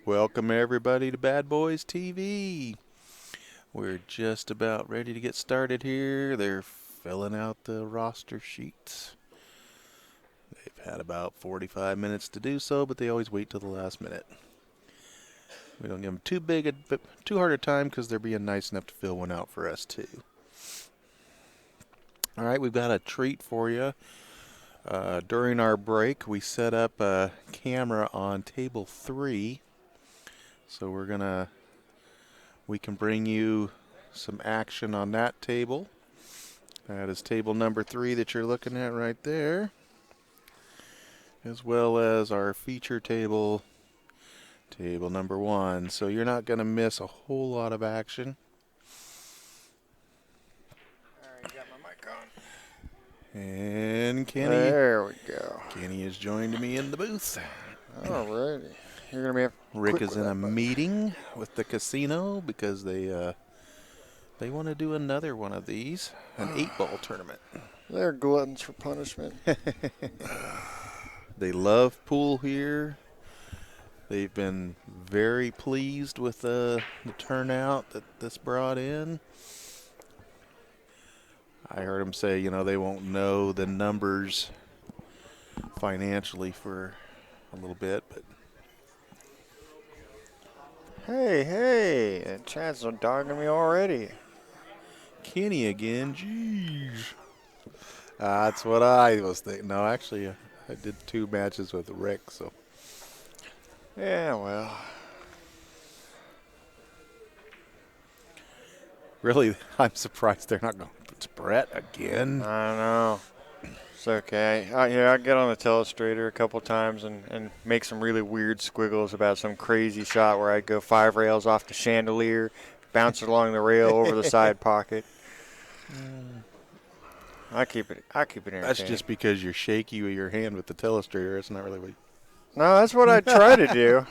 Welcome everybody to Bad Boys TV. We're just about ready to get started here. They're filling out the roster sheets. They've had about 45 minutes to do so, but they always wait till the last minute. We don't give them too hard a time because they're being nice enough to fill one out for us too. All right, we've got a treat for you. During our break, we set up a camera on table 3. So we can bring you some action on that table. That is table number 3 that you're looking at right there, as well as our feature table, table number 1. So you're not going to miss a whole lot of action. All right, got my mic on. And Kenny. There we go. Kenny has joined me in the booth. All righty. You're going to be Rick is in a meeting with the casino because they want to do another one of these, an 8-ball tournament. They're gluttons for punishment. They love pool here. They've been very pleased with the turnout that this brought in. I heard them say, they won't know the numbers financially for a little bit, but Hey, the Chad's are dogging me already. Kenny again, jeez. That's what I was thinking. No, actually, I did 2 matches with Rick, so. Yeah, well. Really, I'm surprised they're not going to put Brett again. I don't know. It's okay. I get on the telestrator a couple times and make some really weird squiggles about some crazy shot where I'd go 5 rails off the chandelier, bounce it along the rail over the side pocket. I keep it entertaining. That's just because you're shaky with your hand with the telestrator. It's not really what. No, that's what I try to do.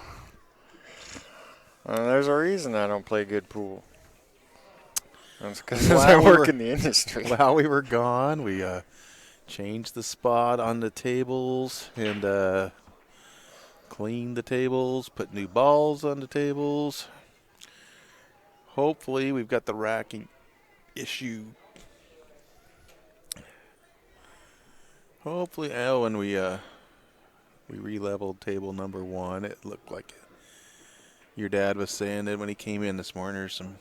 There's a reason I don't play good pool. That's because I work in the industry. While we were gone, we changed the spot on the tables and cleaned the tables, put new balls on the tables. Hopefully, we've got the racking issue. Hopefully, when we re-leveled table number 1, it looked like your dad was saying that when he came in this morning, there's some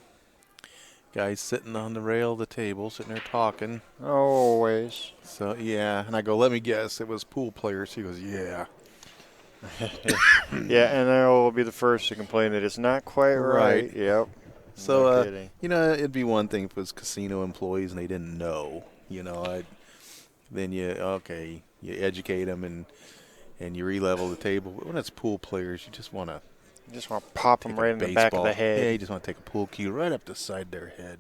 guys sitting on the rail of the table, sitting there talking. Always. So, yeah. And I go, let me guess, it was pool players. He goes, yeah. Yeah, and they'll be the first to complain that it's not quite right. Yep. So, it'd be one thing if it was casino employees and they didn't know. Then you educate them and you re-level the table. But when it's pool players, you just want to pop them right in the back of the head. Yeah, you just want to take a pool cue right up the side of their head.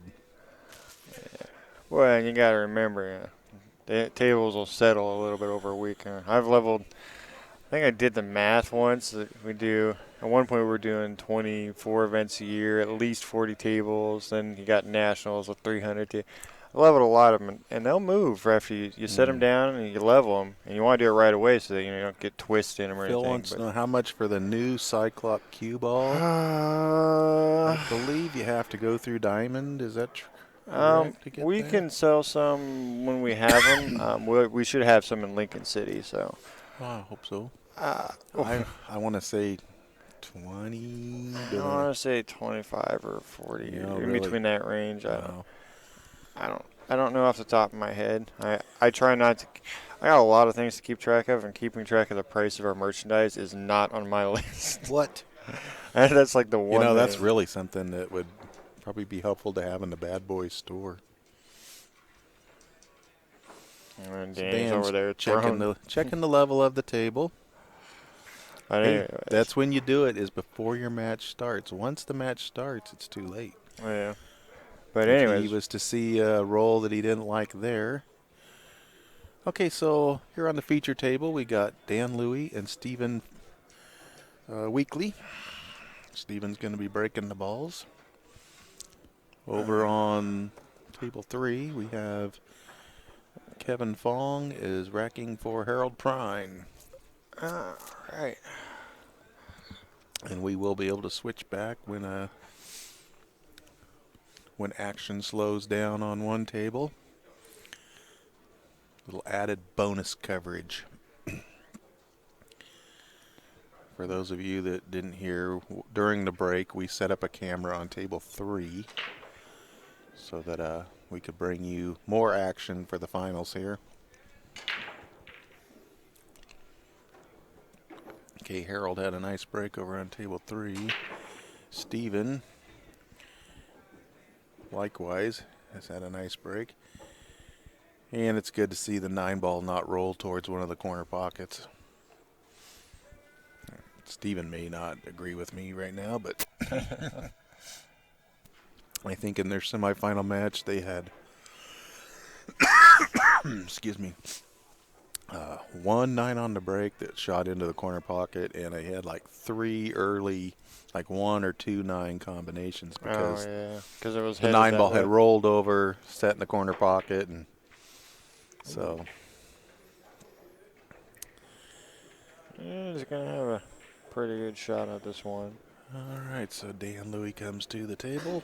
Yeah. Well, and you got to remember, the tables will settle a little bit over a week. I've leveled. I think I did the math once. At one point we were doing 24 events a year, at least 40 tables. Then you got nationals with 300. I leveled a lot of them, and they'll move after you set them down and you level them. And you want to do it right away so that you don't get twisted in them or anything. Phil wants to know how much for the new Cyclop cue ball. I believe you have to go through Diamond. Is that true? We can sell some when we have them. We should have some in Lincoln City. So. I hope so. I want to say 20. I want to say 25 or 40, in between that range. I don't know off the top of my head. I try not to. I got a lot of things to keep track of, and keeping track of the price of our merchandise is not on my list. What? And that's like the one. That's really something that would probably be helpful to have in the Bad Boys store. And Dan's over there checking the level of the table. Hey, that's when you do it, is before your match starts. Once the match starts, it's too late. Yeah. But anyways. He was to see a roll that he didn't like there. Okay, so here on the feature table, we got Dan Louie and Stephen Weekly. Stephen's going to be breaking the balls. Over on table 3, we have Kevin Fong is racking for Harold Prine. All right. And we will be able to switch back when action slows down on one table. Little added bonus coverage. For those of you that didn't hear, during the break we set up a camera on table 3 so that we could bring you more action for the finals here. Okay, Harold had a nice break over on table 3. Steven, likewise, has had a nice break. And it's good to see the 9-ball not roll towards one of the corner pockets. Steven may not agree with me right now, but I think in their semifinal match they had, excuse me, 1 9 on the break that shot into the corner pocket, and I had like 3 early, like 1 or 2 9 combinations because because it was the headed 9 that ball way. had rolled over, set in the corner pocket, and so He's gonna have a pretty good shot at this one. all right. So Dan Louie comes to the table.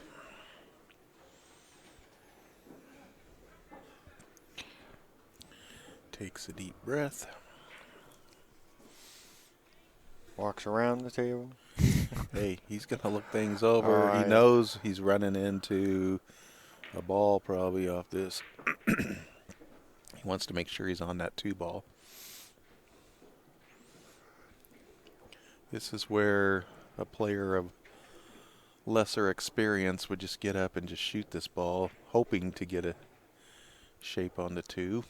Takes a deep breath. Walks around the table. Hey, he's going to look things over. He Alright. knows he's running into a ball probably off this. He wants to make sure he's on that 2 ball. This is where a player of lesser experience would just get up and just shoot this ball, hoping to get a shape on the 2.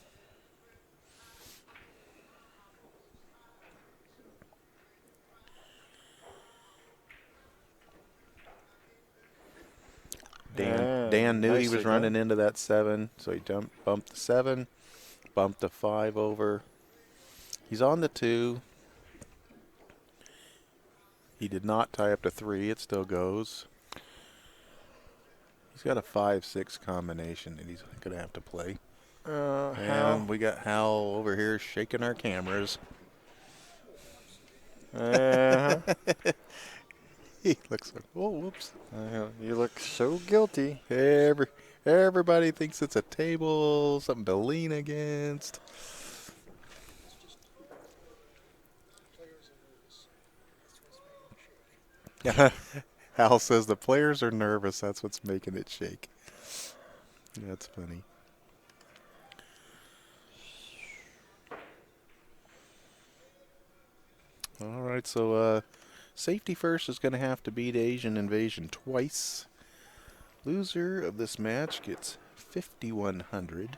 Dan knew he was running into that 7, so he bumped the 7, bumped the 5 over. He's on the 2. He did not tie up to 3. It still goes. He's got a 5-6 combination that he's going to have to play. And we got Hal over here shaking our cameras. He looks like, oh, whoops. You look so guilty. Everybody thinks it's a table, something to lean against. Hal says the players are nervous. That's what's making it shake. That's funny. All right, so safety first is going to have to beat Asian Invasion twice. Loser of this match gets 5,100.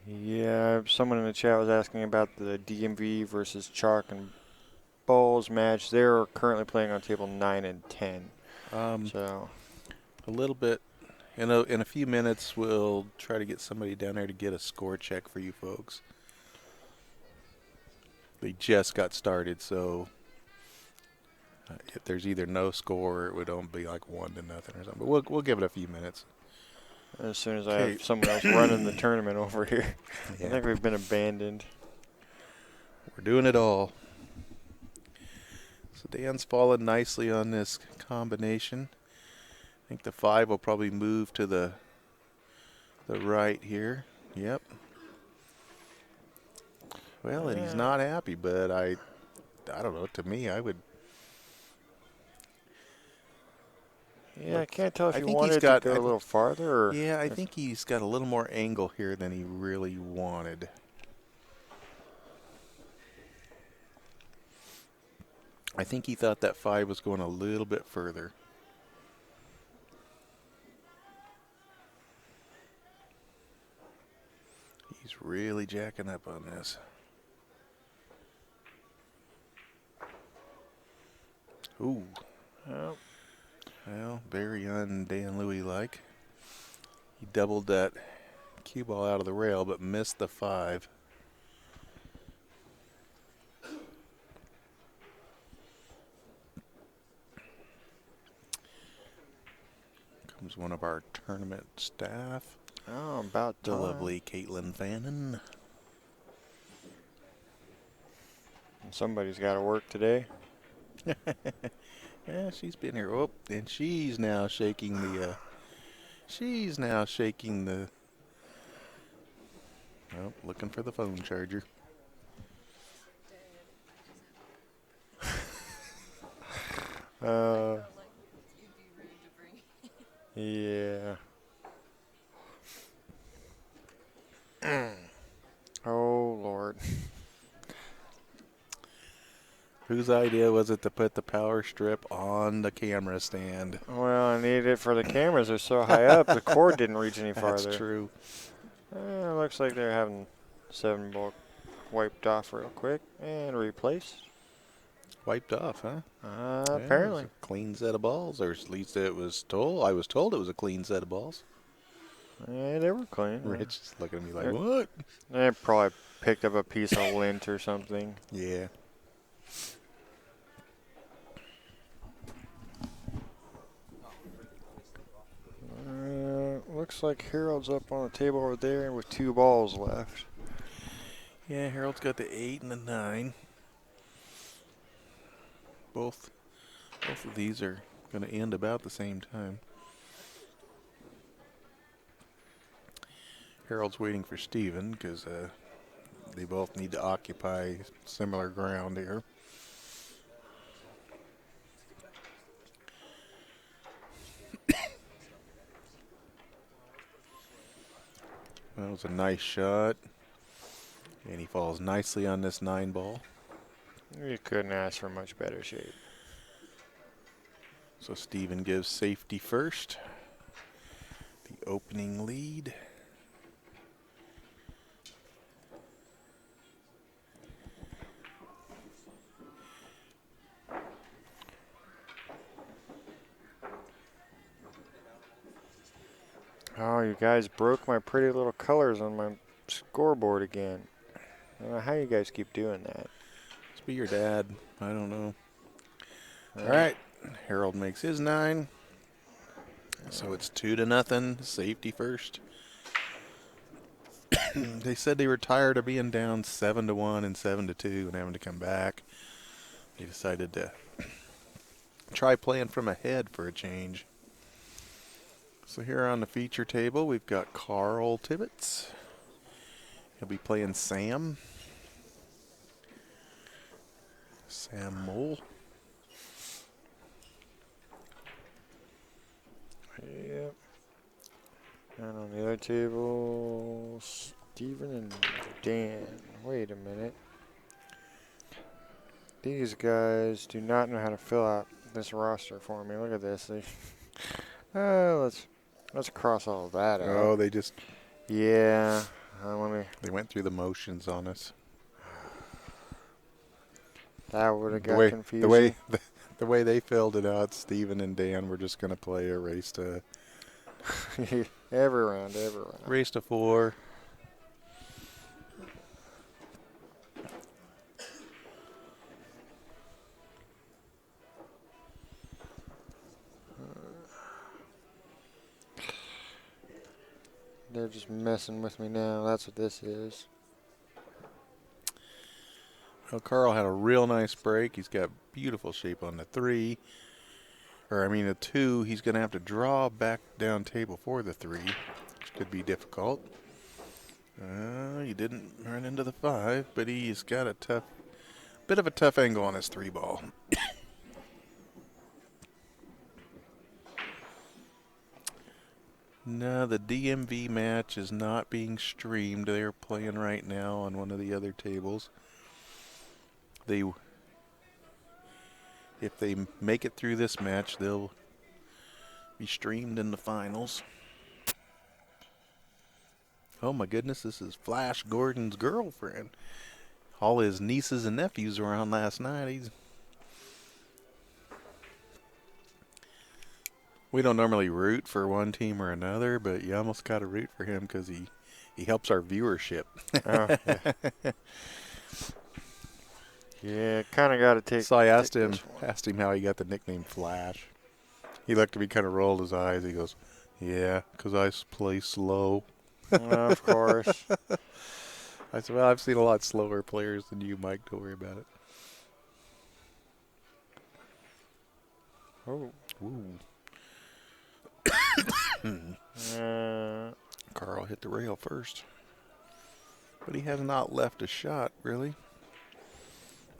Yeah, someone in the chat was asking about the DMV versus Chalk and Balls match. They're currently playing on table 9 and 10. So a little bit. In a few minutes, we'll try to get somebody down there to get a score check for you folks. They just got started, so if there's either no score, or it would only be like 1-0 or something. But we'll give it a few minutes. As soon as I have someone else running the tournament over here, I think we've been abandoned. We're doing it all. So Dan's fallen nicely on this combination. I think the 5 will probably move to the right here. Yep. Well, and he's not happy, but I don't know. To me, I would. Yeah, I can't tell if he wanted to go a little farther. Or yeah, I think he's got a little more angle here than he really wanted. I think he thought that 5 was going a little bit further. He's really jacking up on this. Ooh. Oh. Well, very un-Dan Louie-like. He doubled that cue ball out of the rail, but missed the 5. Comes one of our tournament staff. Oh, about the lovely Caitlin Fannin. Somebody's got to work today. Yeah, she's been here. Oh, and she's now shaking the. She's now shaking the. Oh, looking for the phone charger. Uh, yeah. Oh, Lord. Whose idea was it to put the power strip on the camera stand? Well, I needed it for the cameras. They're so high up, the cord didn't reach any That's farther. true. Looks like they're having 7-volt wiped off real quick and replaced. Wiped off, huh? Yeah, it was Apparently. a clean set of balls, or at least it was told. I was told it was a clean set of balls. Yeah, they were clean. Rich is looking at me like, They're- what? They probably picked up a piece of lint or something. Yeah. Looks like Harold's up on the table over there with 2 balls left. Yeah, Harold's got the 8 and the 9. Both of these are going to end about the same time. Harold's waiting for Steven because they both need to occupy similar ground here. That was a nice shot. And he falls nicely on this 9 ball. You couldn't ask for much better shape. So Steven gives safety first. The opening lead. Oh, you guys broke my pretty little colors on my scoreboard again. I don't know how you guys keep doing that. Must be your dad. I don't know. All right. Harold makes his 9. So it's 2-0. Safety first. They said they were tired of being down 7-1 and 7-2 and having to come back. They decided to try playing from ahead for a change. So here on the feature table, we've got Carl Tibbetts. He'll be playing Sam. Sam Mole. Yep. And on the other table, Steven and Dan. Wait a minute. These guys do not know how to fill out this roster for me. Look at this. Let's cross all of that out. Oh, they just Yeah. Let me. they went through the motions on us. That would have got The confusing. way the way they filled it out, Steven and Dan were just going to play a race to every round. race to 4. They're just messing with me now. That's what this is. Well, Carl had a real nice break. He's got beautiful shape on the 3. Or, I mean, the 2, he's going to have to draw back down table for the 3, which could be difficult. He didn't run into the 5, but he's got a bit of a tough angle on his 3 ball. No, the DMV match is not being streamed. They're playing right now on one of the other tables. If they make it through this match, they'll be streamed in the finals. Oh my goodness, this is Flash Gordon's girlfriend. All his nieces and nephews were on last night. We don't normally root for one team or another, but you almost got to root for him because he helps our viewership. Oh, yeah. Yeah, kind of got to take. So I asked take him this one. how he got the nickname Flash. He looked at me, kind of rolled his eyes. He goes, "Yeah, because I play slow." Of course. I said, "Well, I've seen a lot slower players than you, Mike. Don't worry about it." Oh. Ooh. Uh, Carl hit the rail first. But he has not left a shot, really.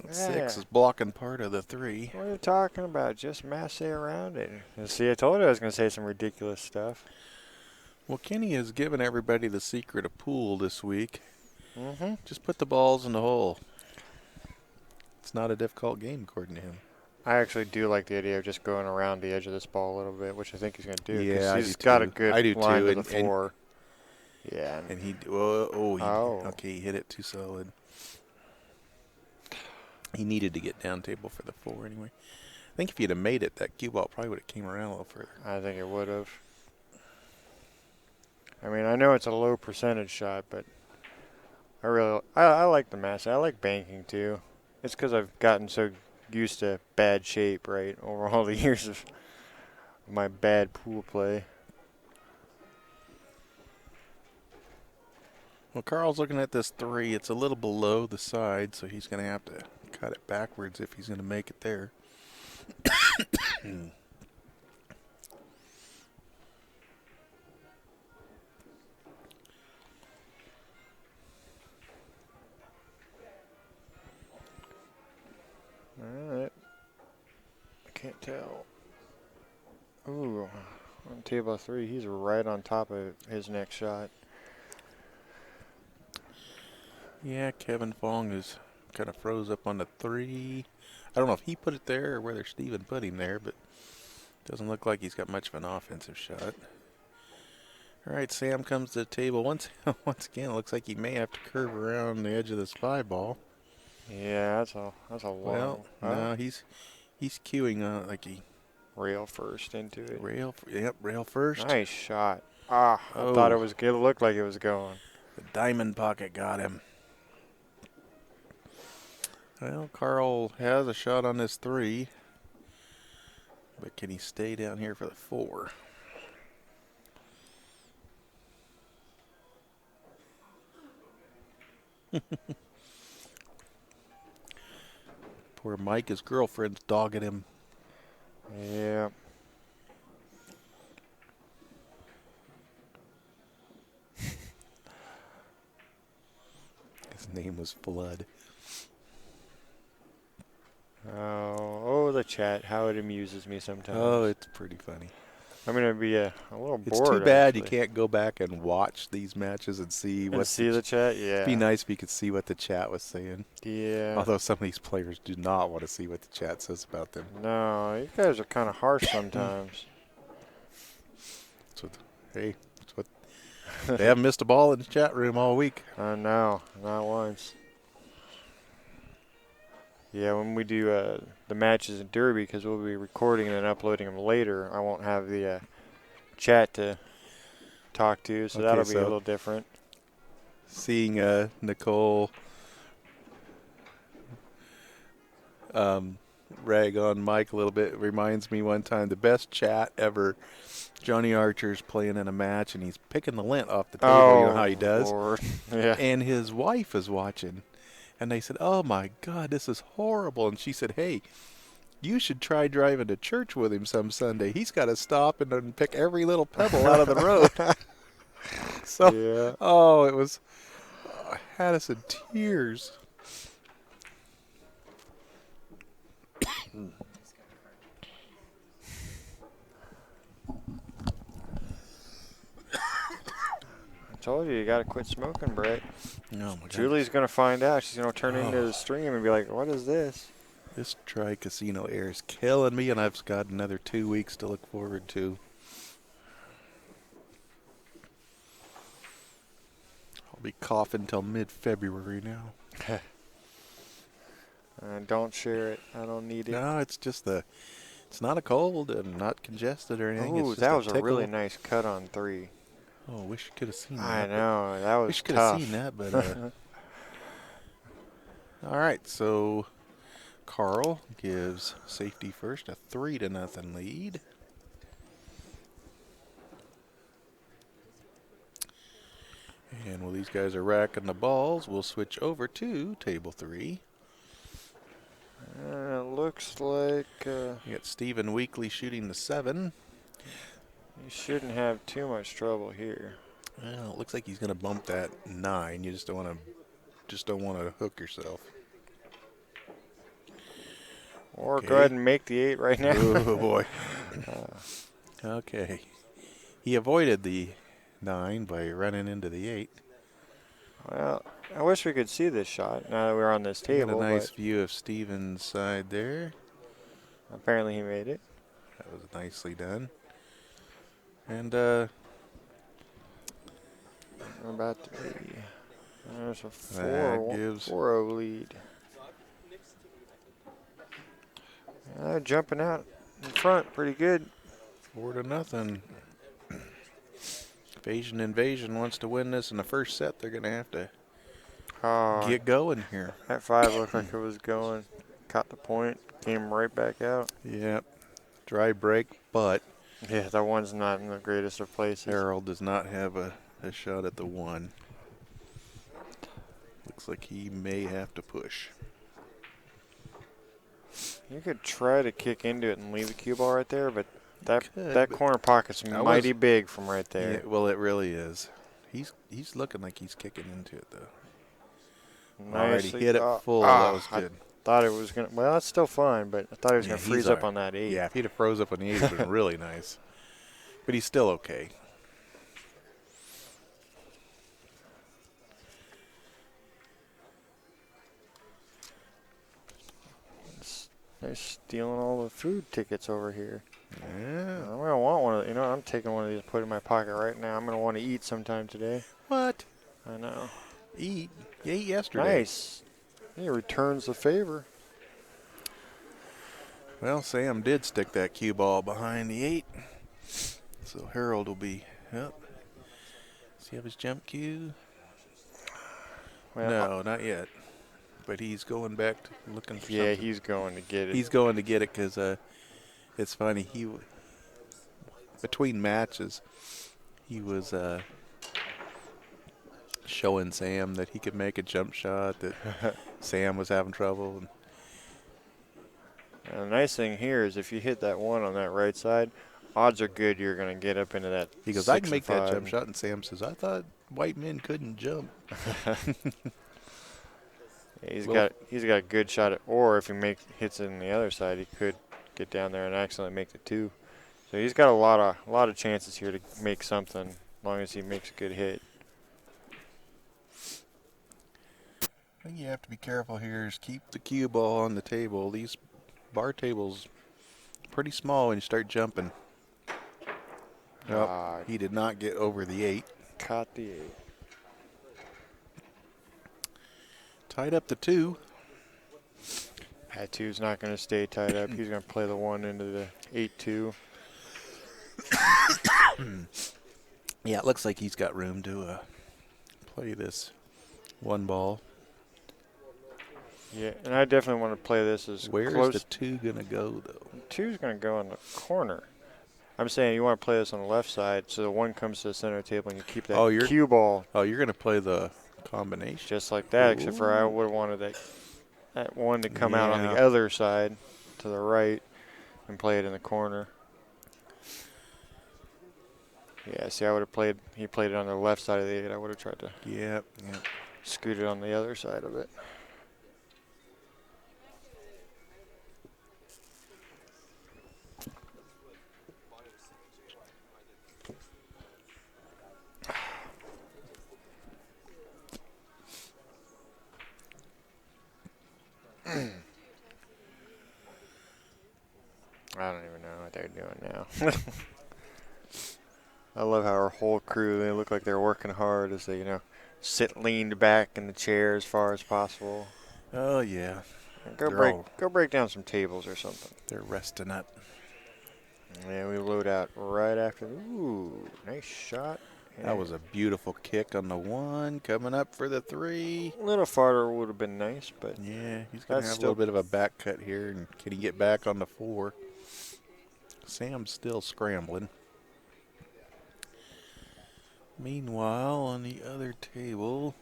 yeah. 6 is blocking part of the 3. What are you talking about? Just massey around it. And see, I told you I was going to say some ridiculous stuff. Well, Kenny has given everybody the secret of pool this week. Mm-hmm. Just put the balls in the hole. It's not a difficult game, according to him. I actually do like the idea of just going around the edge of this ball a little bit, which I think he's going to do because Yeah, I do he's got a too. good I do line too. to the 4. Yeah. And he, oh, Oh. okay, he hit it too solid. He needed to get down table for the 4 anyway. I think if he'd have made it, that cue ball probably would have came around a little further. I think it would have. I mean, I know it's a low percentage shot, but I like the mass. I like banking too. It's because I've gotten so used to bad shape, right, over all the years of my bad pool play. Well, Carl's looking at this 3. It's a little below the side, so he's going to have to cut it backwards if he's going to make it there. All right. I can't tell. Ooh, on table 3, he's right on top of his next shot. Yeah, Kevin Fong is kind of froze up on the 3. I don't know if he put it there or whether Steven put him there, but doesn't look like he's got much of an offensive shot. All right, Sam comes to the table. Once again, it looks like he may have to curve around the edge of this 5 ball. Yeah, that's a long. Well, no, he's cueing on it like he Rail first into it. rail first. Nice shot. Ah, Oh. I thought it looked like it was going. The diamond pocket got him. Well, Carl has a shot on this 3, but can he stay down here for the 4? Poor Mike, his girlfriend's dogging him. Yeah. His name was Flood. Oh, the chat, how it amuses me sometimes. Oh, it's pretty funny. I'm going to be a little bored. It's too bad actually. you can't go back and watch these matches and see what. The chat, yeah. It'd be nice if you could see what the chat was saying. Yeah. Although some of these players do not want to see what the chat says about them. No, you guys are kind of harsh sometimes. Hey, it's what they haven't missed a ball in the chat room all week. No, not once. Yeah, when we do the matches in Derby, because we'll be recording and then uploading them later, I won't have the chat to talk to, so that'll be a little different. Seeing Nicole rag on Mike a little bit reminds me one time the best chat ever. Johnny Archer's playing in a match and he's picking the lint off the table. Oh, you know how he does. Lord. Yeah. And his wife is watching. And they said, "Oh my God, this is horrible." And she said, "Hey, you should try driving to church with him some Sunday. He's got to stop and then pick every little pebble out of the road." So, yeah. oh, it was had us in tears. I told you got to quit smoking, Brett. Oh my God. Julie's going to find out. She's going to turn into the stream and be like, "What is this?" This tri-casino air is killing me, and I've got another 2 weeks to look forward to. I'll be coughing till mid-February now. Don't share it. I don't need it. No, it's just it's not a cold and not congested or anything. Oh, it's just that was tickle. a really nice cut on 3. Oh, wish you could have seen that. I know. That was wish you could tough. have seen that, but all right, so Carl gives safety first, a 3-0 lead. And while these guys are racking the balls, we'll switch over to table 3. It looks like You got Stephen Weekly shooting the 7. you shouldn't have too much trouble here. Well, it looks like he's going to bump that 9. You just don't want to hook yourself. Or Okay. go ahead and make the 8 right now. Oh boy. Okay. He avoided the 9 by running into the 8. Well, I wish we could see this shot now that we're on this Got table. a nice But view of Stephen's side there. apparently he made it. That was nicely done. And We're about to be. There's a that gives 4-0 lead. Jumping out in front pretty good. 4-0. Invasion wants to win this in the first set. They're going to have to get going here. That 5 looked like it was going. Caught the point. Came right back out. Yep. Dry break, but Yeah, that one's not in the greatest of places. Harold does not have a shot at the 1. Looks like he may have to push. You could try to kick into it and leave the cue ball right there, but that But corner pocket's mighty big from right there. Yeah, well, it really is. He's looking like he's kicking into it, though. Already hit it full. That was good. Thought it was going to, well, that's still fine, but I thought he was going to freeze up on that 8. Yeah, if he'd have froze up on the 8, it would have been really nice. But he's still okay. They're stealing all the food tickets over here. Yeah. I'm going to want one of, I'm taking one of these and put it in my pocket right now. I'm going to want to eat sometime today. What? I know. Eat. You ate yesterday. Nice. He returns the favor. Well, Sam did stick that cue ball behind the 8. So Harold will be up. Does he have his jump cue? Well, No, not yet. But he's going back to looking for yeah, something. he's going to get it. He's going to get it because it's funny. Between matches, he was showing Sam that he could make a jump shot, that Sam was having trouble. And the nice thing here is if you hit that 1 on that right side, odds are good you're going to get up into that. He goes, I can make that jump shot. And Sam says, I thought white men couldn't jump. Yeah, he's got a good shot at, or if he hits it in the other side, he could get down there and accidentally make the 2. So he's got a lot of chances here to make something, as long as he makes a good hit. I think you have to be careful here is keep the cue ball on the table. These bar tables pretty small when you start jumping. Nope, he did not get over the 8. Caught the 8. Tied up the 2. That 2's not going to stay tied up. He's going to play the 1 into the 8-2. Yeah, it looks like he's got room to play this 1 ball. Yeah, and I definitely want to play this as Where's close. the 2 going to go, though? 2's going to go in the corner. I'm saying you want to play this on the left side, so the 1 comes to the center of the table and you keep that cue ball. Oh, you're going to play the combination. Just like that, except for I would have wanted that 1 to come out on the other side to the right and play it in the corner. Yeah, see, he played it on the left side of the 8. I would have tried to scoot it on the other side of it. I don't even know what they're doing now. I love how our whole crew, they look like they're working hard as they, sit leaned back in the chair as far as possible. Oh, yeah. Go break down some tables or something. They're resting up. Yeah, we load out right after. Ooh, nice shot. Yeah. That was a beautiful kick on the 1, coming up for the 3. A little farther would have been nice, but yeah, he's going to have a little bit of a back cut here. And can he get back on the 4? Sam's still scrambling. Meanwhile, on the other table,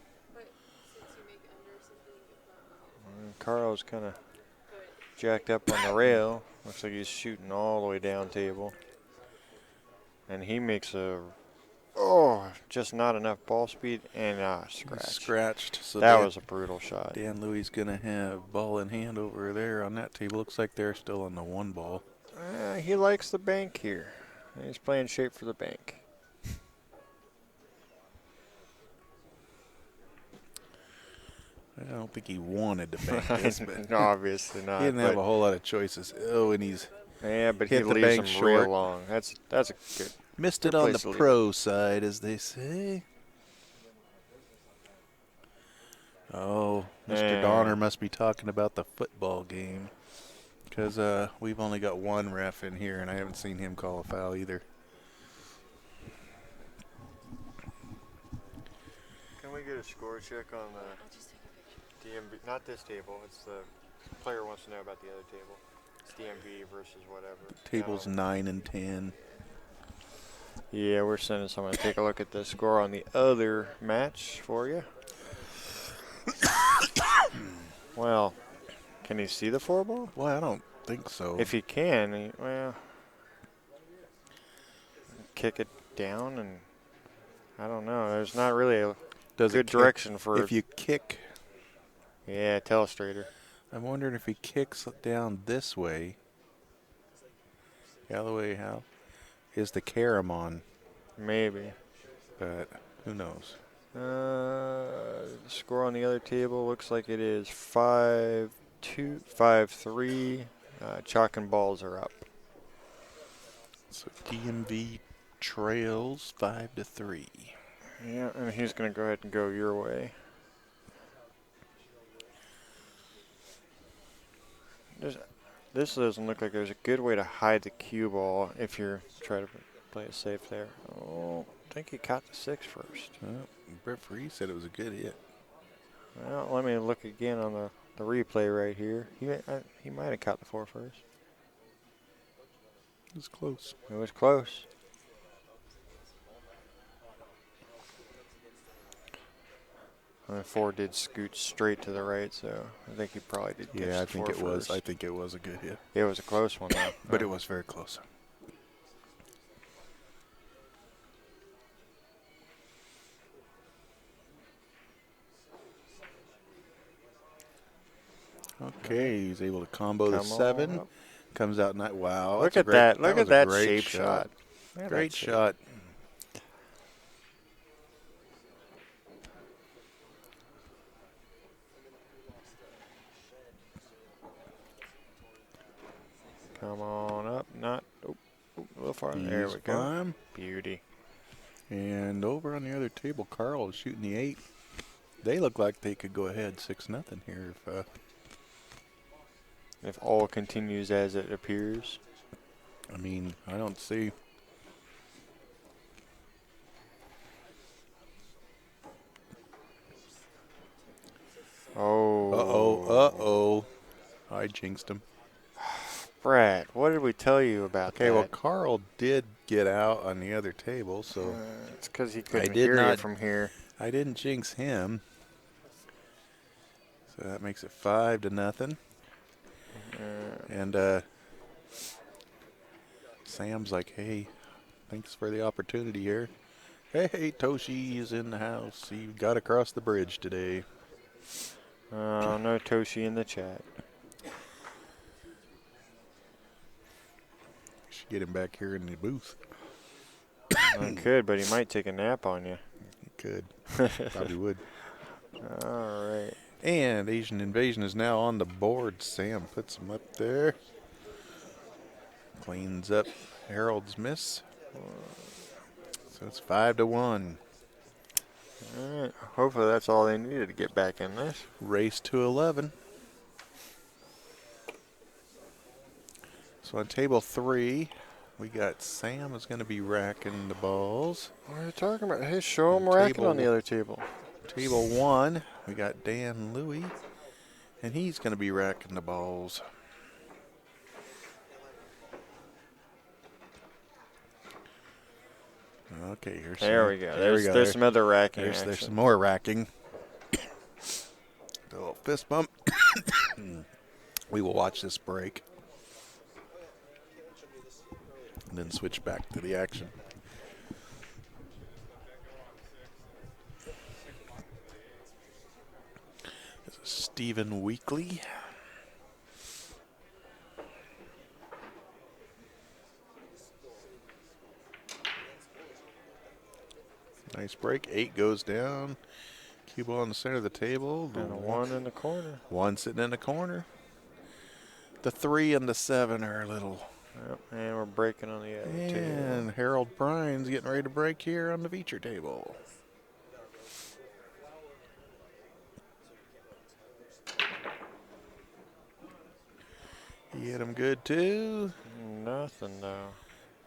Carl's kind of jacked up on the rail. Looks like he's shooting all the way down table. And he makes just not enough ball speed and He's scratch. scratched. So That was a brutal shot. Dan Louis gonna have ball in hand over there on that table. Looks like they're still on the 1 ball. He likes the bank here. He's playing shape for the bank. I don't think he wanted to bank this, but No, obviously not. he didn't have a whole lot of choices. Oh, and he's but he hit the leaves bank him short. real long. That's a good. Missed Good it on place the to leave pro side, as they say. Oh, Mr. Donner must be talking about the football game. Because we've only got one ref in here, and I haven't seen him call a foul either. Can we get a score check on the DMV? Not this table. It's the player wants to know about the other table. It's DMV versus whatever. Tables 9 and 10. Yeah, we're sending someone to take a look at the score on the other match for you. Well, can he see the 4 ball? Well, I don't think so. If he can, kick it down, and I don't know. There's not really a good direction for. If you kick, yeah, telestrator. I'm wondering if he kicks down this way. Galloway, how is the carom on? Maybe. But who knows? The score on the other table looks like it is 5-2, 5-3. Chalk and balls are up. So DMV trails 5-3. Yeah, and he's going to go ahead and go your way. This doesn't look like there's a good way to hide the cue ball if you're trying to play it safe there. Oh, I think he caught the 6 first. Brett Free said it was a good hit. Well, let me look again on the replay right here. He might have caught the 4 first. It was close. It was close. And the 4 did scoot straight to the right, so I think he probably did catch Yeah, I the think 4 it was. first. I think it was a good hit. It was a close one, though. But it was very close. Okay, he's able to combo the 7. Comes out night. Wow. Look at that. Look at that shape shot. Great shot. Come on up. Not. Oh, a little far. There we go. Beauty. And over on the other table, Carl is shooting the 8. They look like they could go ahead 6-0 here if all continues as it appears. I mean, I don't see. Oh. Uh-oh. I jinxed him. Brad, what did we tell you about that? Okay, well, Carl did get out on the other table, so. It's because he couldn't hear you from here. I didn't jinx him. So that makes it 5-0. And Sam's like, hey, thanks for the opportunity here. Hey, Toshi is in the house. He got across the bridge today. No Toshi in the chat. Should get him back here in the booth. I could, but he might take a nap on you. He could. Probably would. All right. And Asian Invasion is now on the board. Sam puts him up there. Cleans up Harold's miss. So it's 5-1. All right. Hopefully that's all they needed to get back in this. Race to 11. So on table 3, we got Sam is going to be racking the balls. What are you talking about? Hey, show him racking on the other table. Table 1, we got Dan Louie, and he's going to be racking the balls. Okay, here's there we go. There's some other racking. There's some more racking. A little fist bump. We will watch this break and then switch back to the action. This is Stephen Weekly. Nice break. 8 goes down. Cue ball in the center of the table. And a 1 in the corner. 1 sitting in the corner. The 3 and the 7 are a little. Yep, and we're breaking on the other table. And Harold Prine's getting ready to break here on the feature table. He hit him good too. Nothing though.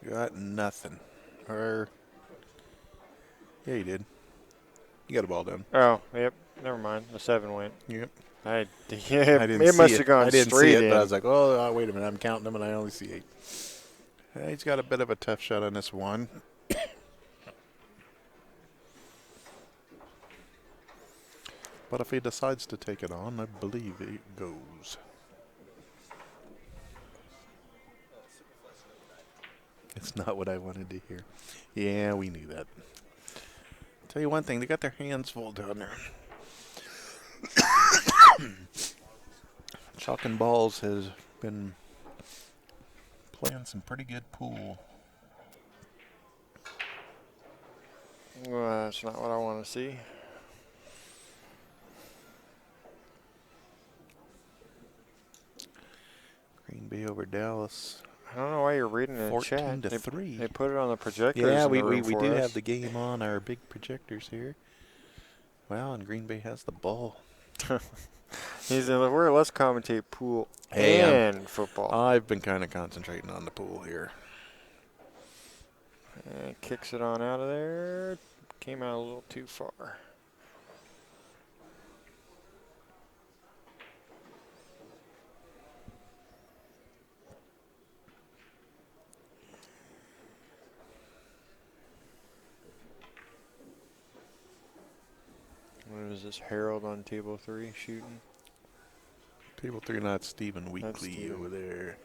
Got nothing. Or yeah, he did. He got a ball down. Oh, yep. Never mind. The 7 went. Yep. Yeah, I didn't it see must it. have gone I didn't straight see it, in. but I was like, oh, wait a minute. I'm counting them, and I only see 8. He's got a bit of a tough shot on this one. But if he decides to take it on, I believe it goes. It's not what I wanted to hear. Yeah, we knew that. Tell you one thing, they got their hands full down there. Chalk and Balls has been playing some pretty good pool. Well, that's not what I want to see. Green Bay over Dallas. I don't know why you're reading in the 14 chat. to 3. They put it on the projectors. Yeah, in we the room do for us. have the game on our big projectors here. Wow, and Green Bay has the ball. He's in. Let's commentate pool Hey, and football. I've been kind of concentrating on the pool here. And kicks it on out of there. Came out a little too far. What is this? Harold on table 3 shooting. Table 3, not Stephen That's Weekly Steven. over there.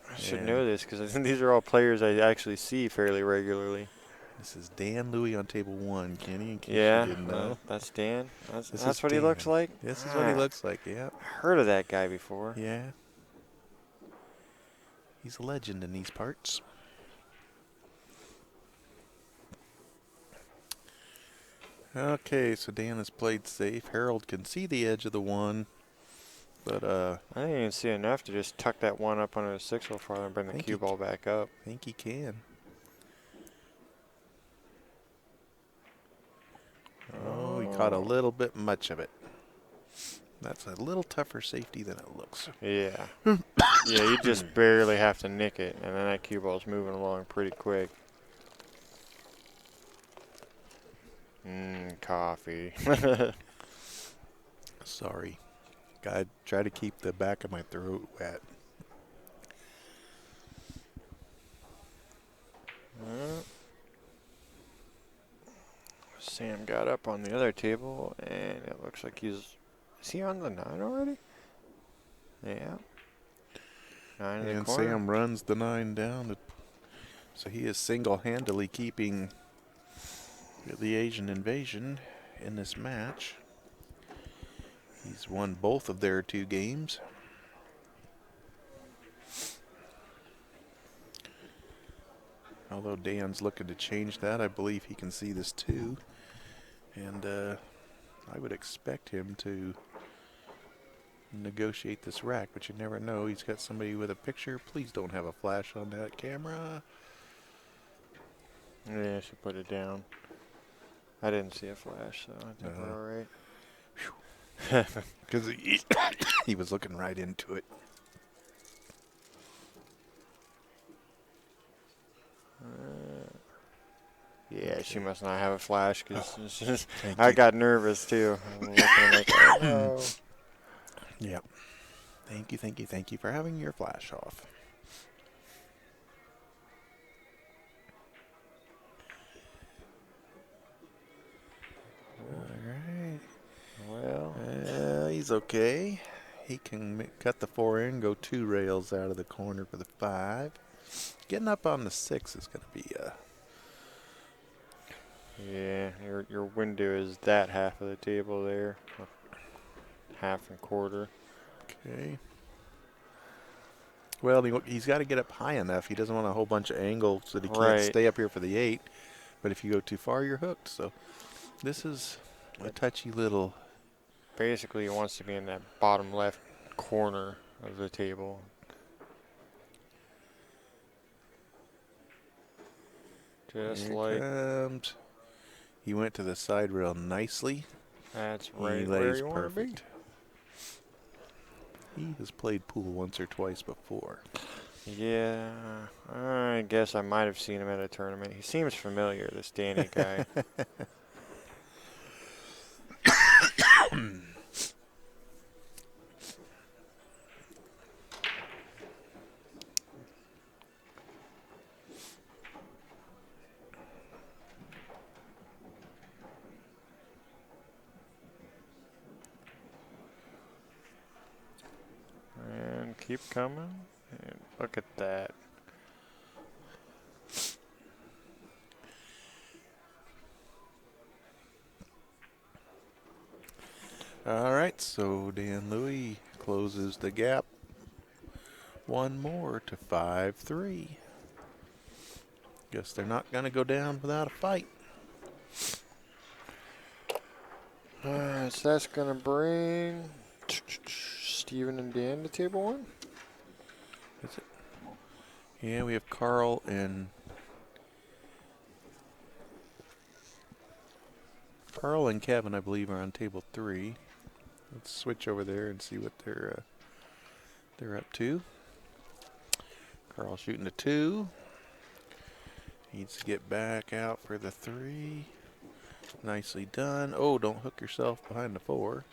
I should Yeah. know this because I think these are all players I actually see fairly regularly. This is Dan Louie on table 1, Kenny, in case Yeah, you didn't know. that's Dan. This That's is what he looks Dan. like. This is what he Ah, looks like, yeah. Heard of that guy before. Yeah. He's a legend in these parts. Okay, so Dan has played safe. Harold can see the edge of the 1, but I didn't even see enough to just tuck that 1 up under the 6 hole farther and bring the Think cue he ball back up. I think he can. Oh, he caught a little bit much of it. That's a little tougher safety than it looks. Yeah. Yeah, you just barely have to nick it, and then that cue ball's moving along pretty quick. Coffee. Sorry. Gotta try to keep the back of my throat wet. Sam got up on the other table, and it looks like is he on the 9 already? Yeah. 9 in the And corner. Sam runs the 9 down. So he is single-handedly keeping the Asian invasion in this match. He's won both of their 2 games. Although Dan's looking to change that, I believe he can see this too. And I would expect him to negotiate this rack, but you never know. He's got somebody with a picture. Please don't have a flash on that camera. Yeah, I should put it down. I didn't see a flash, so I think we're all right. Because he was looking right into it. Yeah, she must not have a flash because Thank I you. got nervous too. I'm looking like, oh, no. Yep. Thank you for having your flash off. All right. Well, He's okay. he can cut the 4 in, go 2 rails out of the corner for the 5. Getting up on the 6 is going to be Yeah, your window is that half of the table there, half and quarter. okay. Well, he's got to get up high enough. He doesn't want a whole bunch of angle so that he can't Right. stay up here for the 8. But if you go too far, you're hooked. So this is a touchy little. Basically, he wants to be in that bottom left corner of the table. Just Here like comes. He went to the side rail nicely. that's He right where lays you want to be. perfect. He has played pool once or twice before. Yeah, I guess I might have seen him at a tournament. He seems familiar, this Danny guy. And keep coming. And look at that. All right, so Dan Louis closes the gap one more to 5-3. Guess they're not going to go down without a fight. So that's going to bring Steven and Dan to table 1. Is it? Yeah, we have Carl and Kevin, I believe, are on table 3. Let's switch over there and see what they're up to. Carl shooting a 2. Needs to get back out for the 3. Nicely done. Oh, don't hook yourself behind the 4.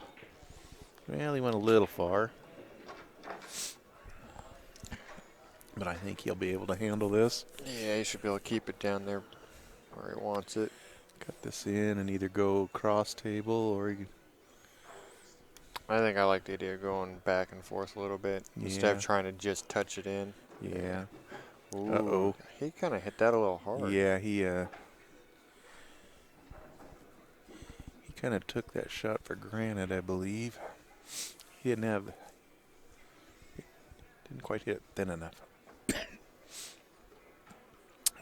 Well, he went a little far. But I think he'll be able to handle this. Yeah, he should be able to keep it down there where he wants it. Cut this in and either go cross table or you. I think I like the idea of going back and forth a little bit instead Yeah. of trying to just touch it in. Yeah. Ooh, Uh-oh. he kind of hit that a little hard. Yeah, he kind of took that shot for granted, I believe. He didn't quite hit it thin enough.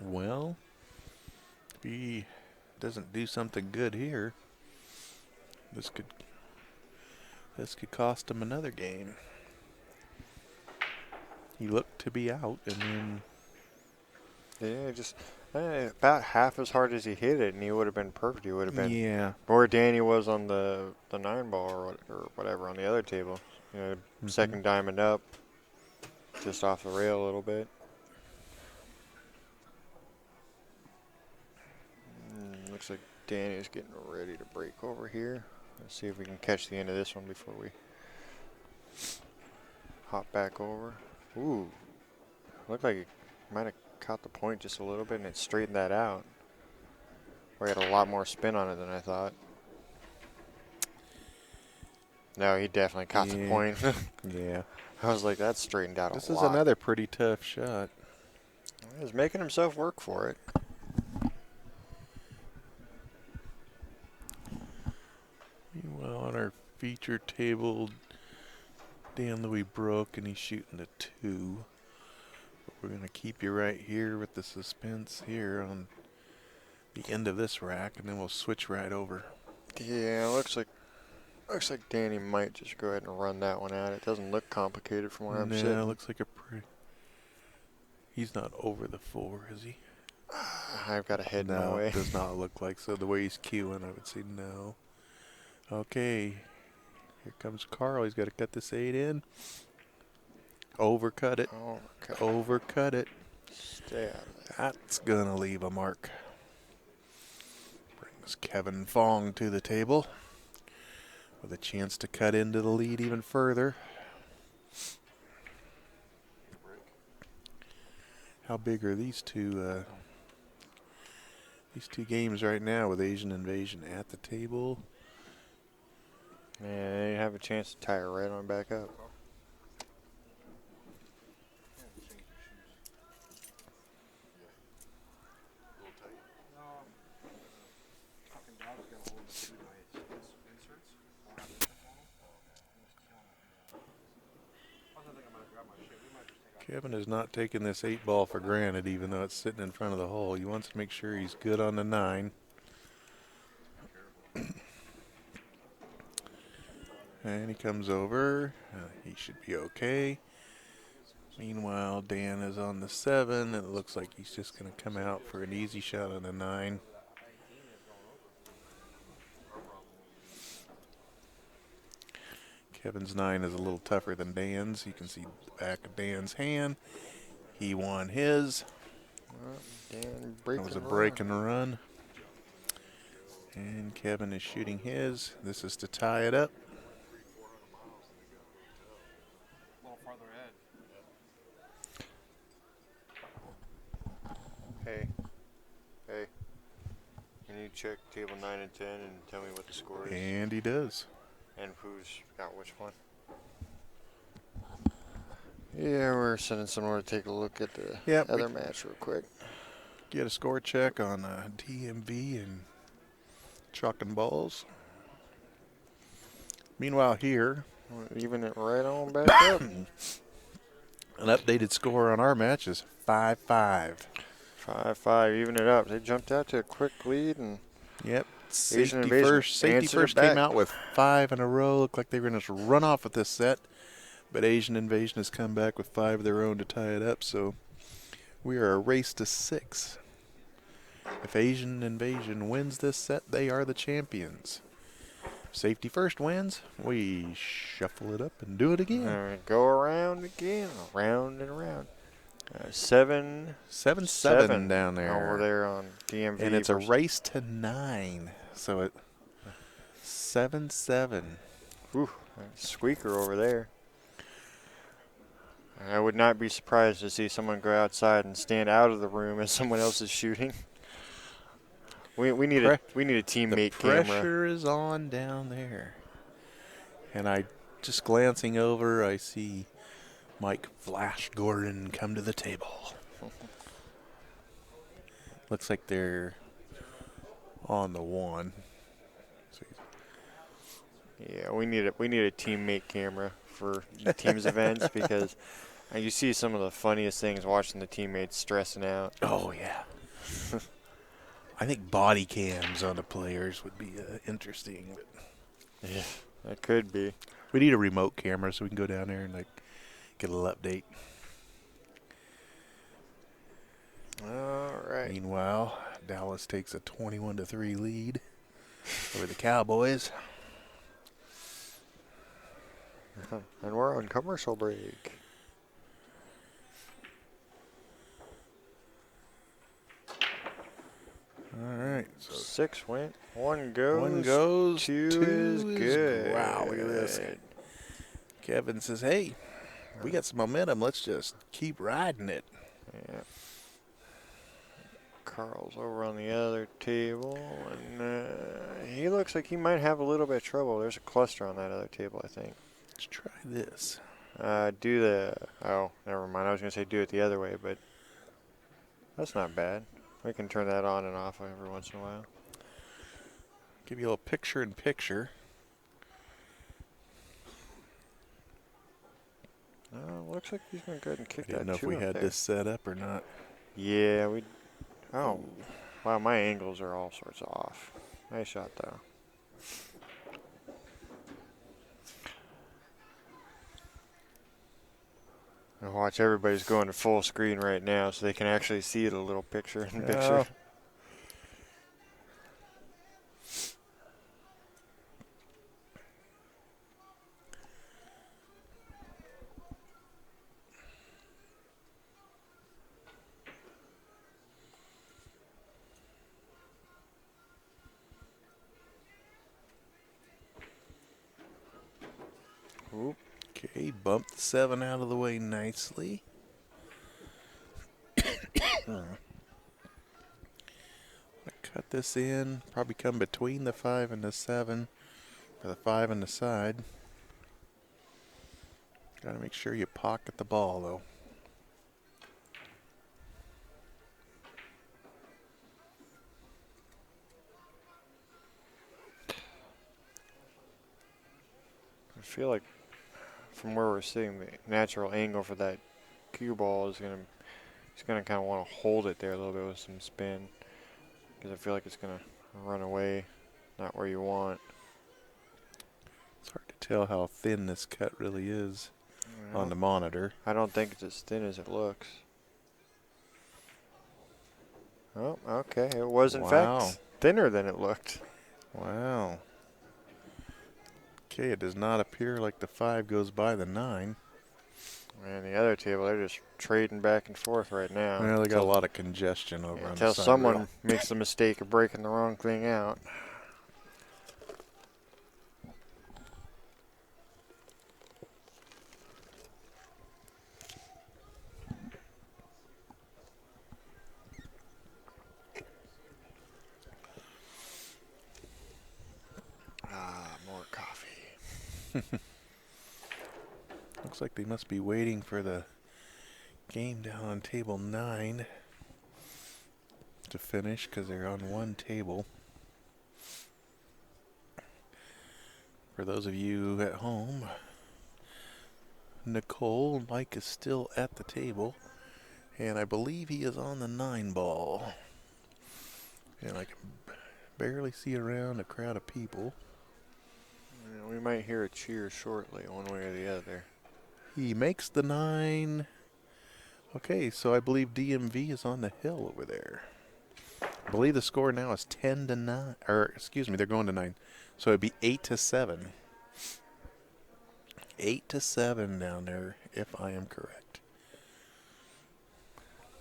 Well, if he doesn't do something good here, this could cost him another game. He looked to be out, and then Yeah, just about half as hard as he hit it, and he would have been perfect. He would have been where Danny was on the 9 ball or whatever on the other table. You know, second diamond up, just off the rail a little bit. Looks like Danny's getting ready to break over here. Let's see if we can catch the end of this one before we hop back over. Ooh, looked like it might have caught the point just a little bit and it straightened that out. We had a lot more spin on it than I thought. No, he definitely caught the point. Yeah. I was like, that's straightened out a lot. This is another pretty tough shot. He's making himself work for it. Meanwhile, on our feature table, Dan Louis broke, and he's shooting a 2. But we're going to keep you right here with the suspense here on the end of this rack, and then we'll switch right over. Yeah, looks like Danny might just go ahead and run that one out. It doesn't look complicated from where I'm sitting. No, looks like a pretty. He's not over the 4, is he? I've got a head in my No, way. it does not look like so. The way he's queuing, I would say no. Okay, here comes Carl. He's got to cut this 8 in. Overcut it. Overcut it. Stay out of there. That's going to leave a mark. Brings Kevin Fong to the table with a chance to cut into the lead even further. How big are these two games right now with Asian Invasion at the table? Yeah, they have a chance to tie it right on back up. Kevin is not taking this 8-ball for granted, even though it's sitting in front of the hole. He wants to make sure he's good on the 9. And he comes over. He should be okay. Meanwhile, Dan is on the 7, and it looks like he's just going to come out for an easy shot on the 9. Kevin's 9 is a little tougher than Dan's. You can see the back of Dan's hand. He won his. Dan That was a break and run. And Kevin is shooting his. This is to tie it up. Hey, can you check table 9 and 10 and tell me what the score is? And he does. And who's got which one? Yeah, we're sending someone to take a look at the other match real quick. Get a score check on DMV and chalk and balls. Meanwhile here, Even it right on back up. an updated score on our match is 5-5. 5-5, even it up. They jumped out to a quick lead, and Yep. Asian Safety Invasion first. Safety answered first it back. came out with 5 in a row. Looked like they were going to run off with this set. But Asian Invasion has come back with 5 of their own to tie it up. So we are a race to 6. If Asian Invasion wins this set, they are the champions. If Safety first wins, we shuffle it up and do it again. All right, go around again, around and around. 7-7 down there. over there on DMV. And it's a race to 9. So it 7-7. Ooh, squeaker over there. I would not be surprised to see someone go outside and stand out of the room as someone else is shooting. We need a teammate camera. The pressure is on down there. And I just glancing over, I see Mike Flash Gordon come to the table. Looks like they're on the 1. Yeah, we need a teammate camera for the team's events, because you see some of the funniest things watching the teammates stressing out. Oh yeah. I think body cams on the players would be interesting. But yeah, that could be. We need a remote camera so we can go down there and get a little update. All right. Meanwhile, Dallas takes a 21-3 lead over the Cowboys. And we're on commercial break. All right. So 6 went. 1 goes. 1 goes. 2 is good. Wow, look at this. Kevin says, hey, we got some momentum. Let's just keep riding it. Yeah. Carl's over on the other table, and he looks like he might have a little bit of trouble. There's a cluster on that other table, I think. Let's try this. Oh, never mind. I was going to say do it the other way, but that's not bad. We can turn that on and off every once in a while. Give you a little picture-in-picture. Looks like he's going to go ahead and kick I didn't that know if we up had there. this set up or not. Yeah, we. Oh, wow, my angles are all sorts of off. Nice shot, though. And watch, everybody's going to full screen right now so they can actually see the little picture-in-picture. Oh. Oop. Okay, bump the 7 out of the way nicely. Cut this in, probably come between the 5 and the 7. for the 5 on the side. Got to make sure you pocket the ball, though. I feel like from where we're sitting, the natural angle for that cue ball is gonna kind of want to hold it there a little bit with some spin, because I feel like it's gonna run away, not where you want. It's hard to tell how thin this cut really is I on the don't, monitor. I don't think it's as thin as it looks. Oh, okay. It was in Wow. fact thinner than it looked. Wow. Okay, it does not appear like the 5 goes by the 9. And the other table, they're just trading back and forth right now. Well, they got a lot of congestion over on the Until side someone rail. makes the mistake of breaking the wrong thing out. More coffee. Looks like they must be waiting for the game down on table 9 to finish because they're on one table. For those of you at home, Nicole, Mike is still at the table, and I believe he is on the 9 ball. And I can barely see around a crowd of people. Yeah, we might hear a cheer shortly, one way or the other. He makes the 9. Okay, so I believe DMV is on the hill over there. I believe the score now is 10-9, or excuse me, they're going to 9. So it'd be 8-7. 8-7 down there, if I am correct.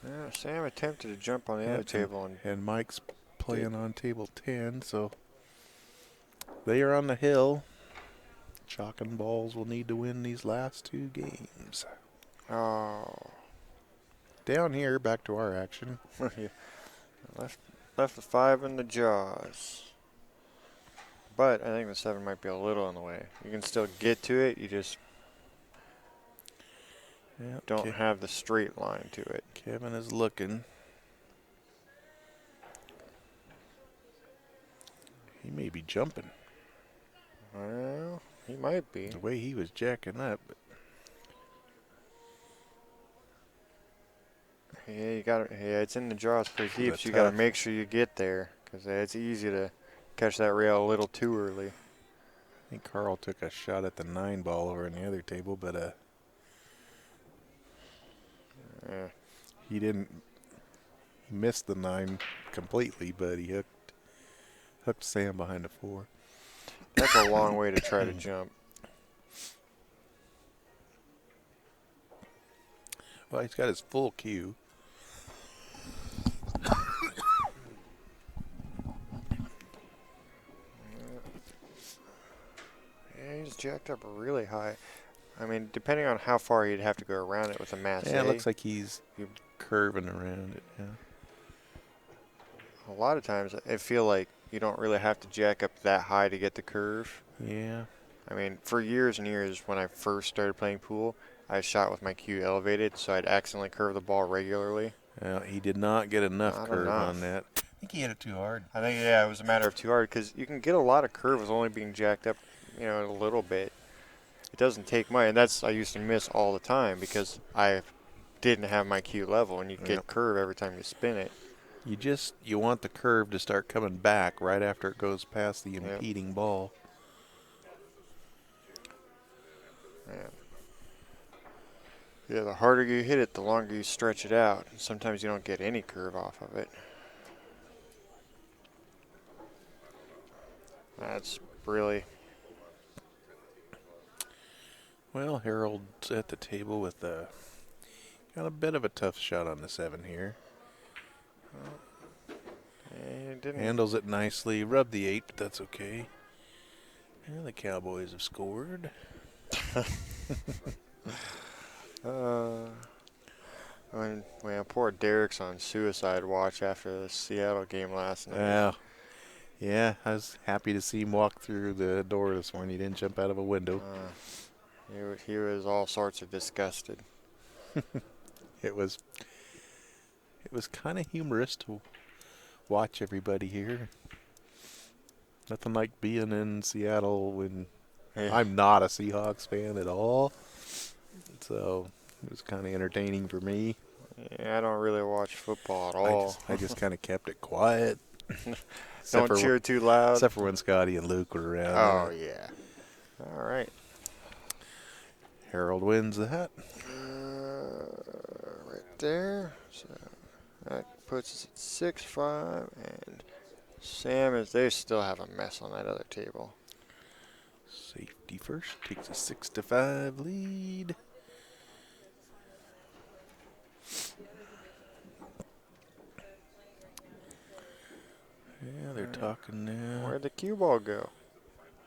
Yeah, Sam attempted to jump on the other table. And Mike's playing on table 10, so they are on the hill. Chalk and Balls will need to win these last 2 games. Oh. Down here, back to our action. Yeah. Left the 5 in the jaws. But I think the 7 might be a little in the way. You can still get to it, you just don't have the straight line to it. Kevin is looking. He may be jumping. Well, he might be. The way he was jacking up. But Yeah, it's in the jaws pretty deep, That's so you got to tough. make sure you get there, because it's easy to catch that rail a little too early. I think Carl took a shot at the 9 ball over on the other table, but he didn't. He missed the 9 completely, but he hooked Sam behind the 4. That's a long way to try to jump. Well, he's got his full cue. Yeah, he's jacked up really high. I mean, depending on how far he'd have to go around it with a mass Yeah, it looks like he's curving around it. Yeah. A lot of times, I feel like you don't really have to jack up that high to get the curve. Yeah. I mean, for years and years, when I first started playing pool, I shot with my cue elevated, so I'd accidentally curve the ball regularly. Well, he did not get enough Not curve enough. on that. I think he hit it too hard. I think, yeah, it was a matter of too hard, because you can get a lot of curve with only being jacked up, a little bit. It doesn't take much, and I used to miss all the time because I didn't have my cue level, and you get curve every time you spin it. You want the curve to start coming back right after it goes past the impeding ball. Yeah, the harder you hit it, the longer you stretch it out. Sometimes you don't get any curve off of it. That's really... Well, Harold's at the table with got a bit of a tough shot on the 7 here. Handles it nicely. Rubbed the 8, but that's okay. And the Cowboys have scored. Poor Derek's on suicide watch after the Seattle game last night. Yeah, I was happy to see him walk through the door this morning. He didn't jump out of a window. He was all sorts of disgusted. It was kind of humorous to watch everybody here. Nothing like being in Seattle when Yeah. I'm not a Seahawks fan at all. So it was kind of entertaining for me. Yeah, I don't really watch football at all. I just kind of kept it quiet. Don't cheer too loud. Except for when Scotty and Luke were around. Oh, yeah. All right. Harold wins that. Right there. So that puts us at 6-5, and they still have a mess on that other table. Safety first takes a 6-5 lead. Yeah, they're talking now. Where'd the cue ball go?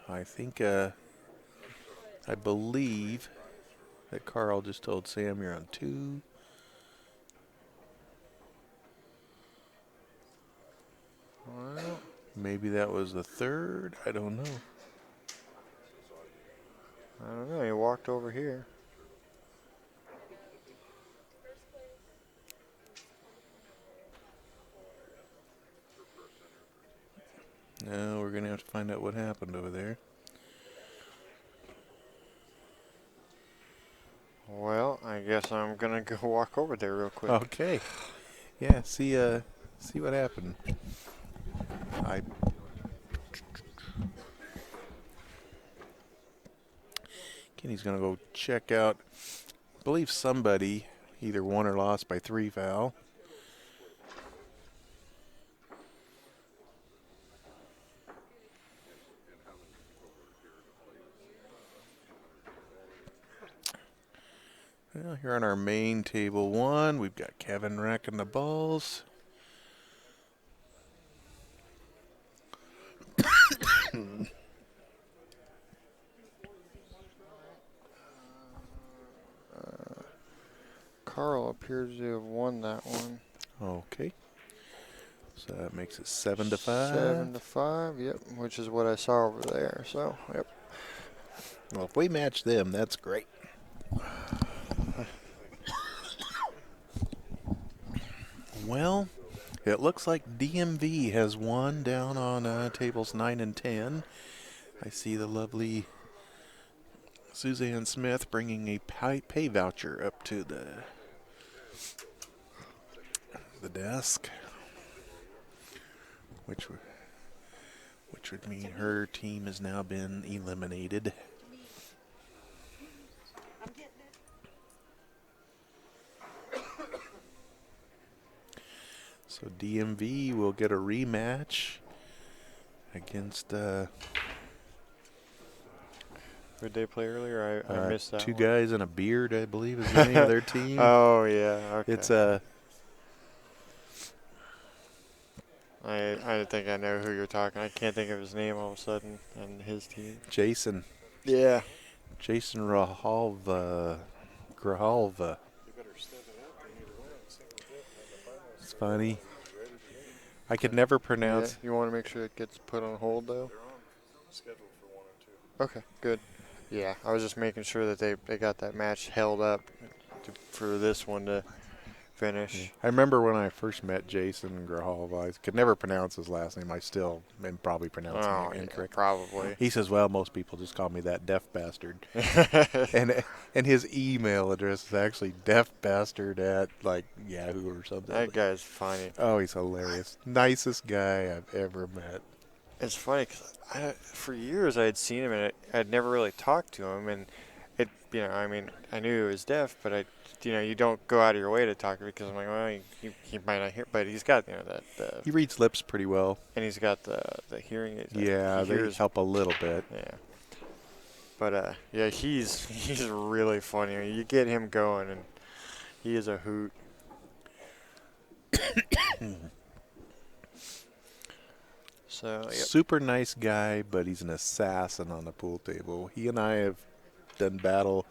I think, I believe that Carl just told Sam you're on 2. Well, Maybe that was the 3rd. I don't know. I don't know. He walked over here. No, we're going to have to find out what happened over there. Well, I guess I'm gonna go walk over there real quick. Okay. Yeah, see what happened. Kenny's going to go check out, I believe somebody either won or lost by 3 foul. Well, here on our main table 1, we've got Kevin racking the balls. Carl appears to have won that one. Okay. So that makes it 7-5. 7-5, yep, which is what I saw over there. So, yep. Well, if we match them, that's great. Well, it looks like DMV has won down on tables 9 and 10. I see the lovely Suzanne Smith bringing a pay voucher up to the desk, which would mean her team has now been eliminated. So DMV will get a rematch against Who'd they play earlier? I missed that 2 one. guys and a beard, I believe is the name of their team. Oh, yeah, okay. It's I think I know who you're talking. I can't think of his name all of a sudden and his team. Jason Yeah. Grijalva. It's funny. I could never pronounce. Yeah. You want to make sure it gets put on hold, though? They're on schedule for 1 and 2. Okay, good. Yeah, I was just making sure that they got that match held up for this one to finish. I remember when I first met Jason Grijalva, I could never pronounce his last name. I still am probably pronouncing it Yeah, incorrect. probably. He says, well, most people just call me that deaf bastard. and his email address is actually deafbastard at like Yahoo or something. That guy's funny. Oh, he's hilarious. Nicest guy I've ever met. It's funny because for years I had seen him and I'd never really talked to him, and I mean, I knew he was deaf, but you don't go out of your way to talk to him because I'm like, well, he might not hear, but he's got that. He reads lips pretty well. And he's got the hearing aid. Yeah, they help a little bit. Yeah. But yeah, he's really funny. I mean, you get him going, and he is a hoot. So yep. Super nice guy, but he's an assassin on the pool table. He and I have done battle.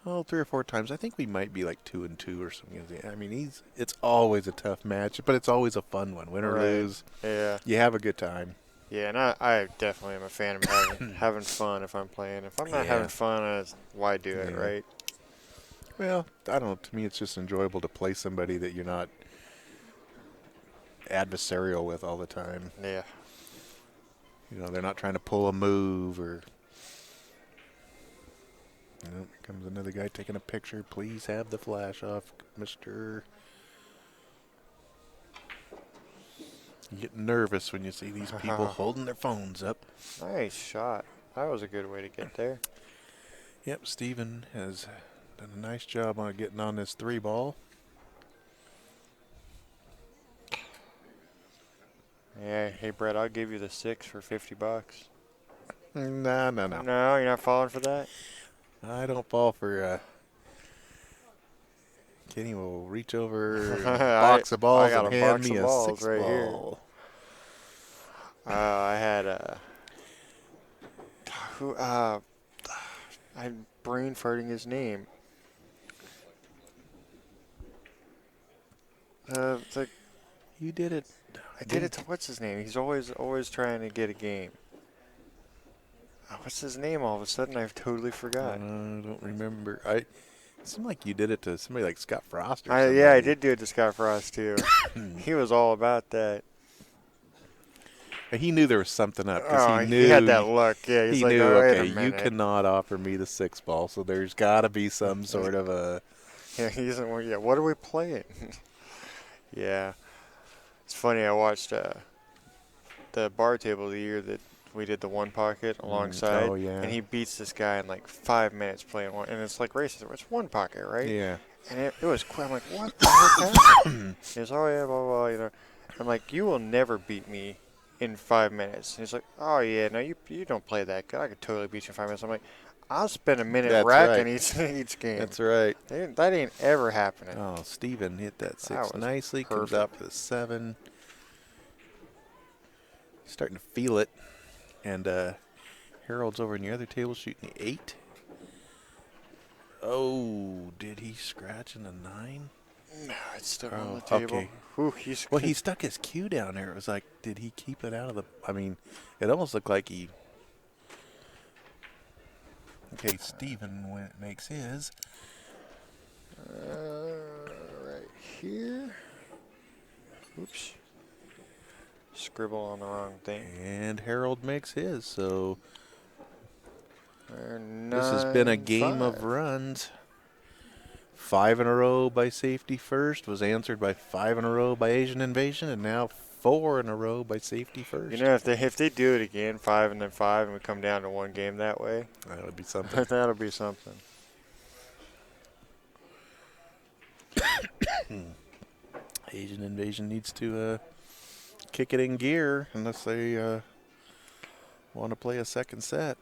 Oh, 3 or 4 times. I think we might be like 2-2 or something. I mean, it's always a tough match, but it's always a fun one. Win or Right. lose, Yeah. you have a good time. Yeah, and I definitely am a fan of having fun if I'm playing. If I'm not Yeah. having fun, why do it, Yeah. right? Well, I don't know. To me, it's just enjoyable to play somebody that you're not adversarial with all the time. Yeah. You know, they're not trying to pull a move or. Here comes another guy taking a picture. Please have the flash off, Mr. You get nervous when you see these people holding their phones up. Nice shot. That was a good way to get there. Yep, Steven has done a nice job on getting on this 3-ball. Yeah. Hey, Brett, I'll give you the 6 for $50. No. No, you're not falling for that? I don't fall for. Kenny will reach over a I box of balls got and a hand box me of a balls 6 right here. ball. I had I'm brain farting his name. It's like You did it. I did it to what's his name? He's always trying to get a game. What's his name? All of a sudden, I've totally forgot. I don't remember. It seemed like you did it to somebody like Scott Frost or Yeah, somebody. I did do it to Scott Frost too. He was all about that. He knew there was something up Oh, because he knew he had that look. Yeah, he's he like, knew. oh, wait a Okay, you minute. cannot offer me the 6 ball, so there's got to be some sort of a. Yeah, he's yeah. What are we playing? Yeah, it's funny. I watched the bar table the year that we did the one pocket alongside, oh, yeah. and he beats this guy in like 5 minutes playing one, and it's like racist. It's one pocket, right? Yeah. And it was quick. I'm like, what the heck happened? He goes, oh yeah, blah blah blah. You know, I'm like, you will never beat me in 5 minutes. And he's like, oh yeah, no, you don't play that good. I could totally beat you in 5 minutes. I'm like, I'll spend a minute That's racking right. each game. That's right. That ain't ever happening. Oh, Steven hit that 6 That was nicely. Comes perfect. out for the 7. Starting to feel it. And Harold's over in the other table shooting the 8. Oh, did he scratch in the 9? No, it's still Oh, on the table. okay. Whew, Well, he stuck his cue down there. It was like, did he keep it out of the... I mean, it almost looked like he... Okay, Steven makes his. Right here. Oops. Scribble on the wrong thing. And Harold makes his, so... This This has been a game of runs. 5 in a row by Safety First was answered by 5 in a row by Asian Invasion, and now 4 in a row by Safety First. You know, if they do it again, 5 and then 5, and we come down to one game that way, that would be something. that'll be something. Asian Invasion needs to kick it in gear unless they want to play a second set.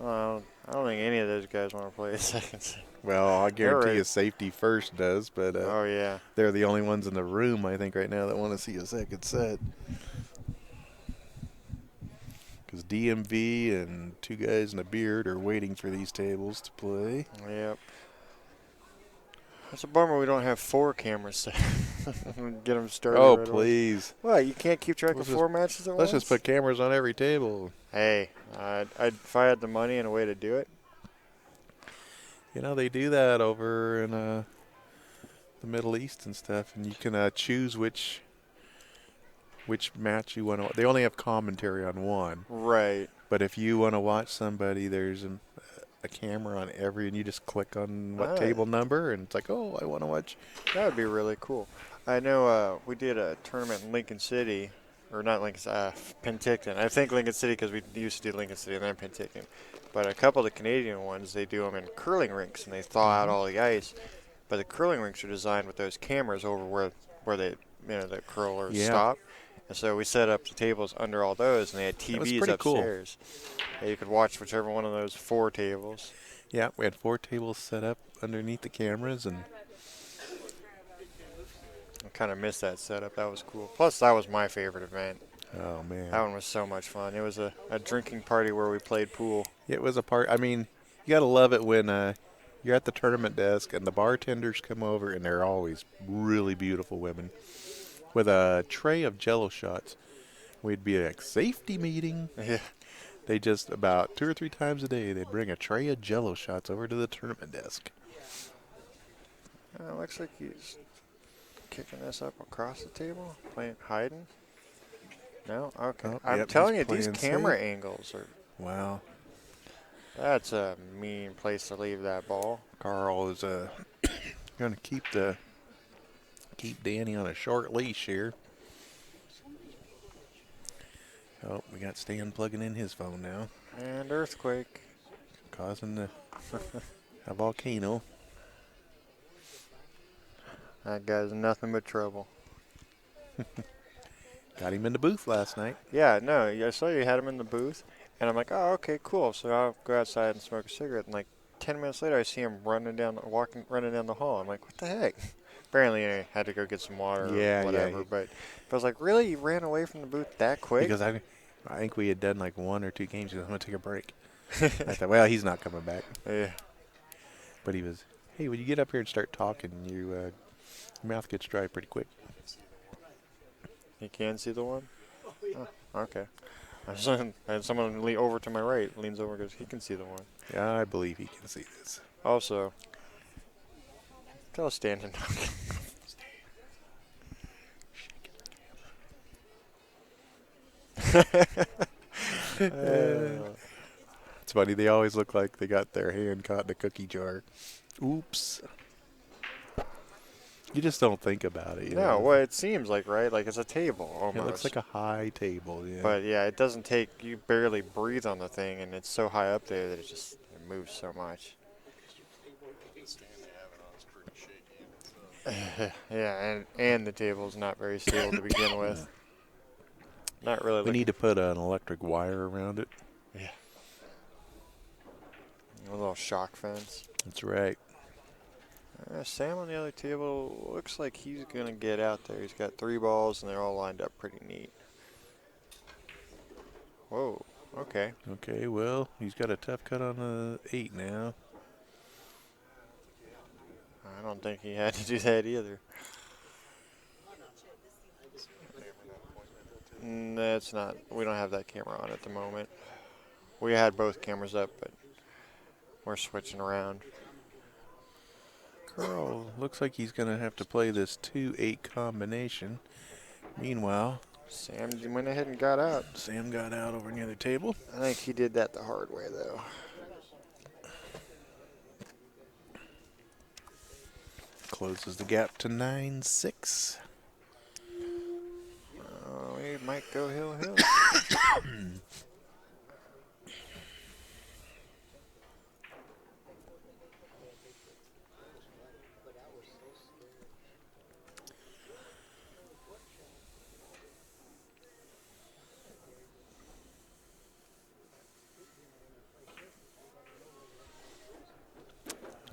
I don't think any of those guys want to play a second set. Well, I guarantee right. you Safety First does, but Oh, yeah. they're the only ones in the room, I think, right now that want to see a second set. Because DMV and 2 guys in a beard are waiting for these tables to play. Yep. It's a bummer we don't have 4 cameras set. Get them started. Oh, right please. Away. What, you can't keep track Let's of 4 matches at Let's once? just put cameras on every table. Hey, if I had the money and a way to do it. You know, they do that over in the Middle East and stuff, and you can choose which match you want to. They only have commentary on one. Right. But if you want to watch somebody, there's a camera on every, and you just click on what table number, and it's like, oh, I want to watch. That would be really cool. I know we did a tournament in Lincoln City, or not Lincoln, Penticton. I think Lincoln City because we used to do Lincoln City and then Penticton. But a couple of the Canadian ones, they do them in curling rinks, and they thaw out all the ice. But the curling rinks are designed with those cameras over where they, the curlers stop. And so we set up the tables under all those, and they had TVs upstairs. Cool. And you could watch whichever one of those 4 tables. Yeah, we had 4 tables set up underneath the cameras, and I kind of missed that setup. That was cool. Plus, that was my favorite event. oh man, That one was so much fun. It was a drinking party where we played pool. It was a part. I mean, you gotta love it when you're at the tournament desk and the bartenders come over, and they're always really beautiful women with a tray of Jello shots. We'd be at a safety meeting. Yeah. They just about 2 or 3 times a day they'd bring a tray of Jello shots over to the tournament desk. Looks like he's kicking this up across the table, playing hiding. No, okay. Oh, I'm yep, telling he's you, these playing camera safe. angles are. Wow, That's a mean place to leave that ball. Carl is gonna keep Danny on a short leash here. Oh, we got Stan plugging in his phone now, And earthquake. causing a volcano. That guy's nothing but trouble. Got him in the booth last night. Yeah, no, I saw you had him in the booth, and I'm like, oh, okay, cool. So I'll go outside and smoke a cigarette. And like 10 minutes later, I see him running down the hall. I'm like, what the heck? Apparently, I had to go get some water Yeah, or whatever. yeah. But I was like, really? You ran away from the booth that quick? Because I think we had done like 1 or 2 games. He was going to take a break. I thought, well, he's not coming back. Yeah. But he was, hey, when you get up here and start talking, your mouth gets dry pretty quick. You can see the one? Oh, okay. I had someone lean over to my right, leans over and goes, he can see the one. Yeah, I believe he can see this. Also, tell Stan to knock. It's funny. They always look like they got their hand caught in a cookie jar. Oops. You just don't think about it. You No, know? well, it seems like, right? Like it's a table almost. It looks like a high table. Yeah. But yeah, it doesn't take, you barely breathe on the thing, and it's so high up there that it moves so much. Yeah, and the table's not very stable to begin with. Not really. We need to put an electric wire around it. Yeah. A little shock fence. That's right. Sam on the other table looks like he's going to get out there. He's got 3 balls, and they're all lined up pretty neat. Whoa. Okay. Okay, well, he's got a tough cut on the 8 now. I don't think he had to do that either. That's not. We don't have that camera on at the moment. We had both cameras up, but we're switching around. Carl looks like he's going to have to play this 2-8 combination. Meanwhile, Sam went ahead and got out. Sam got out over near the table. I think he did that the hard way, though. Closes the gap to 9-6. We might go hill.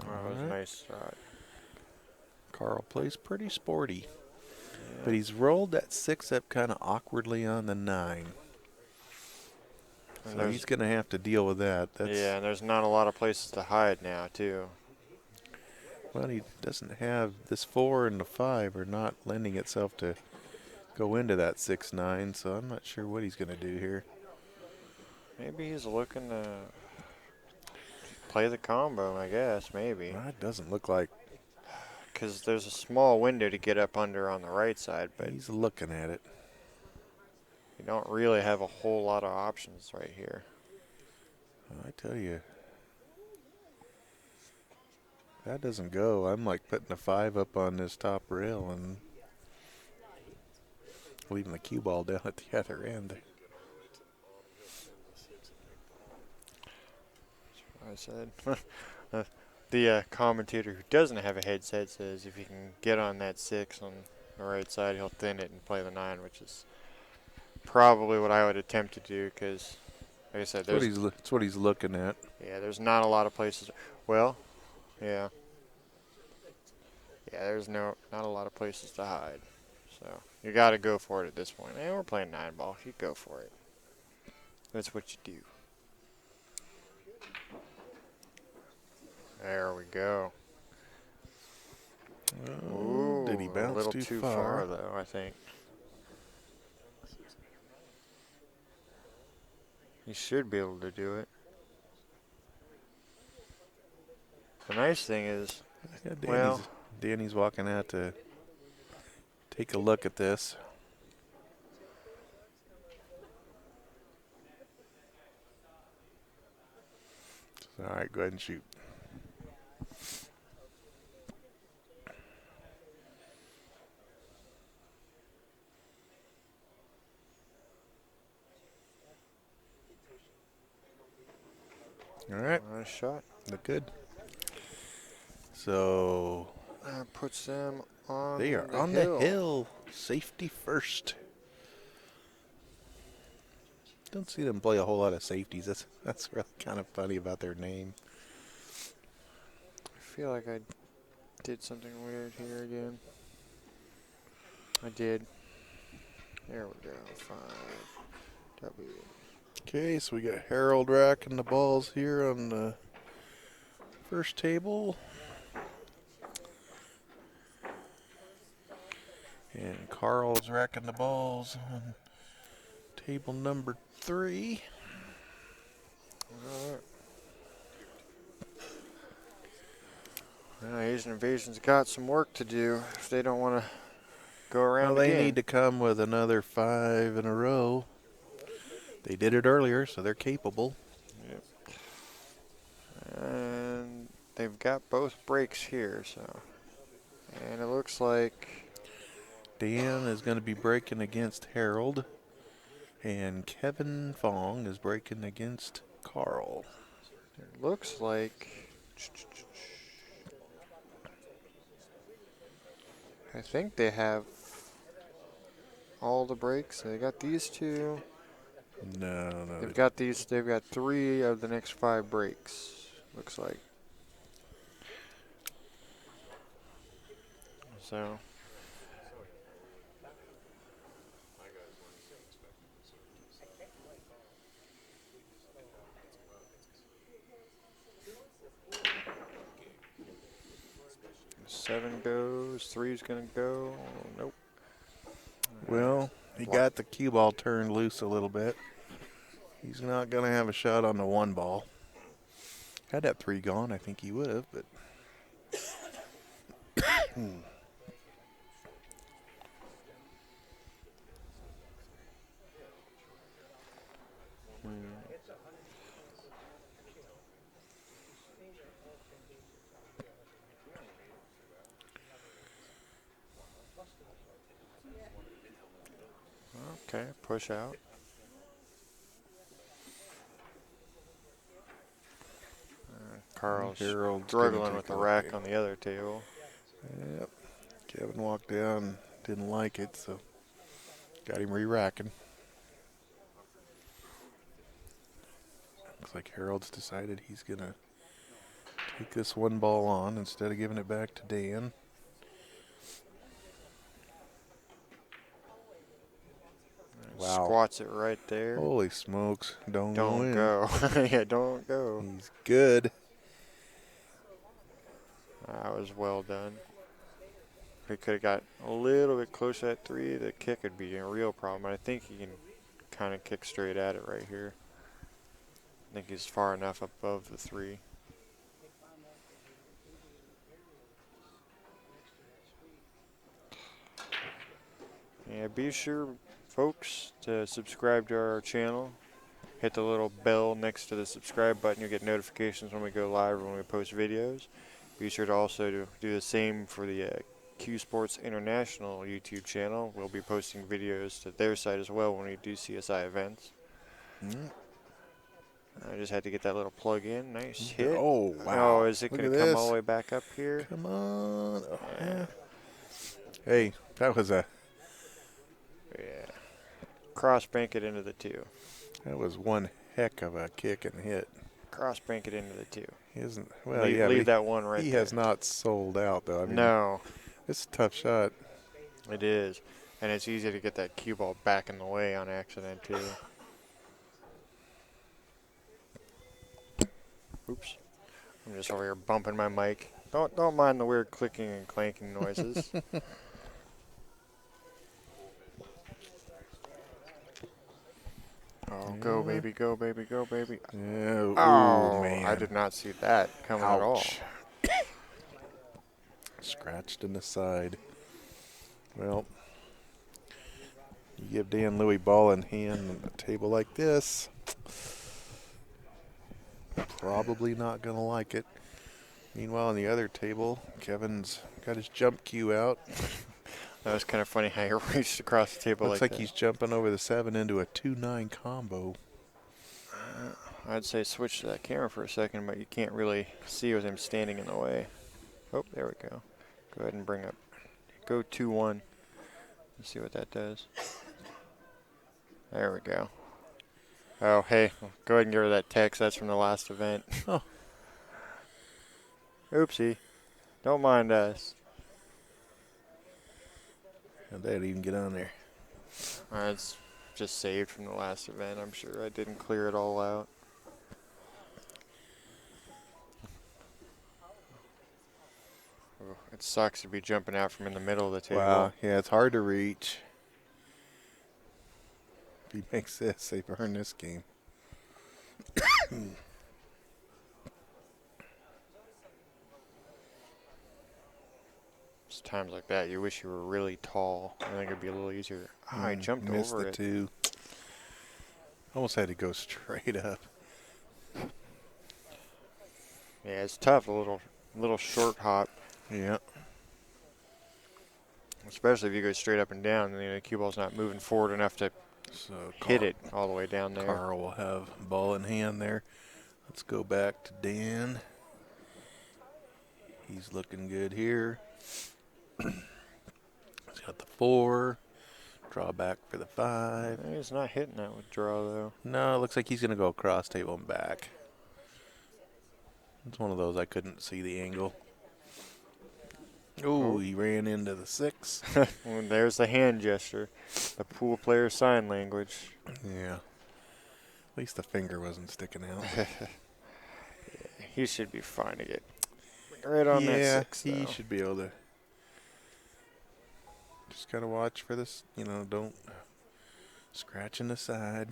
That was a nice shot. Carl plays pretty sporty. But he's rolled that 6 up kind of awkwardly on the 9. So he's going to have to deal with that. Yeah, and there's not a lot of places to hide now, too. Well, he doesn't have this 4 and the 5 are not lending itself to go into that 6-9, so I'm not sure what he's going to do here. Maybe he's looking to play the combo, I guess, maybe. Well, it doesn't look like. Because there's a small window to get up under on the right side, but He's looking at it. you don't really have a whole lot of options right here. Well, I tell you, that doesn't go. I'm like putting a 5 up on this top rail and leaving the cue ball down at the other end. I said. The commentator who doesn't have a headset says if you can get on that 6 on the right side, he'll thin it and play the 9, which is probably what I would attempt to do because, like I said, That's what he's looking at. yeah, there's not a lot of places. Well, yeah. Yeah, there's not a lot of places to hide. So you got to go for it at this point. And we're playing 9 ball. You go for it. That's what you do. There we go. Oh, did he Ooh, a bounce little too too far? far though, I think. He should be able to do it. The nice thing is, Yeah, well, Danny's walking out to take a look at this. All right, go ahead and shoot. All right, nice shot. look good. So That puts them on they are the on hill. the hill. Safety first. Don't see them play a whole lot of safeties. That's really kind of funny about their name. I feel like I did something weird here again. I did. There we go. 5 W. Okay, so we got Harold racking the balls here on the first table. And Carl's racking the balls on table number 3. All right. Now, Asian Invasion's got some work to do if they don't want to go around Well, they again. need to come with another 5 in a row. They did it earlier, so they're capable. Yep. And they've got both breaks here, so. And it looks like Dan is going to be breaking against Harold. And Kevin Fong is breaking against Carl. it looks like I think they have all the breaks. They got these two. No. They've got these. They've got 3 of the next 5 breaks. Looks like. So. Seven goes. 3's gonna go. Nope. Well, he got the cue ball turned loose a little bit. He's not going to have a shot on the 1 ball. Had that 3 gone, I think he would have, but. Okay, push out. Carl's Harold's struggling gonna with take the a look rack here. on the other table. Yep. Kevin walked down, didn't like it, so got him re-racking. Looks like Harold's decided he's going to take this 1 ball on instead of giving it back to Dan. Wow. Squats it right there. Holy smokes. Don't go Don't in. go. Yeah, don't go. He's good. That was well done. If he could have got a little bit closer to that 3, the kick would be a real problem. I think he can kind of kick straight at it right here. I think he's far enough above the 3. Yeah, be sure, folks, to subscribe to our channel. Hit the little bell next to the subscribe button. You'll get notifications when we go live or when we post videos. Be sure to also do the same for the Q Sports International YouTube channel. We'll be posting videos to their site as well when we do CSI events. I just had to get that little plug in. Nice hit. Oh, wow. Oh, is it Look going at to come this. all the way back up here? Come on. Oh, yeah. Hey, that was Yeah. Cross bank it into the 2. one heck of a kick and hit. Cross bank it into the 2. He isn't, well, leave yeah, leave but that one right he there. has not sold out, though. I mean, No, it's a tough shot. it is. And it's easy to get that cue ball back in the way on accident, too. Oops. I'm just over here bumping my mic. Don't mind the weird clicking and clanking noises. Oh, go Yeah. baby, go baby, go baby. Yeah. Ooh, Oh, I man. did not see that coming at all. Ouch. Scratched in the side. Well, you give Dan Louie ball in hand on a table like this, probably not going to like it. Meanwhile, on the other table, Kevin's got his jump cue out. That was kind of funny how he reached across the table Looks like like that. he's jumping over the 7 into a 2-9 combo. I'd say switch to that camera for a second, but you can't really see with him standing in the way. Oh, there we go. Go ahead and bring up. Go 2-1. Let's see what that does. There we go. Oh, hey, go ahead and give her that text. That's from the last event. Oh. Oopsie. Don't mind us. How'd that even get on there? It's just saved from the last event. I'm sure I didn't clear it all out. Oh, it sucks to be jumping out from in the middle of the table. Wow, yeah, it's hard to reach. If he makes this, they burn this game. It's times like that you wish you were really tall. I think it'd be a little easier. Oh, I jumped Missed over the it. 2. Almost had to go straight up. Yeah, it's tough. A little short hop, Yeah. especially if you go straight up and down. And the cue ball's not moving forward enough to So hit it all the way down there. Carl will have ball in hand there. Let's go back to Dan. He's looking good here. He's got the 4. Draw back for the 5. He's not hitting that with draw though. No, it looks like he's going to go across table and back. It's one of those I couldn't see the angle. Ooh, he ran into the 6. Well, there's the hand gesture, the pool player sign language. Yeah. At least the finger wasn't sticking out. He should be fine to get right on that 6. He though. should be able to. Just gotta watch for this. Don't scratch in the side.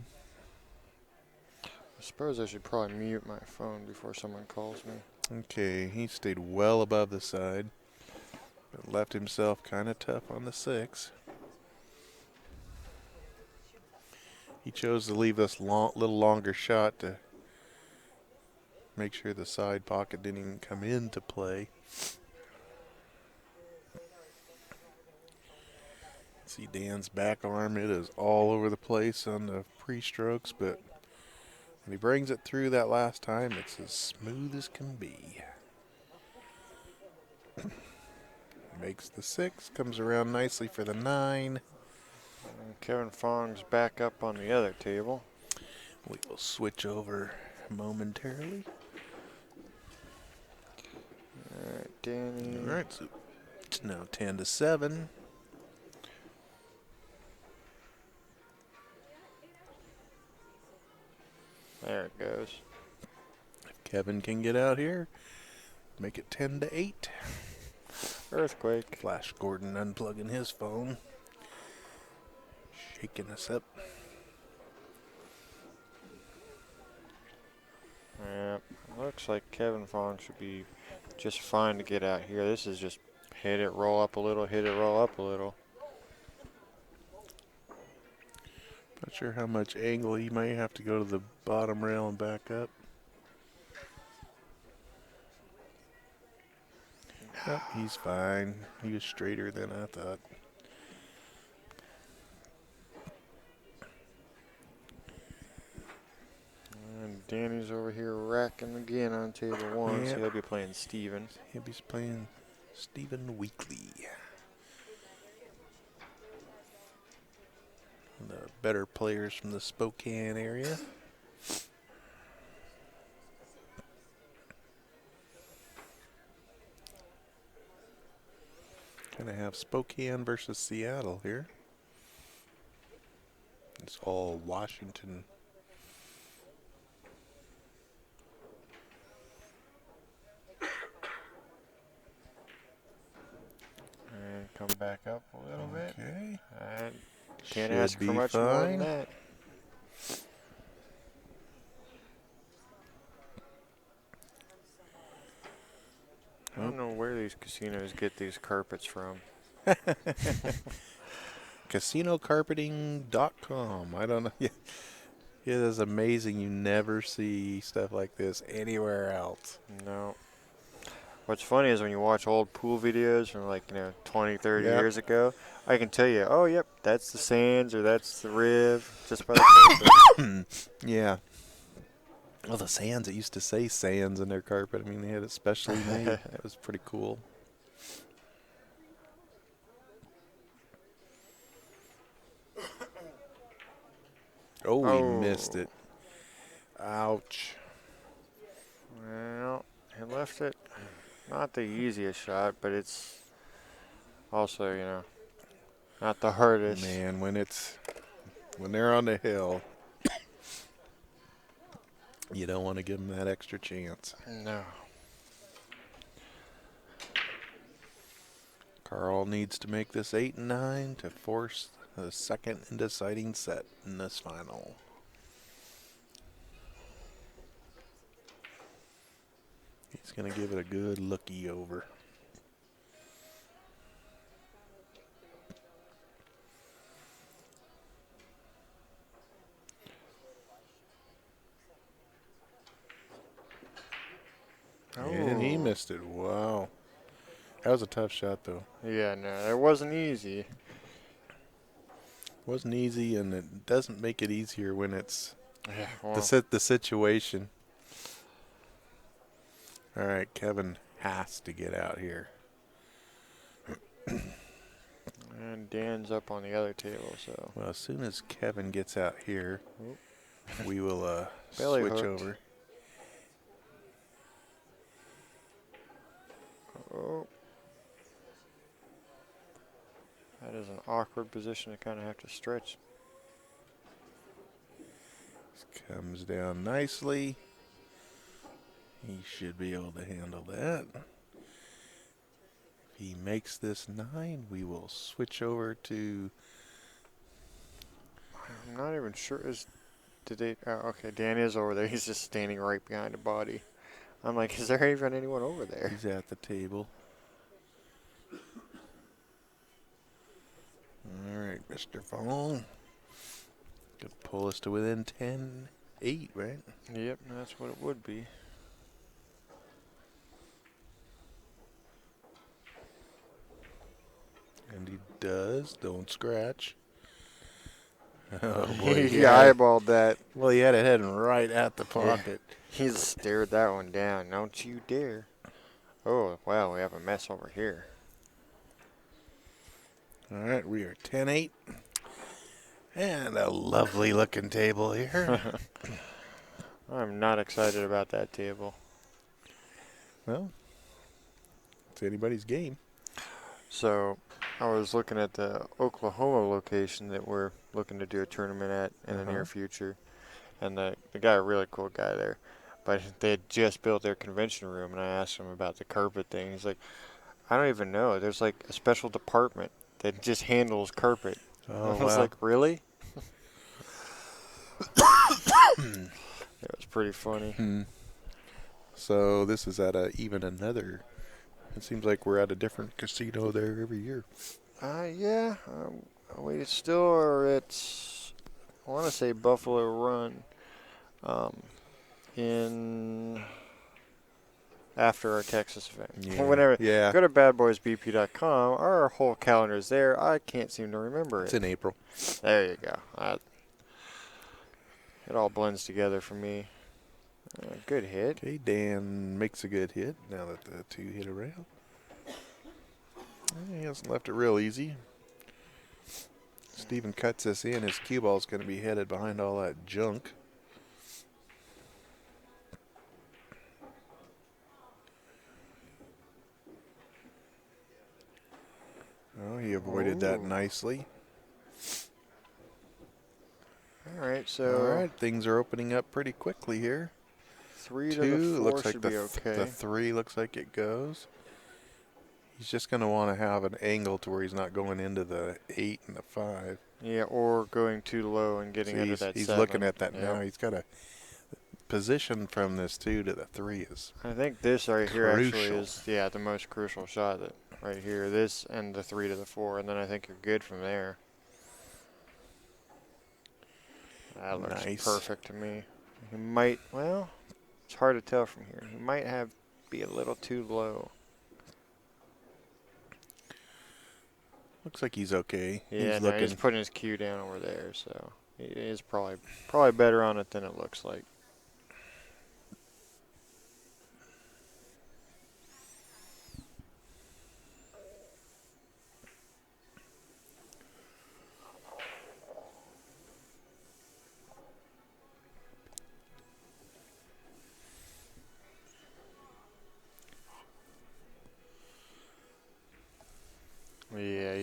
I suppose I should probably mute my phone before someone calls me. Okay, he stayed well above the side, but left himself kind of tough on the 6. He chose to leave this little longer shot to make sure the side pocket didn't even come into play. See Dan's back arm, it is all over the place on the pre-strokes, but when he brings it through that last time, it's as smooth as can be. Makes the 6, comes around nicely for the 9. And Kevin Fong's back up on the other table. We will switch over momentarily. All right, Danny. All right, so it's now 10-7. There it goes. If Kevin can get out here, make it 10-8. Earthquake. Flash Gordon unplugging his phone, shaking us up. Yeah, looks like Kevin Fong should be just fine to get out here. This is just hit it, roll up a little, hit it, roll up a little. Not sure how much angle he may have to go to the bottom rail and back up. Nope, he's fine. He was straighter than I thought. And Danny's over here racking again on table 1, Yep. so he'll be playing Steven. He'll be playing Stephen Weekly. The better players from the Spokane area. Gonna have Spokane versus Seattle here. It's all Washington. it back up a little bit. Okay. I can't Should ask for be much more than fine. that. I don't know where these casinos get these carpets from. CasinoCarpeting.com. I don't know. Yeah, it is amazing. You never see stuff like this anywhere else. No. What's funny is when you watch old pool videos from 20, 30 Yep. years ago, I can tell you, oh, yep, that's the sands or that's the riv, just by the carpet. Yeah. Well, the Sands, it used to say Sands in their carpet. I mean, they had it specially made. That was pretty cool. Oh, we missed Oh. it. Ouch. Well, he left it not the easiest shot, but it's also, not the hardest. Man, when they're on the hill, you don't want to give them that extra chance. No. Carl needs to make this 8 and 9 to force the second and deciding set in this final. He's going to give it a good looky over. And he missed it. Wow. That was a tough shot, though. Yeah, no, it wasn't easy. Wasn't easy, and it doesn't make it easier when it's Yeah, well, the situation. All right, Kevin has to get out here. and Dan's up on the other table, so. Well, as soon as Kevin gets out here, we will Belly switch hooked. over. Oh. That is an awkward position to kind of have to stretch. Comes down nicely. He should be able to handle that. If he makes this 9, we will switch over to... I'm not even sure. Okay, Dan is over there. He's just standing right behind the body. I'm like, is there even anyone over there? He's at the table. All right, Mr. Phone. Could pull us to within 10-8, right? Yep, that's what it would be. And he does. Don't scratch. Oh, boy. He eyeballed that. Well, he had it heading right at the pocket. He stared that one down. Don't you dare. Oh, wow, we have a mess over here. All right, we are 10-8. And a lovely looking table here. I'm not excited about that table. Well, it's anybody's game. So, I was looking at the Oklahoma location that we're looking to do a tournament at in the near future. And the guy, a really cool guy there. But they had just built their convention room, and I asked him about the carpet thing. He's like, I don't even know. There's like a special department that just handles carpet. Oh, I was wow. like, really? It was pretty funny. So this is at even another... It seems like we're at a different casino there every year. Yeah. We still are at, I want to say Buffalo Run. After our Texas event. Yeah. Whenever. Yeah. Go to badboysbp.com. Our whole calendar is there. I can't seem to remember It's it. in April. There you go. It all blends together for me. Good hit. Okay, Dan makes a good hit now that the 2 hit around. He hasn't left it real easy. Steven cuts this in. His cue ball's going to be headed behind all that junk. Oh, he avoided that nicely. All right, so All right, things are opening up pretty quickly here. 3 to 2 the 4 looks like should the be okay. the 3 looks like it goes. He's just going to want to have an angle to where he's not going into the 8 and the 5. Yeah, or going too low and getting See, under that he's 7. looking at that Yep. now. He's got a position from this 2 to the 3 is I think this right here actually crucial. is, yeah, the most crucial shot. That right here, this and the 3 to the 4, and then I think you're good from there. That looks Nice. perfect to me. He might, well, it's hard to tell from here. He might be a little too low. Looks like he's okay. Yeah, He's no, looking. he's putting his cue down over there, so he is probably better on it than it looks like. Yeah,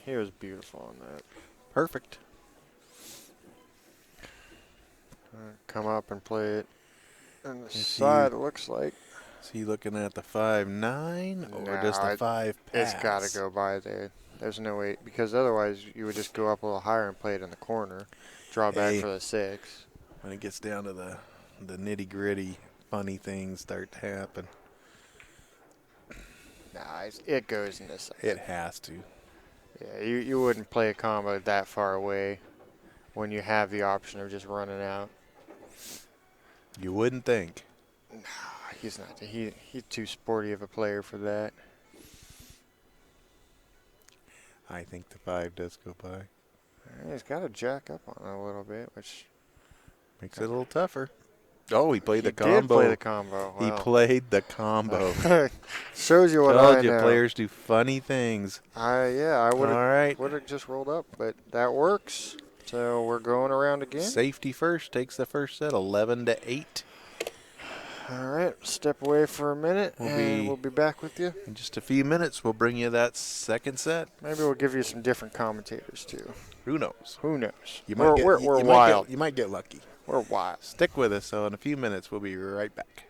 he was beautiful on that. Perfect. Come up and play it on the Is side. he- It looks like. Is he looking at the 5-9 or No, just the 5 pass? It's got to go by there. There's no way, because otherwise you would just go up a little higher and play it in the corner, draw back Hey. for the 6. When it gets down to the nitty gritty, funny things start to happen. Nah, it goes in this side. It has to. Yeah, you wouldn't play a combo that far away when you have the option of just running out. You wouldn't think. He's not. He's too sporty of a player for that. I think the 5 does go by. He's got to jack up on it a little bit, which Makes it a little tougher. Oh, he played the he combo. did play the combo. He Wow. played the combo. Shows you what I Told you know. players do funny things. I would All right. have just rolled up, but that works. So we're going around again. Safety first takes the first set, 11-8. All right, step away for a minute, and we'll be back with you. In just a few minutes, we'll bring you that second set. Maybe we'll give you some different commentators too. Who knows? Who knows? You We're might get, we're you wild. you might get lucky. We're wild. Stick with us. So in a few minutes, we'll be right back.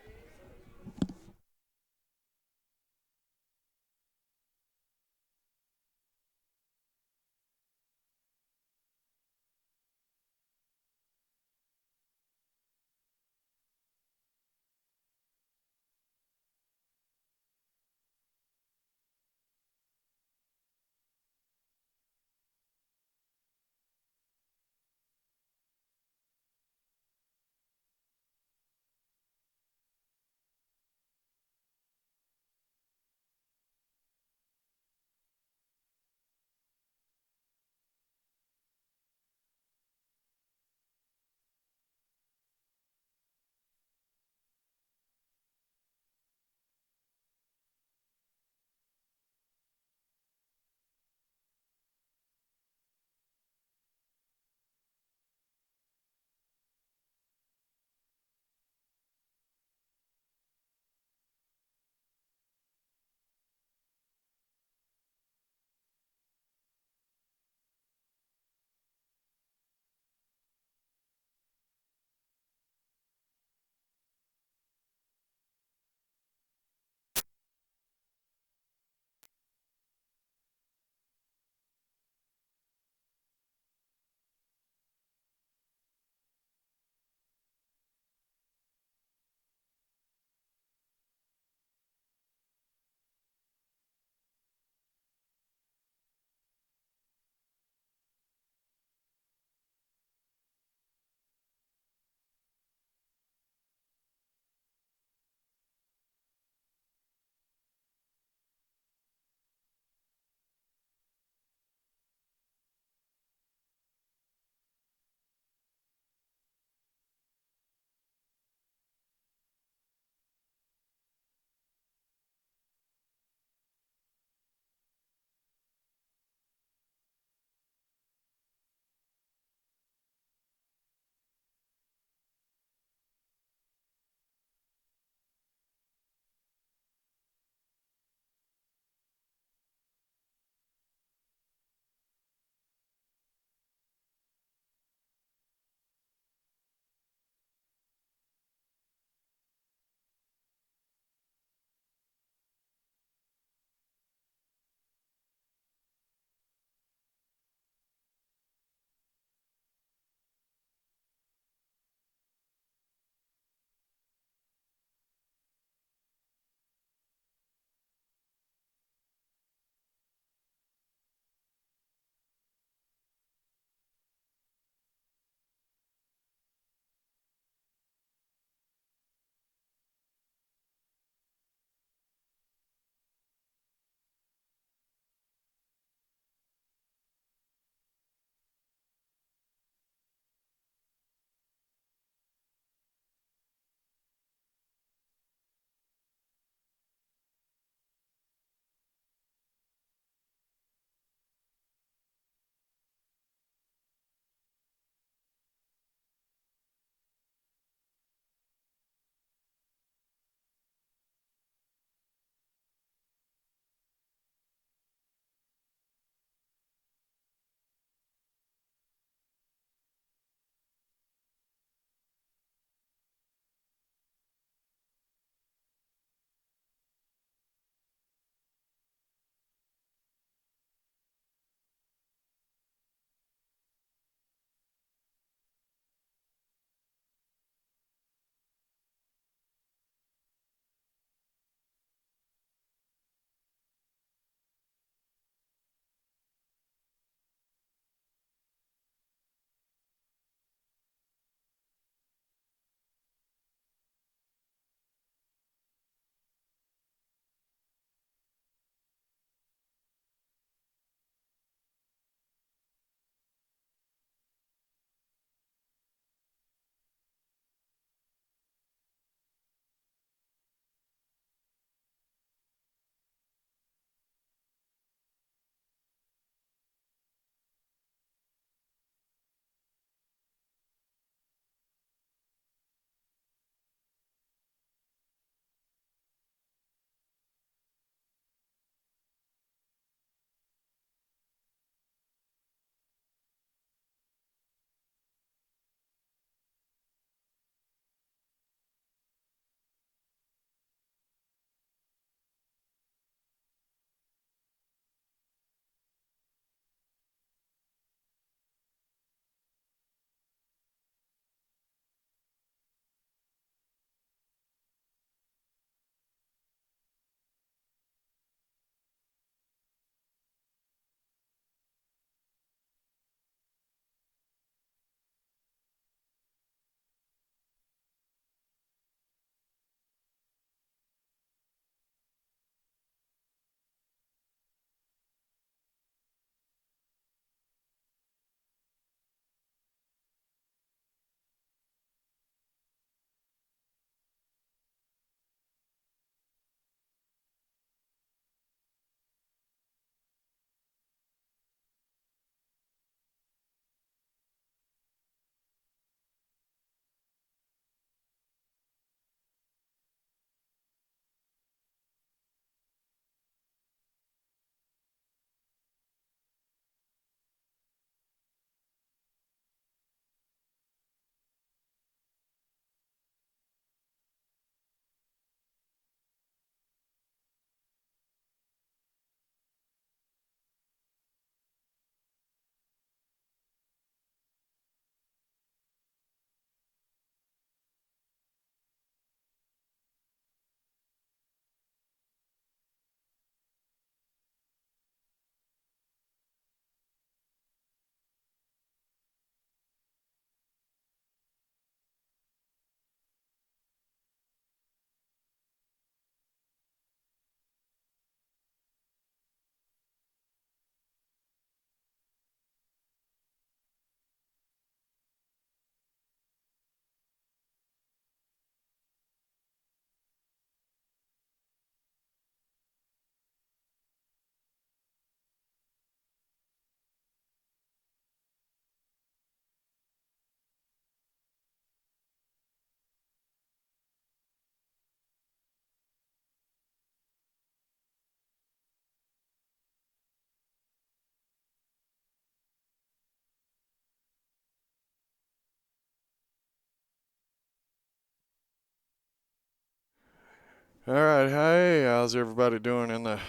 All right, hey, how's everybody doing in the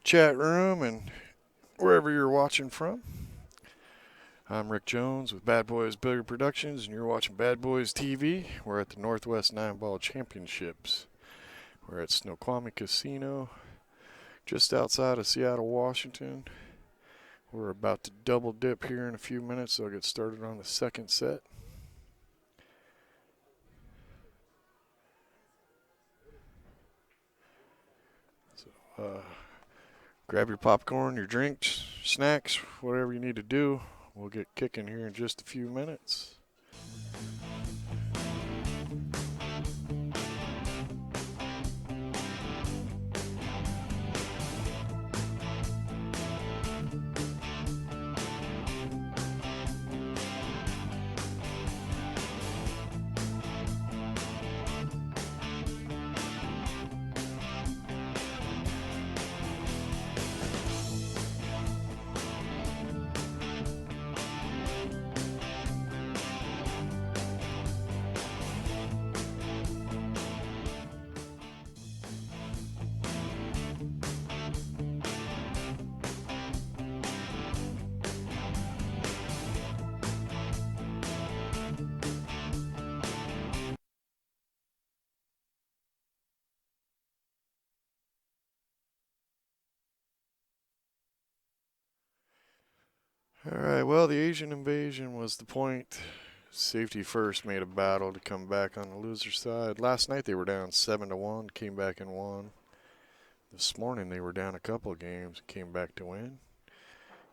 chat room and wherever you're watching from? I'm Rick Jones with Bad Boys Billiard Productions, and you're watching Bad Boys TV. We're at the Northwest 9-Ball Championships. We're at Snoqualmie Casino, just outside of Seattle, Washington. We're about to double dip here in a few minutes, so I'll get started on the second set. Grab your popcorn, your drinks, snacks, whatever you need to do. We'll get kicking here in just a few minutes. Alright, well, the Asian invasion was the point. Safety first made a battle to come back on the loser side. Last night they were down 7-1, came back and won. This morning they were down a couple of games, came back to win.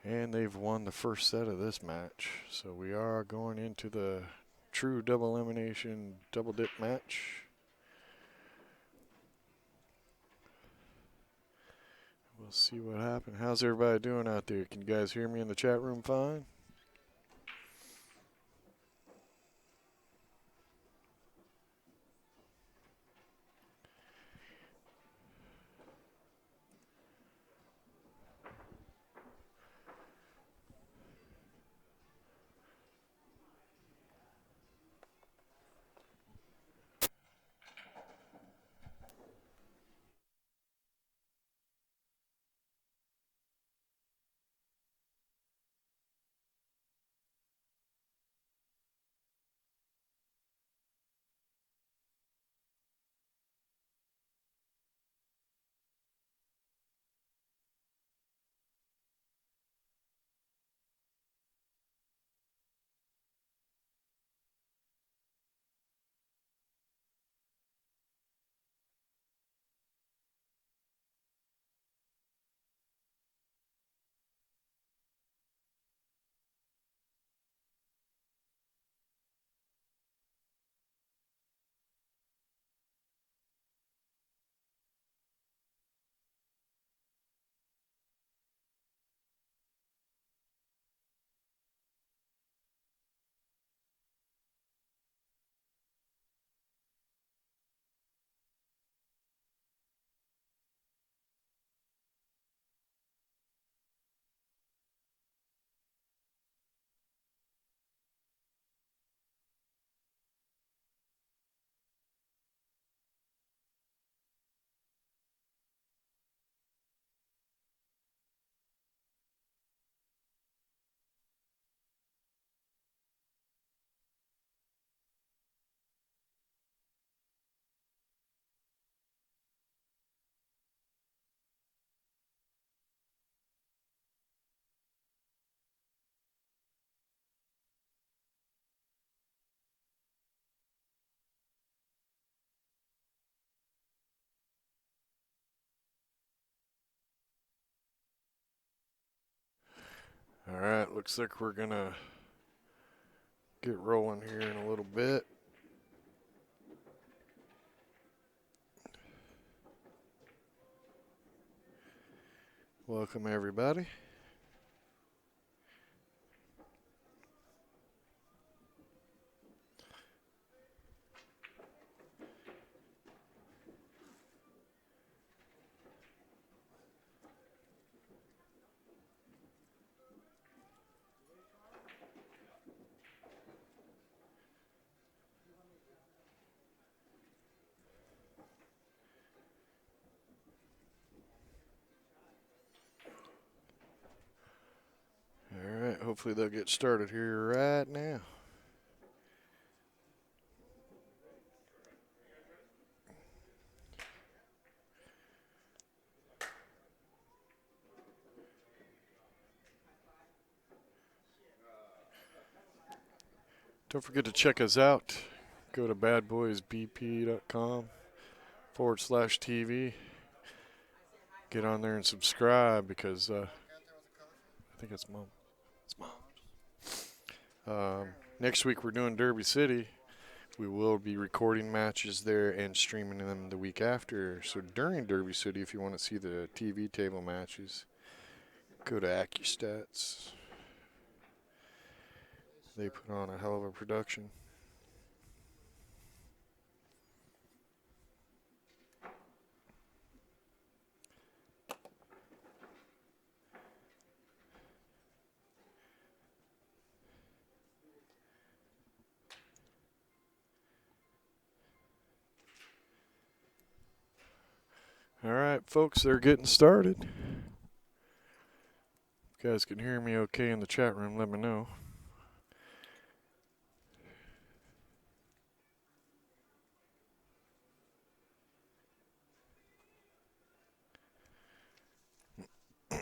And they've won the first set of this match. So we are going into the true double elimination, double dip match. We'll see what happens. How's everybody doing out there? Can you guys hear me in the chat room fine? Alright, looks like we're gonna get rolling here in a little bit. Welcome everybody. Hopefully they'll get started here right now. Don't forget to check us out. Go to badboysbp.com/TV. Get on there and subscribe because I think it's Mom. It's Mom. Next week we're doing Derby City. We will be recording matches there and streaming them the week after. So during Derby City, if you want to see the TV table matches, go to AccuStats. They put on a hell of a production. All right, folks, they're getting started. If you guys can hear me okay in the chat room, let me know. Of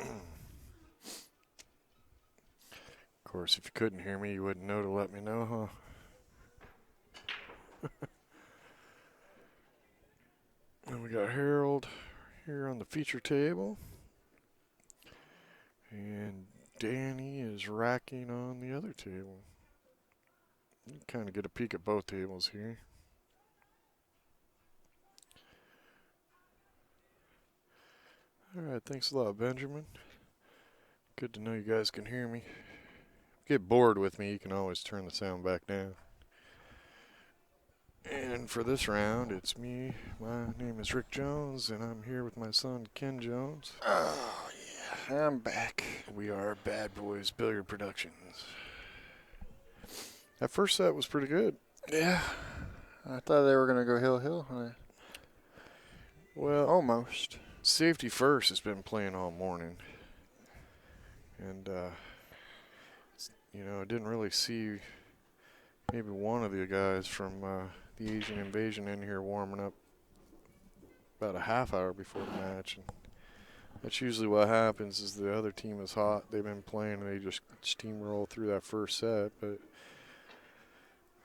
course, if you couldn't hear me, you wouldn't know to let me know, huh? And we got Harold here on the feature table. And Danny is racking on the other table. You can kind of get a peek at both tables here. All right, thanks a lot, Benjamin. Good to know you guys can hear me. If you get bored with me, you can always turn the sound back down. And for this round, it's me. My name is Rick Jones, and I'm here with my son, Ken Jones. Oh, yeah, I'm back. We are Bad Boys Billiard Productions. That first set was pretty good. Yeah. I thought they were going to go hill. Well, Almost. Safety First has been playing all morning. And, I didn't really see maybe one of the guys from the Asian Invasion in here warming up about a half hour before the match. And that's usually what happens is the other team is hot. They've been playing and they just steamroll through that first set. But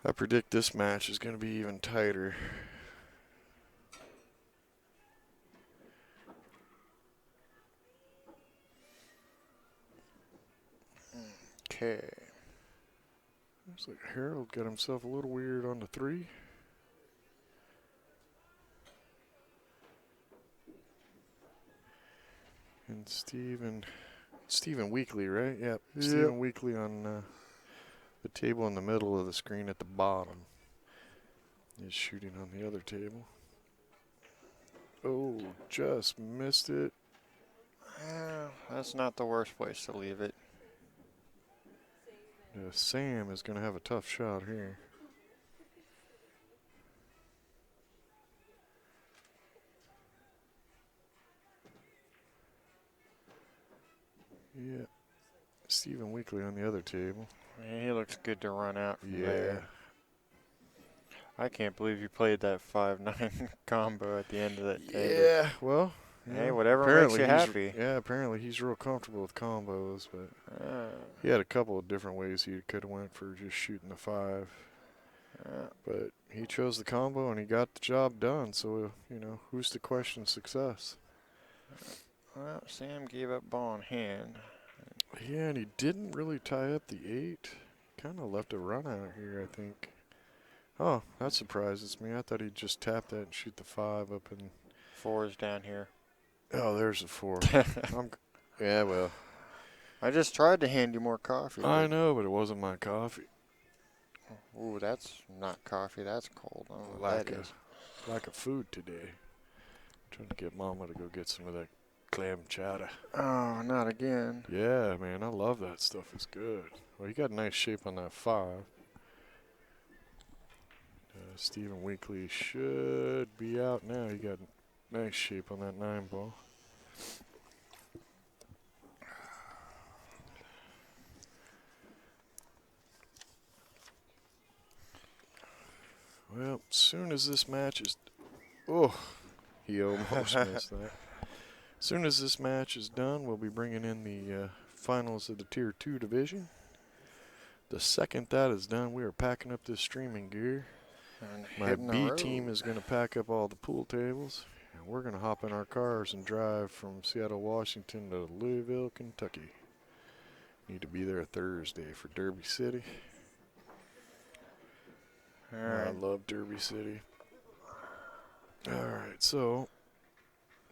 I predict this match is going to be even tighter. Okay. Looks like Harold got himself a little weird on the 3. And Stephen Weekly, right? Yep. Stephen Weekly on the table in the middle of the screen at the bottom is shooting on the other table. Oh, just missed it. That's not the worst place to leave it. Sam is going to have a tough shot here. Yeah. Stephen Weekly on the other table. Yeah, he looks good to run out from Yeah. there. I can't believe you played that 5-9 combo at the end of that table. Yeah, well. Hey, whatever makes you happy. Yeah, apparently he's real comfortable with combos, but he had a couple of different ways he could have went for just shooting the 5. But he chose the combo and he got the job done, so, who's to question success? Well, Sam gave up ball in hand. Yeah, and he didn't really tie up the 8. Kind of left a run out here, I think. Oh, that surprises me. I thought he'd just tap that and shoot the 5 up and... 4 is down here. Oh, there's a 4. Yeah, well. I just tried to hand you more coffee. I know, but it wasn't my coffee. Ooh, that's not coffee. That's cold. I don't know what that is. Lack of food today. Trying to get Mama to go get some of that clam chowder. Oh, not again. Yeah, man, I love that stuff. It's good. Well, you got a nice shape on that 5. Stephen Weekly should be out now. He got nice shape on that 9 ball. Well, soon as this match is... Oh, he almost missed that. Soon as this match is done, we'll be bringing in the finals of the Tier 2 division. The second that is done, we are packing up this streaming gear. And My hitting the B road. team is going to pack up all the pool tables, and we're going to hop in our cars and drive from Seattle, Washington to Louisville, Kentucky. Need to be there Thursday for Derby City. All I right. love Derby City. All right, so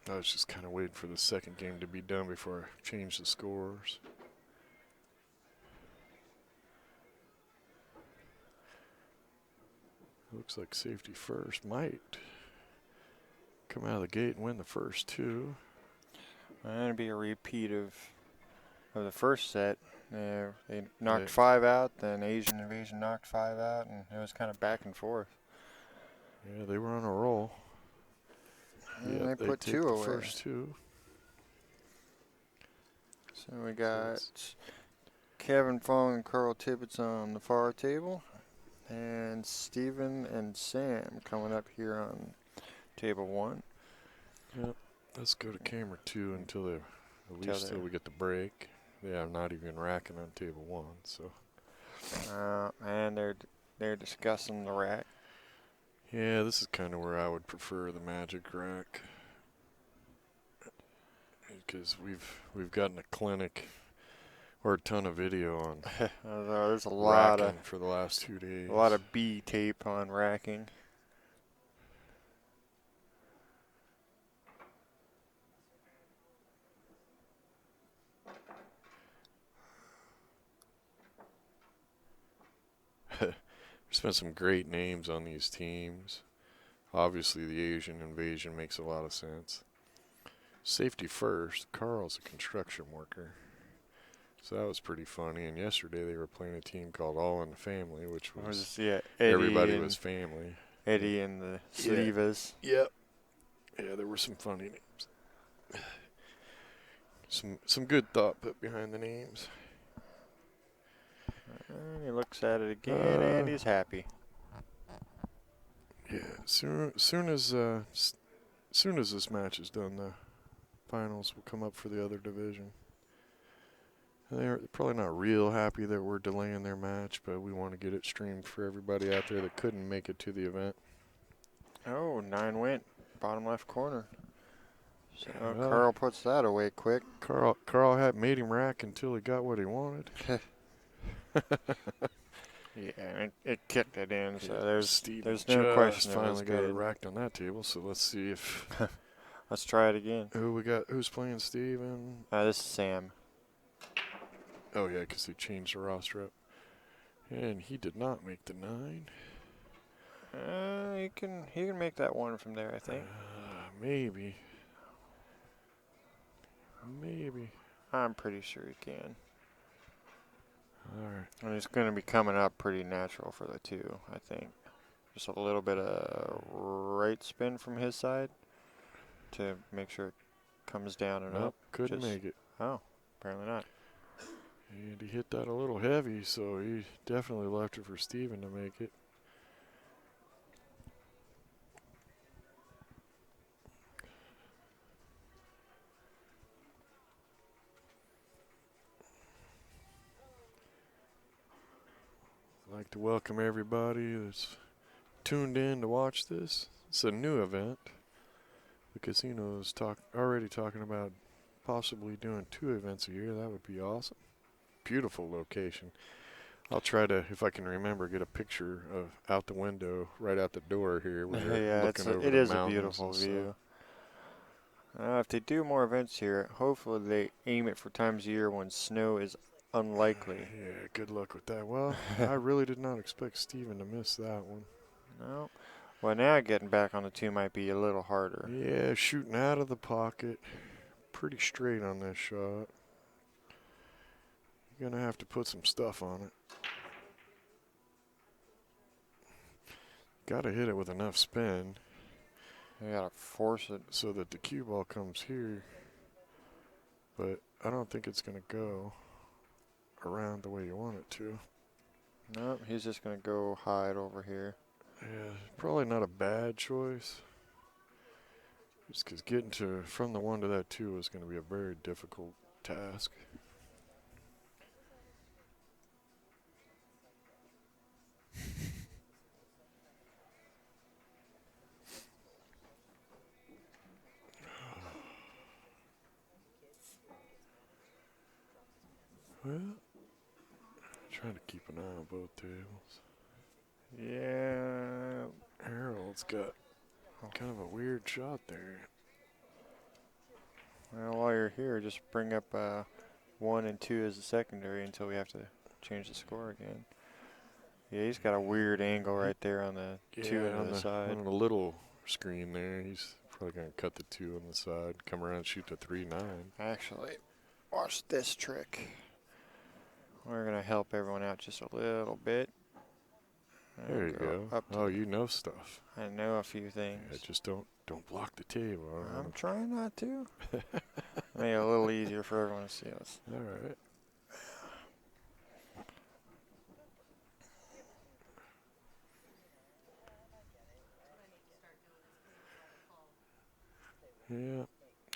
I was just kind of waiting for the second game to be done before I change the scores. Looks like safety first might come out of the gate and win the first two. And it'll be a repeat of the first set. They knocked Yeah. 5 out, then Asian Invasion knocked 5 out, and it was kind of back and forth. Yeah, they were on a roll. And Yep, they put take 2 the away. first two. So we got Kevin Fong and Carl Tibbetts on the far table, and Steven and Sam coming up here on table 1. Yep. Let's go to camera 2 until at Till least till we get the break. Yeah, I'm not even racking on table 1, so. And they're discussing the rack. Yeah, this is kind of where I would prefer the Magic rack, because we've gotten a clinic or a ton of video on There's a lot racking for the last 2 days. a lot of B tape on racking. There's been some great names on these teams. Obviously, the Asian Invasion makes a lot of sense. Safety first. Carl's a construction worker, so that was pretty funny. And yesterday they were playing a team called All in the Family, which was Eddie everybody and, was family. Eddie and the Slivas. Yep. Yeah, there were some funny names. Some good thought put behind the names. And he looks at it again, and he's happy. Yeah, soon as this match is done, the finals will come up for the other division. They're probably not real happy that we're delaying their match, but we want to get it streamed for everybody out there that couldn't make it to the event. Oh, 9 went. Bottom left corner. So Well, Carl puts that away quick. Carl had made him rack until he got what he wanted. Yeah, and it kicked it in, so Steve there's no question it was finally got it good. racked on that table, so let's see if Let's try it again. who's playing Steven. This is Sam. Oh yeah, because he changed the roster up, and he did not make the 9. He can make that one from there, I think. Maybe. I'm pretty sure he can. All right. And it's going to be coming up pretty natural for the 2, I think. Just a little bit of right spin from his side to make sure it comes down and Nope, up. couldn't make it. Oh, apparently not. And he hit that a little heavy, so he definitely left it for Steven to make it. I'd like to welcome everybody that's tuned in to watch this. It's a new event. The casino is already talking about possibly doing 2 events a year. That would be awesome. Beautiful location. I'll try to, if I can remember, get a picture of out the window, right out the door here. Where Yeah, looking over it the is a mountains beautiful and stuff. view. If they do more events here, hopefully they aim it for times a year when snow is unlikely. Yeah, good luck with that. Well, I really did not expect Steven to miss that one. No. Well, now getting back on the 2 might be a little harder. Yeah, shooting out of the pocket. Pretty straight on this shot. You're going to have to put some stuff on it. Got to hit it with enough spin You gotta force it. so that the cue ball comes here. But I don't think it's going to go around the way you want it to. Nope, he's just gonna go hide over here. Yeah, probably not a bad choice. Just because getting from the 1 to that 2 is going to be a very difficult task. Well, trying to keep an eye on both tables. Yeah. Harold's got kind of a weird shot there. Well, while you're here, just bring up 1 and 2 as a secondary until we have to change the score again. Yeah, he's got a weird angle right there on the 2 Yeah, on the side. on the little screen there, he's probably going to cut the 2 on the side, come around and shoot the 3-9. Actually, watch this trick. We're going to help everyone out just a little bit. There you go. Up to Oh, you know stuff. I know a few things. Yeah, just don't block the table. I'm trying not to. Make it a little easier for everyone to see us. All right. Yeah.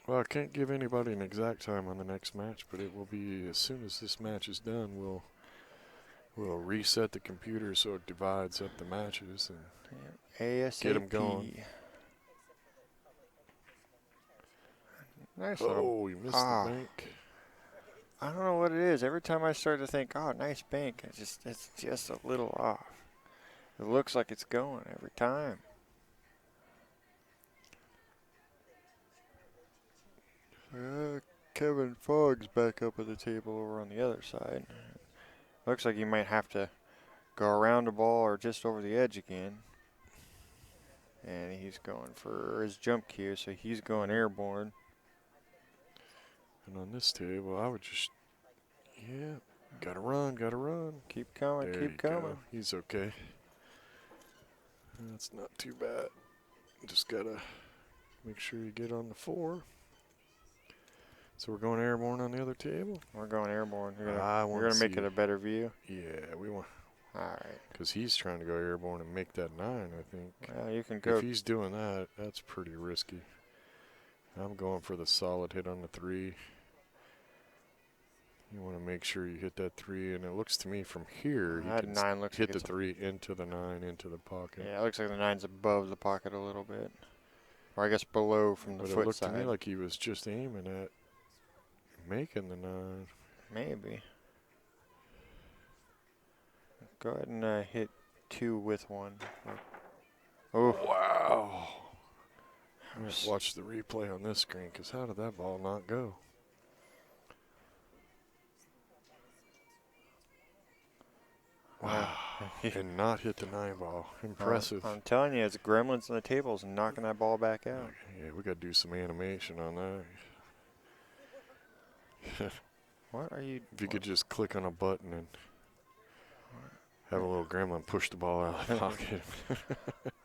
Well, I can't give anybody an exact time on the next match, but it will be as soon as this match is done. We'll reset the computer so it divides up the matches and ASAP. get them going. Nice Oh, little. you missed the bank. I don't know what it is. Every time I start to think, oh, nice bank, it's just a little off. It looks like it's going every time. Kevin Fogg's back up at the table over on the other side. Looks like he might have to go around the ball or just over the edge again. And he's going for his jump cue, so he's going airborne. And on this table, I would just, gotta run. Keep coming, There keep you coming. go. He's okay. That's not too bad. Just gotta make sure you get on the 4. So we're going airborne on the other table? We're going airborne. You're I gonna wanna make see- it a better view. Yeah, we want, All right. because he's trying to go airborne and make that 9, I think. Well, you can go. If he's doing that, that's pretty risky. I'm going for the solid hit on the 3. You want to make sure you hit that 3, and it looks to me from here, That you 9 can looks hit like the it's 3 into the 9, into the pocket. Yeah, it looks like the 9's above the pocket a little bit. Or I guess below from the But foot it looked side. to me like he was just aiming at making the 9. Maybe. Go ahead and hit 2 with 1. Oh, Wow. I'm going to watch the replay on this screen, because how did that ball not go? Wow. And not hit the 9 ball. Impressive. I'm telling you, it's gremlins on the tables and knocking that ball back out. Yeah, we got to do some animation on that. What are you? If you could just click on a button and have a little gremlin push the ball out of the pocket.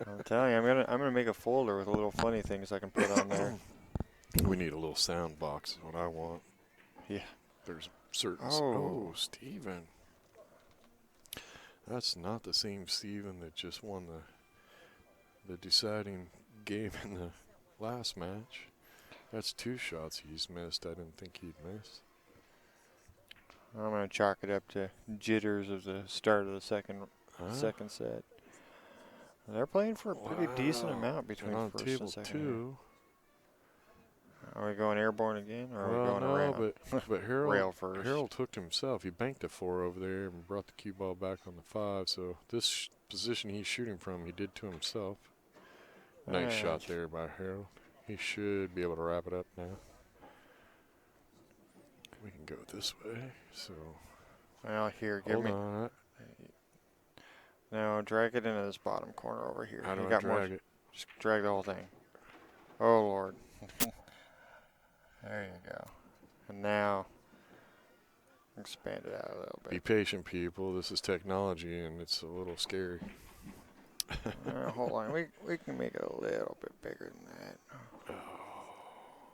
I'm telling you, I'm gonna make a folder with a little funny things I can put on there. We need a little sound box is what I want. Yeah. There's certain... Oh. Steven. That's not the same Steven that just won the deciding game in the last match. That's 2 shots he's missed. I didn't think he'd miss. I'm gonna chalk it up to jitters of the start of the second set. They're playing for a pretty decent amount between and on first table and second. 2. Are we going airborne again, or are we Well, going no, around? but Harold, Rail first. Harold hooked himself. He banked a 4 over there and brought the cue ball back on the 5. So this position he's shooting from, he did to himself. Nice shot there by Harold. He should be able to wrap it up now. We can go this way. So Well, here, give hold me. on. No, drag it into this bottom corner over here. How do You I got drag more. it? Just drag the whole thing. Oh Lord. There you go. And now expand it out a little Be bit. patient, people. This is technology, and it's a little scary. Hold on. We can make it a little bit bigger than that.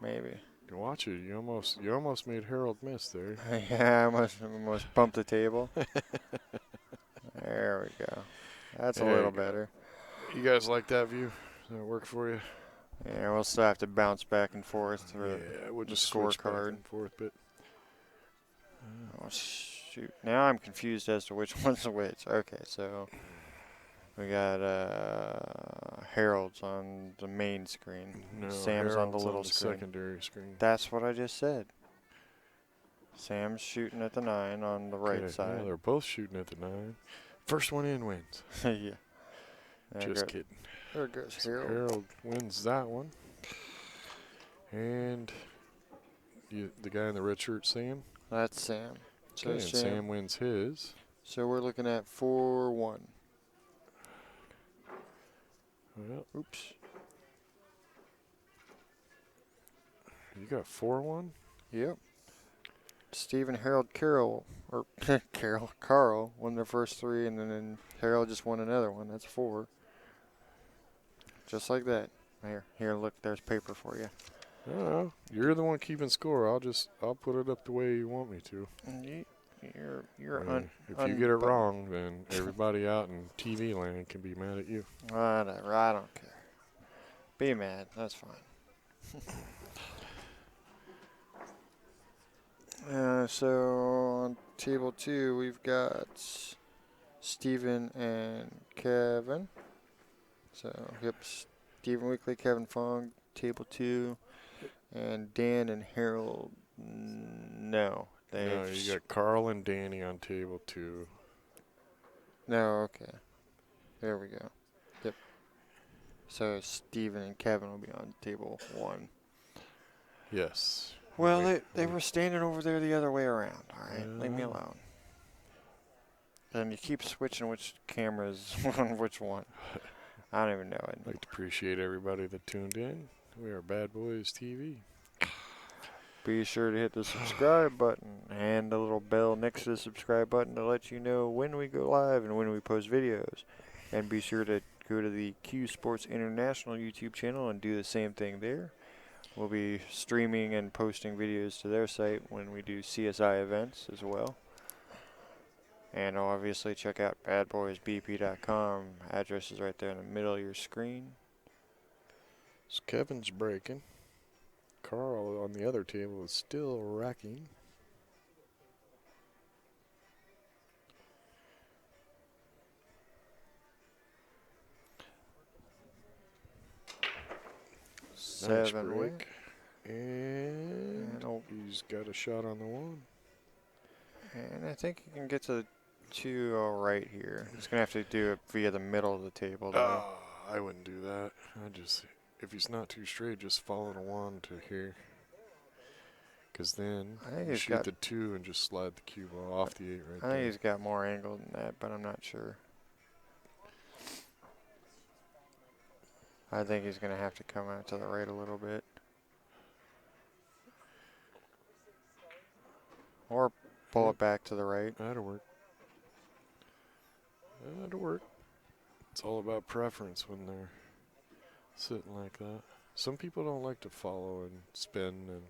Maybe. Watch it. You almost made Harold miss there. Yeah, I almost bumped the table. There we go. That's a There little you go. better. You guys like that view? Does that work for you? Yeah, we'll still have to bounce back and forth for Yeah, we'll the just switch back scorecard. and forth, but Oh, shoot. Now I'm confused as to which one's which. Okay, so we got Harold's on the main screen. no, Sam's on the Harold's little the screen. secondary screen. That's what I just said. Sam's shooting at the 9 on the right Yeah, side. they're both shooting at the 9. First one in wins. Yeah. There Just go- kidding. There goes So Harold. Harold wins that one. And the guy in the red shirt, Sam. That's Sam. So Okay, and Sam wins his. So we're looking at 4-1. Well, Oops. you got 4-1? Yep. Stephen, Harold, Carol, or Carl won their first 3, and then Harold just won another one. That's 4. Just like that. Here, look, there's paper for you. Oh, you're the one keeping score. I'll put it up the way you want me to. You're If you get it wrong, then everybody out in TV land can be mad at you. Whatever, I don't care. Be mad, that's fine. So on table 2, we've got Stephen and Kevin. So, yep, Stephen Weekly, Kevin Fong, table 2. And Dan and Harold, no. No, you got Carl and Danny on table 2. No, okay. There we go. Yep. So Stephen and Kevin will be on table 1. Yes. Well, they were standing over there the other way around. All right, leave me alone. And you keep switching which cameras on which one. I don't even know it. I'd like to appreciate everybody that tuned in. We are Bad Boys TV. Be sure to hit the subscribe button and the little bell next to the subscribe button to let you know when we go live and when we post videos. And be sure to go to the Q Sports International YouTube channel and do the same thing there. We'll be streaming and posting videos to their site when we do CSI events as well. And obviously check out badboysbp.com. Address is right there in the middle of your screen. So Kevin's breaking. Carl on the other table is still racking. Nice 7 break. And And he's got a shot on the 1. And I think you can get to the 2 all right here. He's going to have to do it via the middle of the table, though. I wouldn't do that. If he's not too straight, just follow the 1 to here. Because then you shoot the 2 and just slide the cue ball off the 8 right there. I think he's got more angle than that, but I'm not sure. I think he's going to have to come out to the right a little bit. Or pull it back to the right. That'll work. That'll work. It's all about preference when they're sitting like that. Some people don't like to follow and spin. And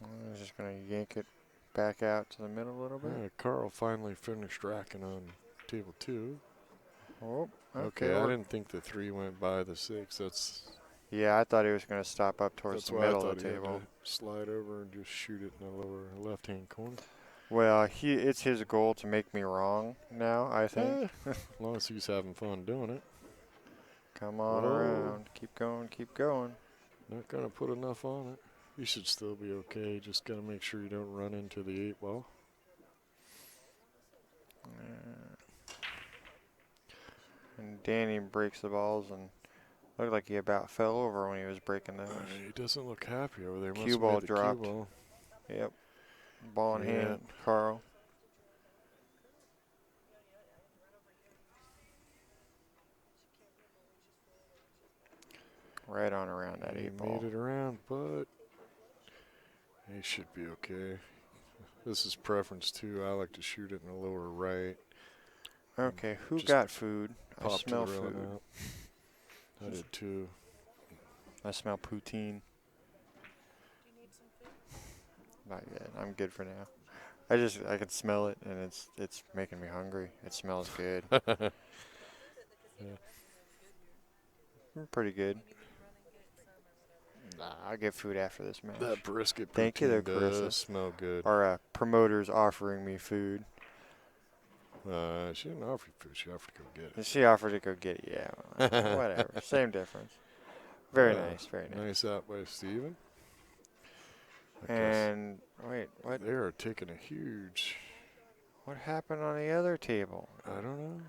I'm just going to yank it back out to the middle a little bit. Carl finally finished racking on table 2. Oh, Okay, I didn't think the 3 went by the 6. Yeah, I thought he was going to stop up towards the middle of the table. He had to slide over and just shoot it in the lower left-hand corner. Well, it's his goal to make me wrong now, I think. As long as he's having fun doing it. Come on around. Keep going, keep going. Not going to put enough on it. You should still be okay. Just got to make sure you don't run into the 8 ball. And Danny breaks the balls and looked like he about fell over when he was breaking those. He doesn't look happy over there. Cue ball dropped. Cue ball. Yep. Ball in hand, Carl. Right on around that 8 ball. Made it around, but he should be okay. This is preference too. I like to shoot it in the lower right. Okay, who got food? I Pop smell to the food. out. I did too. I smell poutine. Not yet. I'm good for now. I can smell it, and it's making me hungry. It smells good. Pretty good. Nah, I'll get food after this match. That brisket Thank you, there, poutine Carissa. does smell good. Our promoter's offering me food. She didn't offer you food. She offered to go get And it. she offered to go get it. Yeah, well, whatever. Same difference. Very nice, very nice. Nice out by Steven. And wait, what? They are taking a huge. What happened on the other table? I don't know.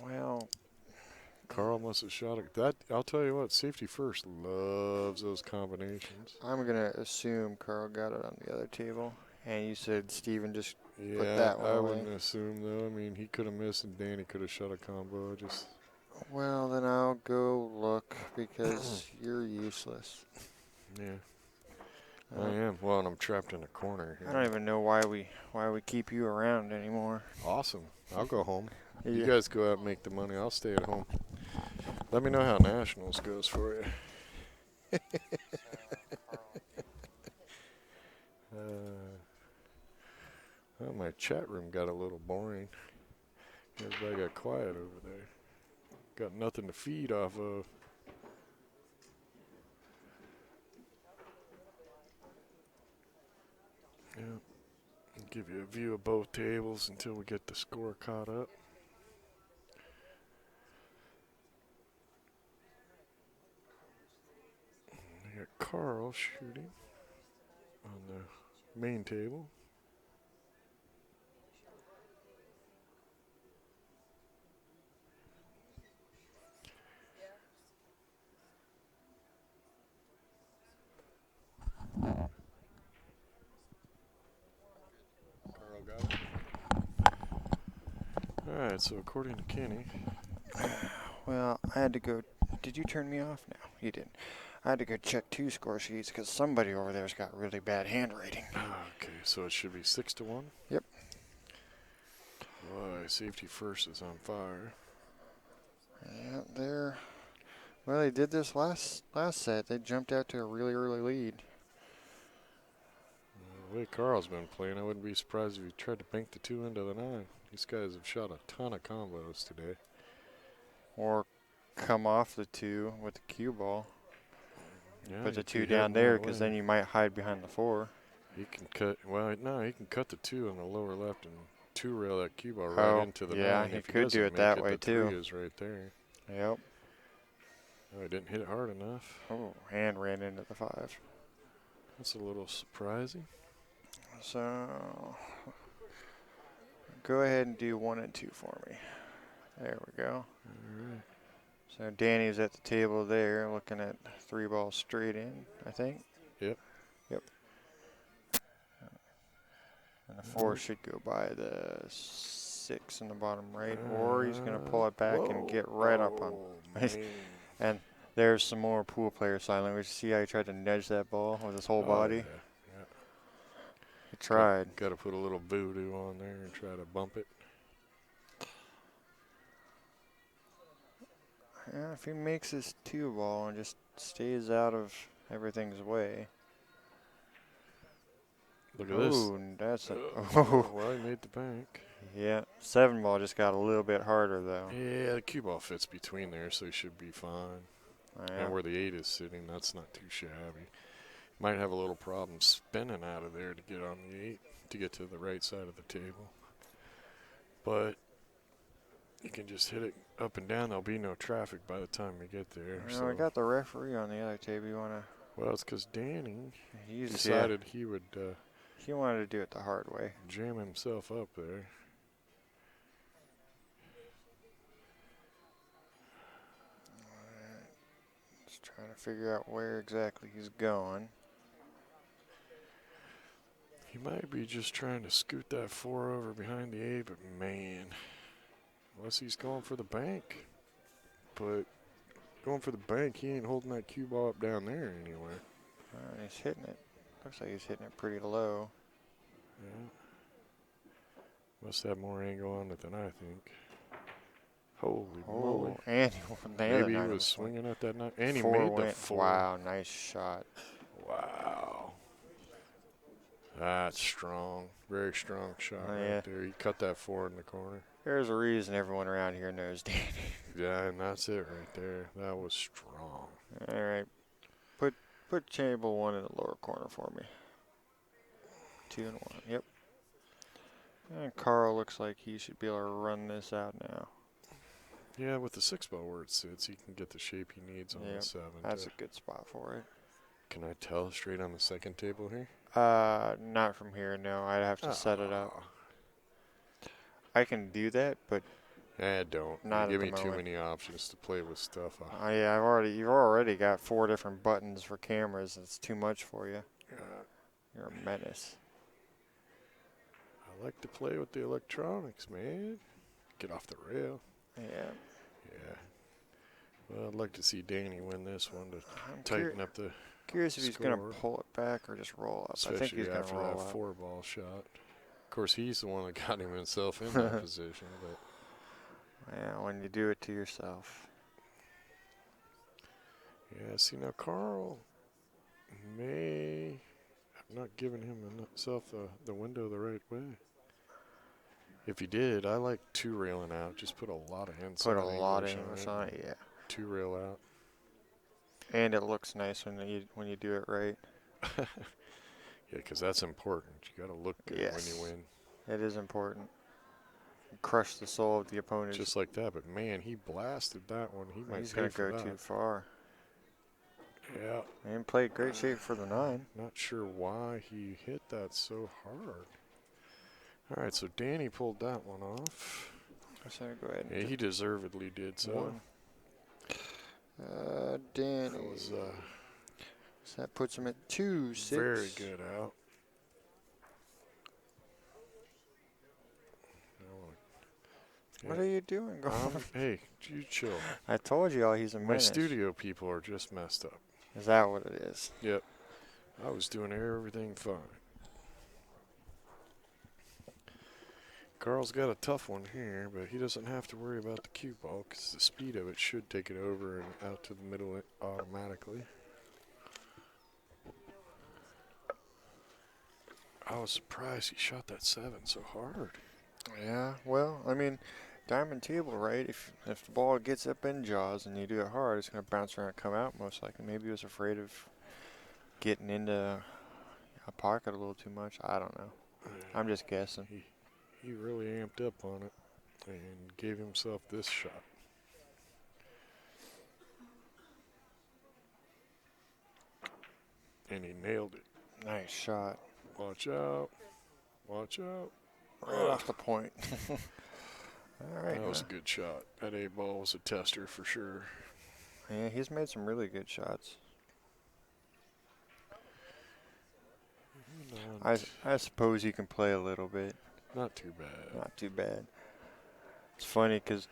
Well, Carl must have shot it. That I'll tell you what. Safety first loves those combinations. I'm gonna assume Carl got it on the other table, and you said Steven just Yeah, put that one I away. wouldn't assume though. I mean, he could have missed and Danny could have shot a combo. Just Well, then I'll go look because you're useless. yeah. I am. Well, and I'm trapped in a corner here. I don't even know why we keep you around anymore. Awesome. I'll go home. Yeah. You guys go out and make the money. I'll stay at home. Let me know how Nationals goes for you. Well, my chat room got a little boring. Everybody got quiet over there. Got nothing to feed off of. Yeah. I'll give you a view of both tables until we get the score caught up. I got Carl shooting on the main table. Carl got it. Alright, so according to Kenny. Well, I had to go. Did you turn me off? No, you didn't. I had to go check 2 score sheets because somebody over there's got really bad handwriting. Okay, so it should be 6-1. Yep. Boy, safety first is on fire. Yeah, they're. Well, they did this last set. They jumped out to a really early lead. The way Carl's been playing, I wouldn't be surprised if he tried to bank the 2 into the 9. These guys have shot a ton of combos today. Or come off the 2 with the cue ball. Yeah, Put the you 2 could hit down 'em there that because way. then you might hide behind the 4. He can cut. Well, no, he can cut the 2 on the lower left and 2-rail that cue ball right Oh, into the yeah, 9. he If could doesn't do it make that way, the too. 3 is right there. Yep. Oh, he didn't hit it hard enough. Oh, and ran into the 5. That's a little surprising. So, go ahead and do 1 and 2 for me. There we go. All right. So Danny's at the table there, looking at 3 balls straight in, I think. Yep. Yep. And the 4 should go by the 6 in the bottom right, or he's going to pull it back and get right up on. man. And there's some more pool player silent. We see how he tried to nudge that ball with his whole body. Yeah. He tried. Got to put a little voodoo on there and try to bump it. Yeah, if he makes his 2 ball and just stays out of everything's way. Look at this. Ooh, that's a. Well, he made the bank. Yeah, 7 ball just got a little bit harder though. Yeah, the cue ball fits between there, so he should be fine. Yeah. And where the 8 is sitting, that's not too shabby. Might have a little problem spinning out of there to get on the 8, to get to the right side of the table. But you can just hit it up and down. There'll be no traffic by the time we get there. No, So. I got the referee on the other table. You wanna? Well, it's because Danny He's decided he would he wanted to do it the hard way. jam himself up there. Just trying to figure out where exactly he's going. He might be just trying to scoot that 4 over behind the 8, but man, unless he's going for the bank. But going for the bank, he ain't holding that cue ball up down there anywhere. He's hitting it. Looks like he's hitting it pretty low. Yeah. Must have more angle on it than I think. Holy moly. And Maybe he was swinging at that 9. And he 4 made the went. 4. Wow, nice shot. Wow. That's strong. Very strong shot Oh, right yeah. there. You cut that forward in the corner. There's a reason everyone around here knows Danny. Yeah, and that's it right there. That was strong. All right. Put table 1 in the lower corner for me. 2 and 1. Yep. And Carl looks like he should be able to run this out now. Yeah, with the 6-ball where it sits, he can get the shape he needs on the Yep, 7. That's a good spot for it. Can I tell straight on the second table here? Not from here, no. I'd have to set it up. Ah. I can do that, but Don't. not You at give the me too moment. many options to play with stuff. Yeah, you've already got 4 different buttons for cameras. It's too much for you. You're a menace. I like to play with the electronics, man. Get off the rail. Yeah. Yeah. Well, I'd like to see Danny win this one to I'm tighten up the, curious if he's going score. to pull it back or just roll up. I think especially he's going to after roll that up. 4-ball shot. Of course, he's the one that got himself in that position. But Yeah, when you do it to yourself. yeah, see now Carl may have not given himself the window the right way. If he did, I like 2 railing out. Just put a lot of inside Put a lot of English English on on it, yeah. 2 rail out. And it looks nice when you do it right. Yeah, because that's important. You got to look good when you win. It is important. Crush the soul of the opponent. Just like that. But man, he blasted that one. He might He's pay going to for go that. too far. Yeah. And played great shape for the 9. Not sure why he hit that so hard. All right, so Danny pulled that one off. So go ahead and Yeah, he deservedly did so. 1. Danny. That was So that puts him at 2-6. very good out. What are you doing? Hey, you chill. I told you all he's a My menace. studio people are just messed up. Is that what it is? Yep. I was doing everything fine. Carl's got a tough one here, but he doesn't have to worry about the cue ball because the speed of it should take it over and out to the middle automatically. I was surprised he shot that 7 so hard. Yeah, well, I mean, diamond table, right? If the ball gets up in jaws and you do it hard, it's going to bounce around and come out most likely. Maybe he was afraid of getting into a pocket a little too much. I don't know. I'm just guessing. He really amped up on it and gave himself this shot. And he nailed it. Nice shot. Watch out. Watch out. Right off the point. All right. That was a good shot. That 8-ball was a tester for sure. Yeah, he's made some really good shots. I suppose he can play a little bit. Not too bad. Not too bad. It's funny because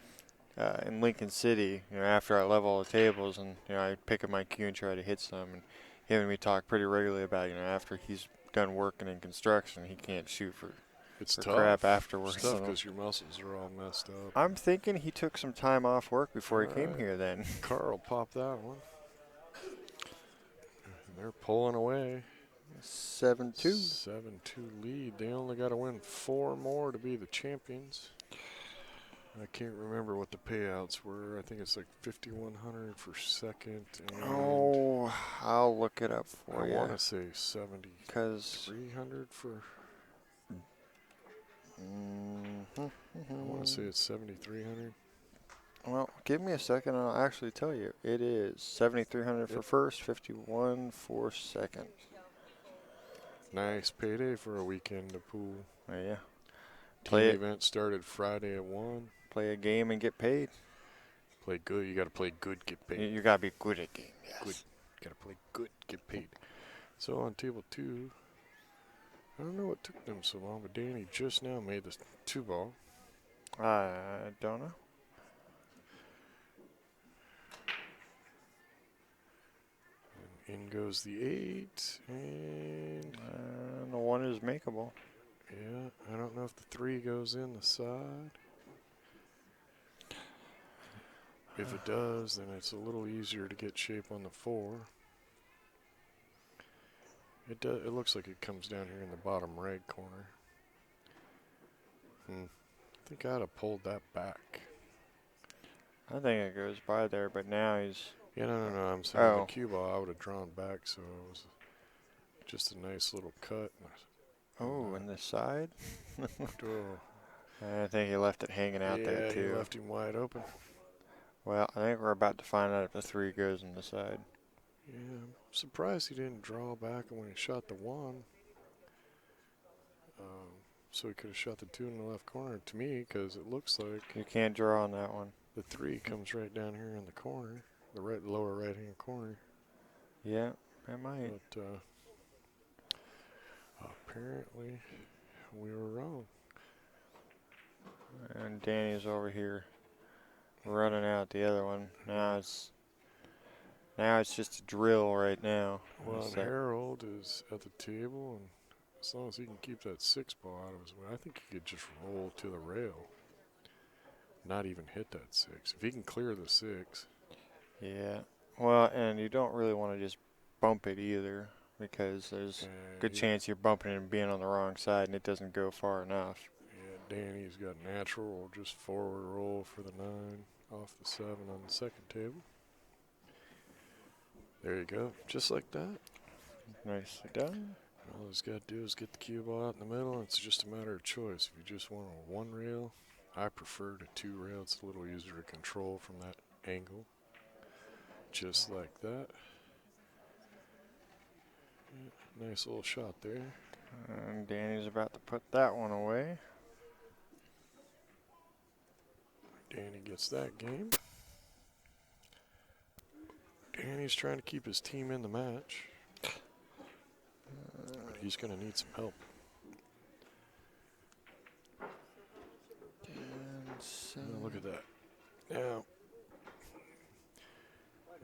in Lincoln City, after I level all the tables and I pick up my cue and try to hit some, and him and me talk pretty regularly about after he's done working in construction, he can't shoot for It's crap tough. afterwards. It's tough because your muscles are all messed up. I'm thinking he took some time off work before he came here. Then Carl popped that one. And they're pulling away. 7-2. 7-2 lead. They only got to win 4 more to be the champions. I can't remember what the payouts were. I think it's like $5,100 for second. And Oh, I'll look it up for you. I want to say $7,300 for. I want to say it's $7,300. Well, give me a second and I'll actually tell you. It is $7,300 for first, $51 for second. Nice payday for a weekend to pool. Yeah. Team event started Friday at 1. Play a game and get paid. Play good. You got to play good, get paid. You got to be good at game. Yes. Good. Got to play good, get paid. So on table 2, I don't know what took them so long, but Danny just now made the 2-ball. I don't know. In goes the 8, and the 1 is makeable. yeah, I don't know if the 3 goes in the side. If it does, then it's a little easier to get shape on the 4. It does. It looks like it comes down here in the bottom right corner. I think I'd have pulled that back. I think it goes by there, but now he's. Yeah, no. I'm saying Oh. the cue ball I would have drawn back, so it was just a nice little cut. Oh, and the side? Oh. I think he left it hanging out there, Yeah, he too. left him wide open. Well, I think we're about to find out if the 3 goes on the side. Yeah, I'm surprised he didn't draw back when he shot the 1. So he could have shot the 2 in the left corner to me, because it looks like You can't draw on that one. the 3 comes right down here in the corner, the lower right-hand corner. Yeah, it might. But apparently we were wrong. And Danny's over here running out the other one. Now it's just a drill right now. Well, What's and that? Harold is at the table, and as long as he can keep that 6 ball out of his way, I think he could just roll to the rail. Not even hit that 6. If he can clear the 6. Yeah. Well, and you don't really want to just bump it either, because there's a good chance you're bumping it and being on the wrong side and it doesn't go far enough. Yeah, Danny's got natural or just forward roll for the 9 off the 7 on the second table. There you go, just like that. Nicely done. All he's got to do is get the cue ball out in the middle. It's just a matter of choice. If you just want a 1 rail, I prefer the 2 rail. It's a little easier to control from that angle. Just like that. Yeah, nice little shot there. And Danny's about to put that one away. Danny gets that game. Danny's trying to keep his team in the match. But he's going to need some help. Now look at that. Now,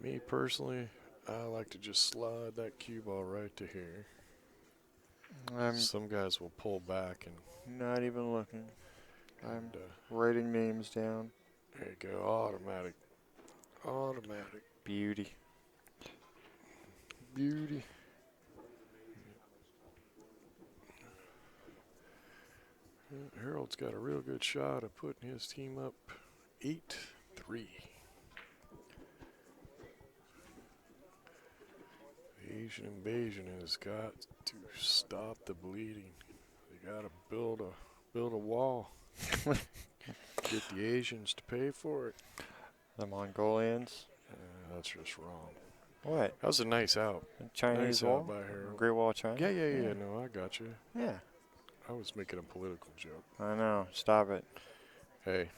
me personally, I like to just slide that cue ball right to here. I'm Some guys will pull back and not even looking. I'm And, writing names down. there you go, automatic. Automatic. Beauty. Beauty. Harold's got a real good shot of putting his team up 8-3. The Asian invasion has got to stop the bleeding. They got to build a wall. Get the Asians to pay for it. The Mongolians. That's just wrong. What? That was a nice out. The Chinese Nice wall? out by Harold. Great Wall of China? Yeah. No, I got you. Yeah. I was making a political joke. I know. Stop it. Hey,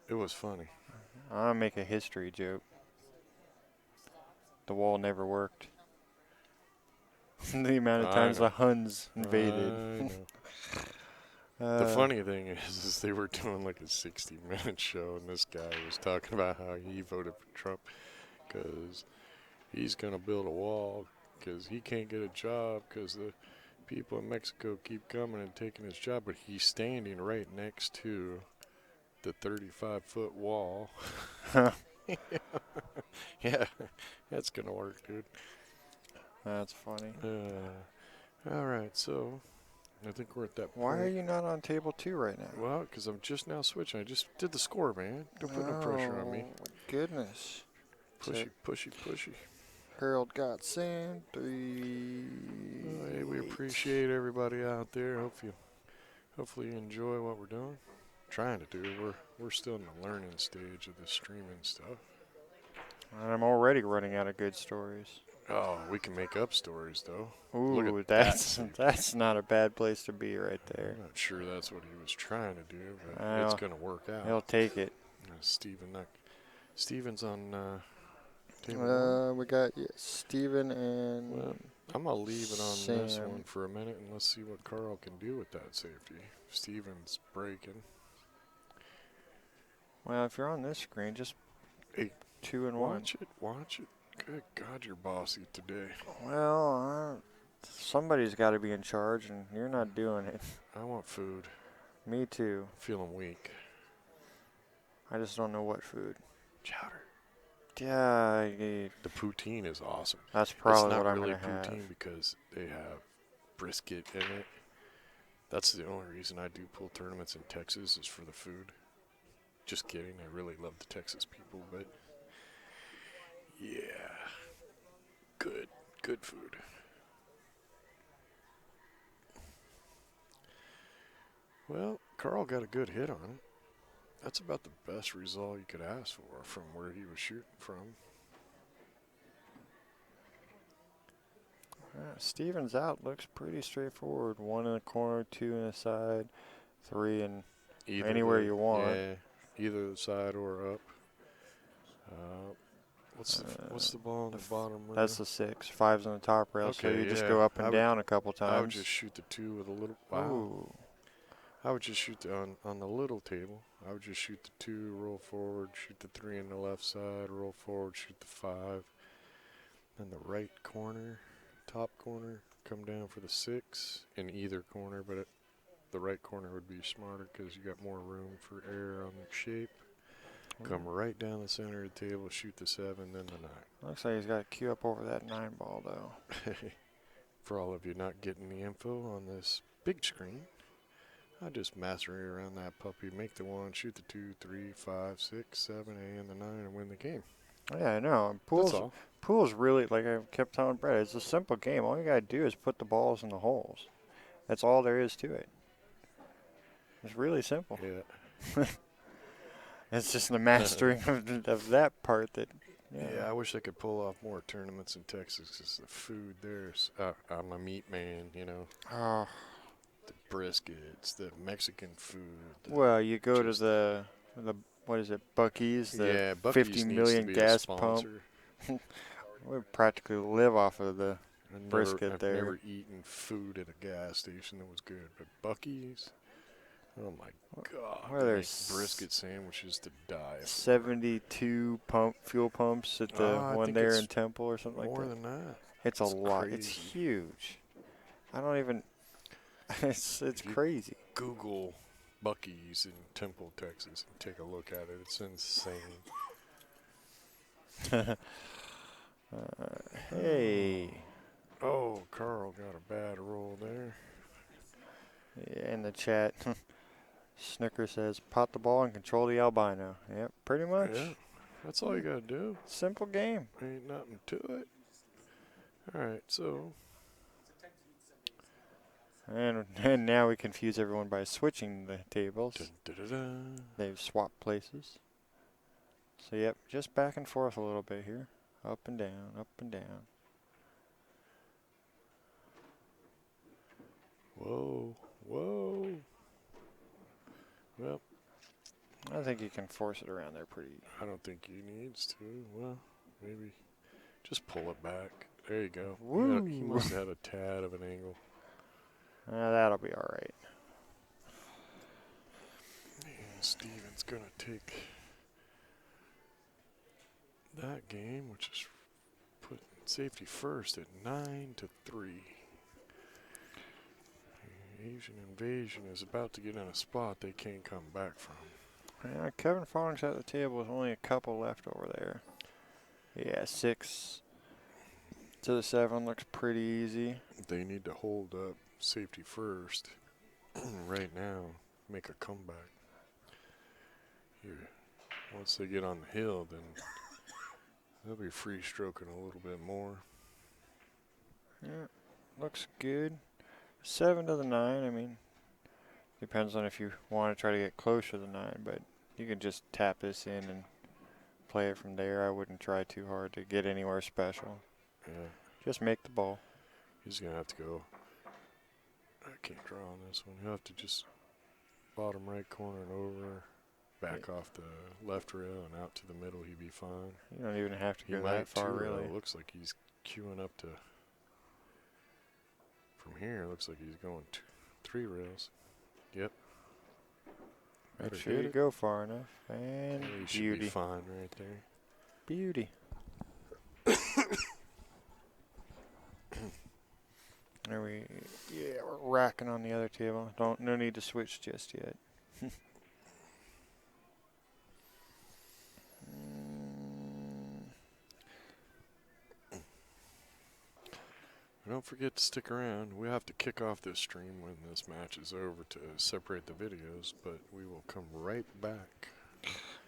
it was funny. I'll make a history joke. The wall never worked. The amount of I times know. the Huns invaded. I know. The funny thing is they were doing like a 60-minute show, and this guy was talking about how he voted for Trump because he's going to build a wall because he can't get a job because the people in Mexico keep coming and taking his job, but he's standing right next to the 35-foot wall. Yeah, that's going to work, dude. That's funny. All right, so I think we're at that point. Why are you not on table 2 right now? Well, because I'm just now switching. I just did the score, man. Don't put no pressure on me. Oh, goodness. Pushy. Harold got sand. 3. Oh, hey, we appreciate everybody out there. Hopefully you enjoy what we're doing. Trying to do. We're still in the learning stage of this streaming stuff. I'm already running out of good stories. Oh, we can make up stories though. Ooh, Look at that's not a bad place to be right there. I'm not sure that's what he was trying to do, but Well, it's going to work out. He'll take it. Steven's on table 1. We got Steven and Well, I'm going to leave it on this Sam. one for a minute and let's see what Carl can do with that safety. Steven's breaking. Well, if you're on this screen, just Hey, 2 and 1. Watch it. Good God, you're bossy today. Well, somebody's got to be in charge, and you're not doing it. I want food. Me too. Feeling weak. I just don't know what food. Chowder. Yeah, The poutine is awesome. That's It's probably not what I'm really gonna have. poutine because they have brisket in it. That's the only reason I do pool tournaments in Texas is for the food. Just kidding. I really love the Texas people, but yeah, good food. Well, Carl got a good hit on it. That's about the best result you could ask for from where he was shooting from. Stevens out looks pretty straightforward. 1 in the corner, 2 in the side, 3 in anywhere you want. Yeah, either the side or up. What's the ball on the bottom rail? That's the 6. 5's on the top rail, so Okay, you just yeah. go up and down a couple times. I would just shoot the 2 with a little. Wow. Ooh. I would just shoot on the little table. I would just shoot the 2, roll forward, shoot the 3 in the left side, roll forward, shoot the 5. Then the right corner, top corner, come down for the 6 in either corner, but the right corner would be smarter because you got more room for air on the shape. Come right down the center of the table, shoot the 7, then the 9. Looks like he's got to queue up over that 9 ball, though. For all of you not getting the info on this big screen, I just macerate around that puppy, make the 1, shoot the 2, 3, 5, 6, 7, and the 9, and win the game. Yeah, I know. That's all. Pool's really, like I kept telling Brett, it's a simple game. All you got to do is put the balls in the holes. That's all there is to it. It's really simple. Yeah. It's just the mastering of that part that. Yeah, I wish I could pull off more tournaments in Texas because the food there's. I'm a meat man, you know. Oh. The briskets, the Mexican food. Well, you go to the what is it, Buc-ee's? The Buc-ee's 50 needs million to be gas a pump. sponsor. We practically live off of the brisket I've there. never eaten food at a gas station that was good, but Buc-ee's. Oh my God! Well, They there's make brisket sandwiches to die. 72 fuel pumps at the I one think there it's in Temple or something like More that. than that. It's a lot. It's crazy. huge. I don't even. It's If you crazy. Google Buc-ee's in Temple, Texas, and take a look at it. It's insane. Hey. Oh, Carl got a bad roll there. Yeah, in the chat, Snooker says, pot the ball and control the albino. Yep, pretty much. Yeah, that's all you gotta do. Simple game. Ain't nothing to it. All right, so. And now we confuse everyone by switching the tables. Dun. They've swapped places. So, yep, just back and forth a little bit here. Up and down, up and down. Whoa. Well, I think you can force it around there pretty. I don't think he needs to. Well, maybe just pull it back. There you go. Woo. He must have had a tad of an angle. That'll be all right. And Steven's going to take that game, which is put safety first at 9-3. Asian Invasion is about to get in a spot they can't come back from. Yeah, Kevin Fong's at the table with only a couple left over there. Yeah, 6 to the 7 looks pretty easy. They need to hold up safety first right now, make a comeback. Here, once they get on the hill, then they'll be free stroking a little bit more. Yeah, looks good. 7 to the 9, I mean, depends on if you want to try to get closer to the 9, but you can just tap this in and play it from there. I wouldn't try too hard to get anywhere special. Yeah, Just make the ball. he's going to have to go. I can't draw on this one. He'll have to just bottom right corner and over, back off the left rail and out to the middle. He'd be fine. You don't even have to He go might that far, too, really. though. Looks like he's queuing up to. From here, looks like he's going 3 rails. Yep. Make Better sure hit you it. go far enough. And He should beauty. be fine right there. Beauty. There we, yeah, we're racking on the other table. No need to switch just yet. Don't forget to stick around. We have to kick off this stream when this match is over to separate the videos, but we will come right back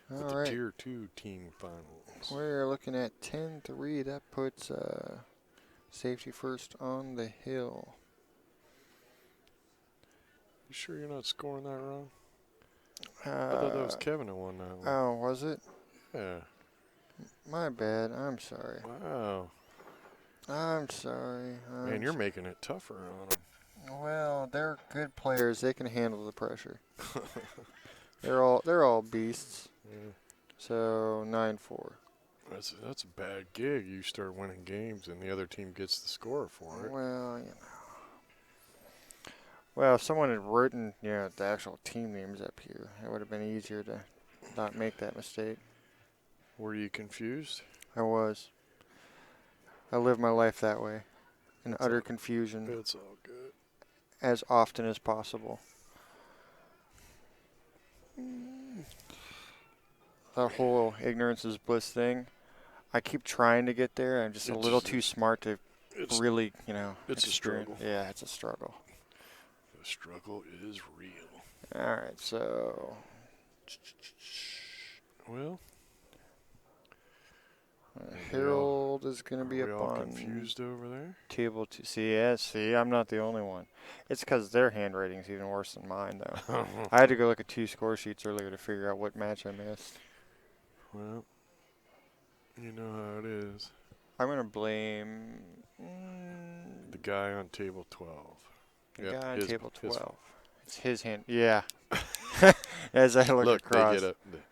with the All right. Tier 2 team finals. We're looking at 10-3. That puts safety first on the hill. You sure you're not scoring that wrong? I thought that was Kevin who won that one. Oh, was it? Yeah. My bad. I'm sorry. Wow. I'm sorry. Man, you're making it tougher on them. Well, they're good players. They can handle the pressure. They're all beasts. Yeah. So 9-4. That's a bad gig. You start winning games and the other team gets the score for it. Well, you know. Well, if someone had written, the actual team names up here, it would have been easier to not make that mistake. Were you confused? I was. I live my life that way, in utter confusion, It's all good. as often as possible. That whole ignorance is bliss thing, I keep trying to get there. I'm just a little too smart to really, It's a struggle. Yeah, it's a struggle. The struggle is real. All right, so. Well, Harold is going to be are we up all on confused over there? table 2. See, I'm not the only one. It's because their handwriting's even worse than mine, though. I had to go look at 2 score sheets earlier to figure out what match I missed. Well, you know how it is. I'm going to blame The guy on table 12. the Yep, guy on his- table his 12. It's his hand. Yeah. As I look across.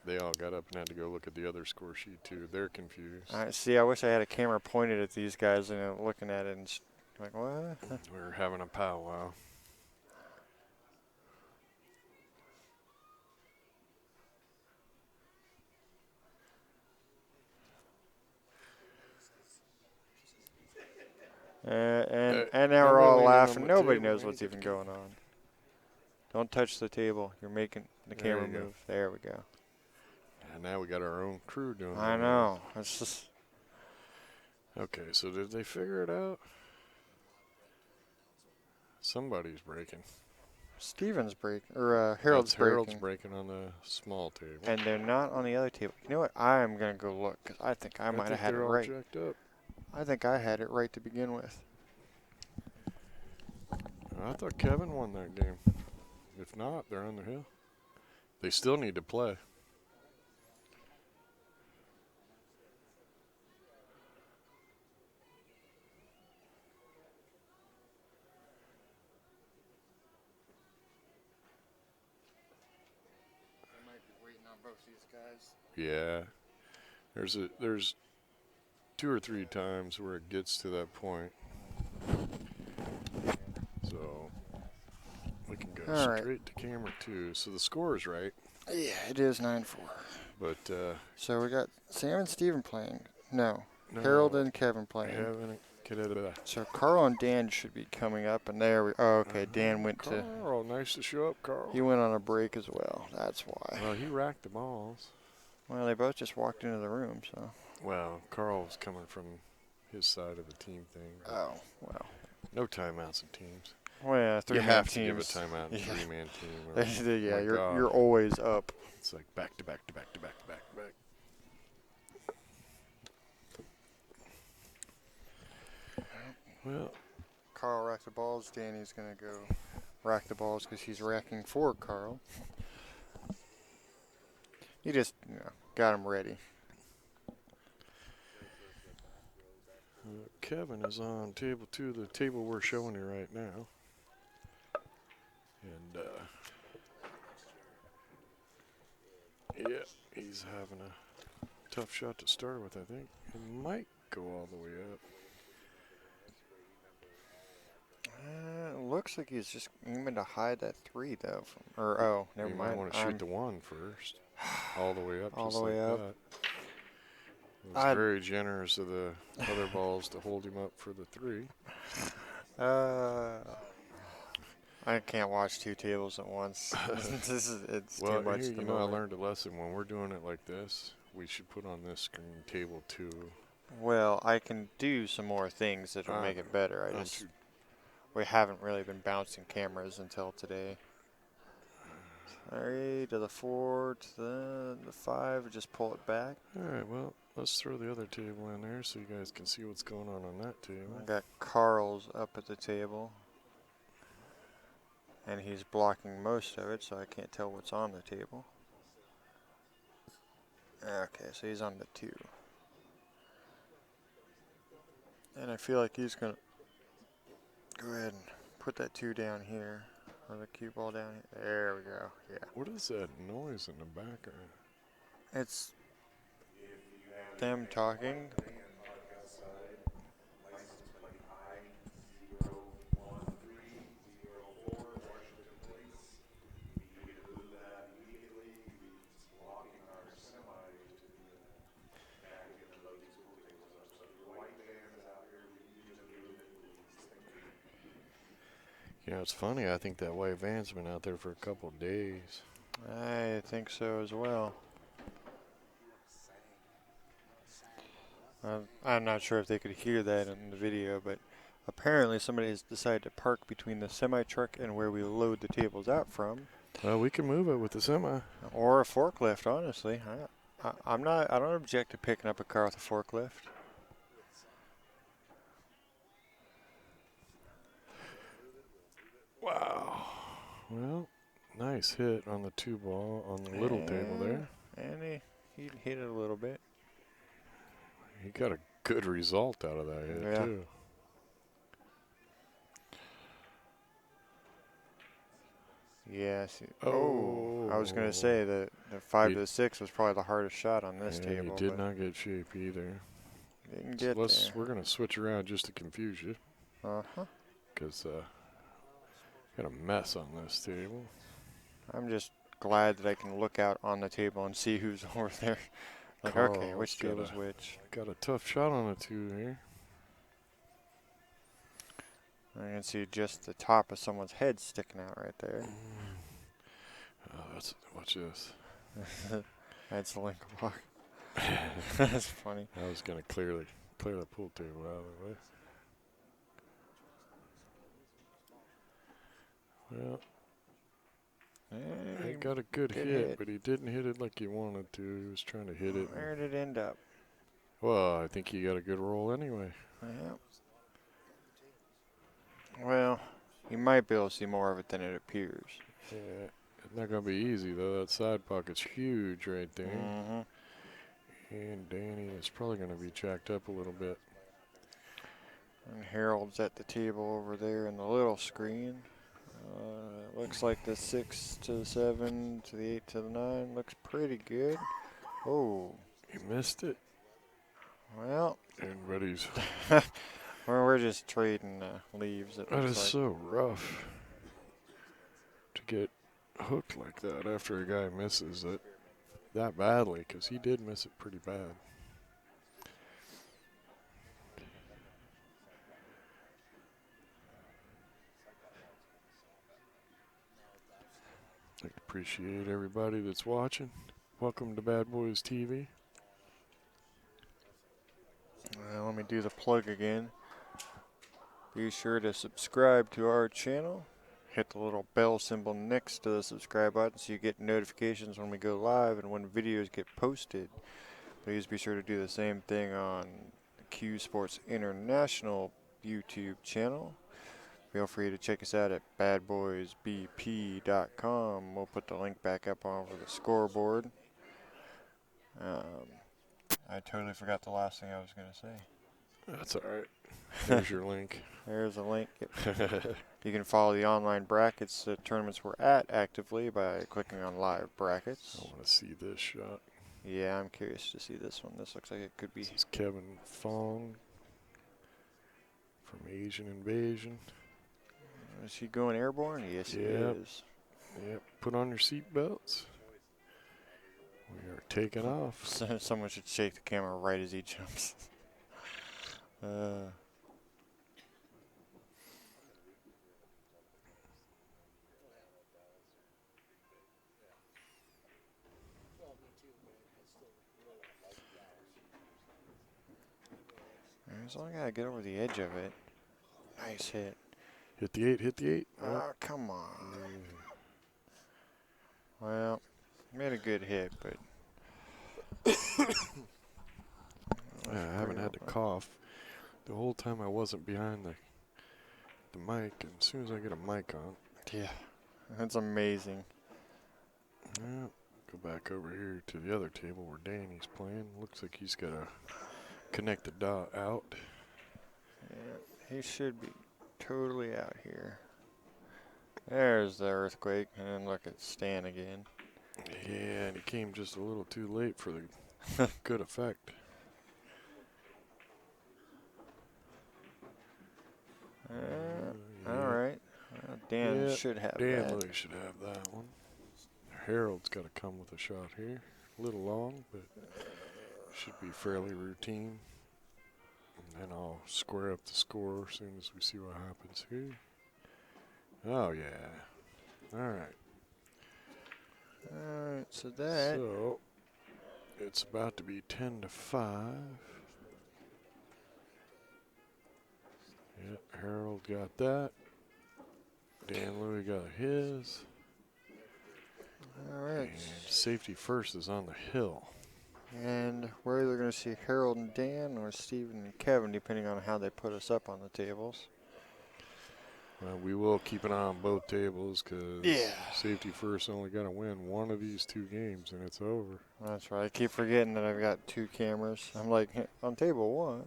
They all got up and had to go look at the other score sheet too. They're confused. I wish I had a camera pointed at these guys and looking at it and like, what? We're having a powwow. And now we're nobody all leaning on laughing. the Nobody table, knows man. what's even going on. Don't touch the table. You're making the There camera you go. move. There we go. And now we got our own crew doing it. I know. It's just Okay, so did they figure it out? Somebody's breaking. Steven's breaking, or Harold's breaking. Harold's breaking on the small table. And they're not on the other table. You know what? I'm going to go look because I think I might have think had it they're all right. jacked up. I think I had it right to begin with. I thought Kevin won that game. If not, they're on the hill. They still need to play. I might be waiting on both these guys. Yeah. There's 2 or 3 times where it gets to that point. So we can go All right. straight to camera 2. So the score is right, Yeah, it is 9-4. but So we got Sam and Steven playing. No, no, Harold and Kevin I playing. haven't. So Carl and Dan should be coming up, and there we. Oh, okay. Dan went to. Carl, nice to show up, Carl. He went on a break as well. That's why. Well, he racked the balls. Well, they both just walked into the room, so. Well, Carl was coming from his side of the team thing. Oh, well. No timeouts in teams. Well, yeah, You three-man have teams. to give a timeout in a Yeah. 3-man team. or- Yeah, my God. you're always up. It's like back to back to back to back to back to back. Well, Carl racked the balls. Danny's gonna go rack the balls because he's racking for Carl. He just got him ready. Kevin is on table 2, the table we're showing you right now. And, yeah, he's having a tough shot to start with, I think. He might go all the way up. Looks like he's just aiming to hide that 3, though. Never You mind. might want to shoot the 1 first. All the way up, All just the way like up. that. It was very generous of the other balls to hold him up for the 3. I can't watch 2 tables at once. It's Well, too much. here, at the I moment. learned a lesson. When we're doing it like this, we should put on this screen table 2 Well, I can do some more things that'll make it better. We haven't really been bouncing cameras until today. Alright, to the 4, to the 5, just pull it back. Alright, well, let's throw the other table in there so you guys can see what's going on that table. I got Carl's up at the table. And he's blocking most of it, so I can't tell what's on the table. Okay, so he's on the 2. And I feel like he's going to go ahead and put that 2 down here. Or the cue ball down here. There we go. Yeah. What is that noise in the background? It's them talking. You know, it's funny. I think that white van's been out there for a couple days. I think so as well. I'm not sure if they could hear that in the video, but apparently somebody has decided to park between the semi-truck and where we load the tables out from. Well, we can move it with the semi. Or a forklift, honestly. I don't object to picking up a car with a forklift. Wow. Well, nice hit on the 2 ball on the little table there. And he hit it a little bit. He got a good result out of that hit, too. Yeah. I was going to say that the 5 to the 6 was probably the hardest shot on this table. He did not get shape either. Didn't get there. We're going to switch around just to confuse you. Uh-huh. Because got a mess on this table. I'm just glad that I can look out on the table and see who's over there. Like, Carl's okay, which table's which? Got a tough shot on the 2 here. I can see just the top of someone's head sticking out right there. Watch this. That's the link block. That's funny. I was going to clear the pool table out of the way. Well, he got a good hit, but he didn't hit it like he wanted to. He was trying to hit it. Where did it end up? Well, I think he got a good roll anyway. Yeah. Well, you might be able to see more of it than it appears. Yeah, it's not going to be easy, though. That side pocket's huge right there. Mm-hmm. And Danny is probably going to be jacked up a little bit. And Harold's at the table over there in the little screen. Looks like the 6 to the 7 to the 8 to the 9 looks pretty good. Oh. He missed it. Well. Everybody's... we're just trading leaves. That is so rough to get hooked like that after a guy misses it that badly, because he did miss it pretty bad. I appreciate everybody that's watching. Welcome to Bad Boys TV. Let me do the plug again. Be sure to subscribe to our channel. Hit the little bell symbol next to the subscribe button so you get notifications when we go live and when videos get posted. Please be sure to do the same thing on the Q Sports International YouTube channel. Feel free to check us out at badboysbp.com. We'll put the link back up over the scoreboard. I totally forgot the last thing I was going to say. That's all right. There's your link. There's a link. You can follow the online brackets, the tournaments we're at actively by clicking on live brackets. I want to see this shot. Yeah, I'm curious to see this one. This looks like it could be. This is Kevin Fong from Asian Invasion. Is he going airborne? Yes, he is. Yep. Put on your seatbelts. We are taking off. Someone should shake the camera right as he jumps. As long as I gotta get over the edge of it. Nice hit. Hit the 8, hit the 8. Oh, come on. Well, made a good hit, but I haven't had to cough the whole time I wasn't behind the mic. And as soon as I get a mic on, yeah, that's amazing. yeah, go back over here to the other table where Danny's playing. Looks like he's got to connect the dot out. Yeah, he should be totally out here. There's the earthquake, and then look at Stan again. Yeah, and he came just a little too late for the good effect. All right. Dan Yeah, should have Dan that. really should have that one. Harold's got to come with a shot here. A little long, but should be fairly routine. And then I'll square up the score as soon as we see what happens here. Oh, yeah. All right. All right, so that. So, it's about to be 10-5. Yeah, Harold got that. Dan Louie got his. All right. And safety first is on the hill. And we're either going to see Harold and Dan or Steven and Kevin, depending on how they put us up on the tables. Well, we will keep an eye on both tables because Yeah. safety first only got to win one of these 2 games and it's over. That's right. I keep forgetting that I've got 2 cameras. I'm like, on table 1.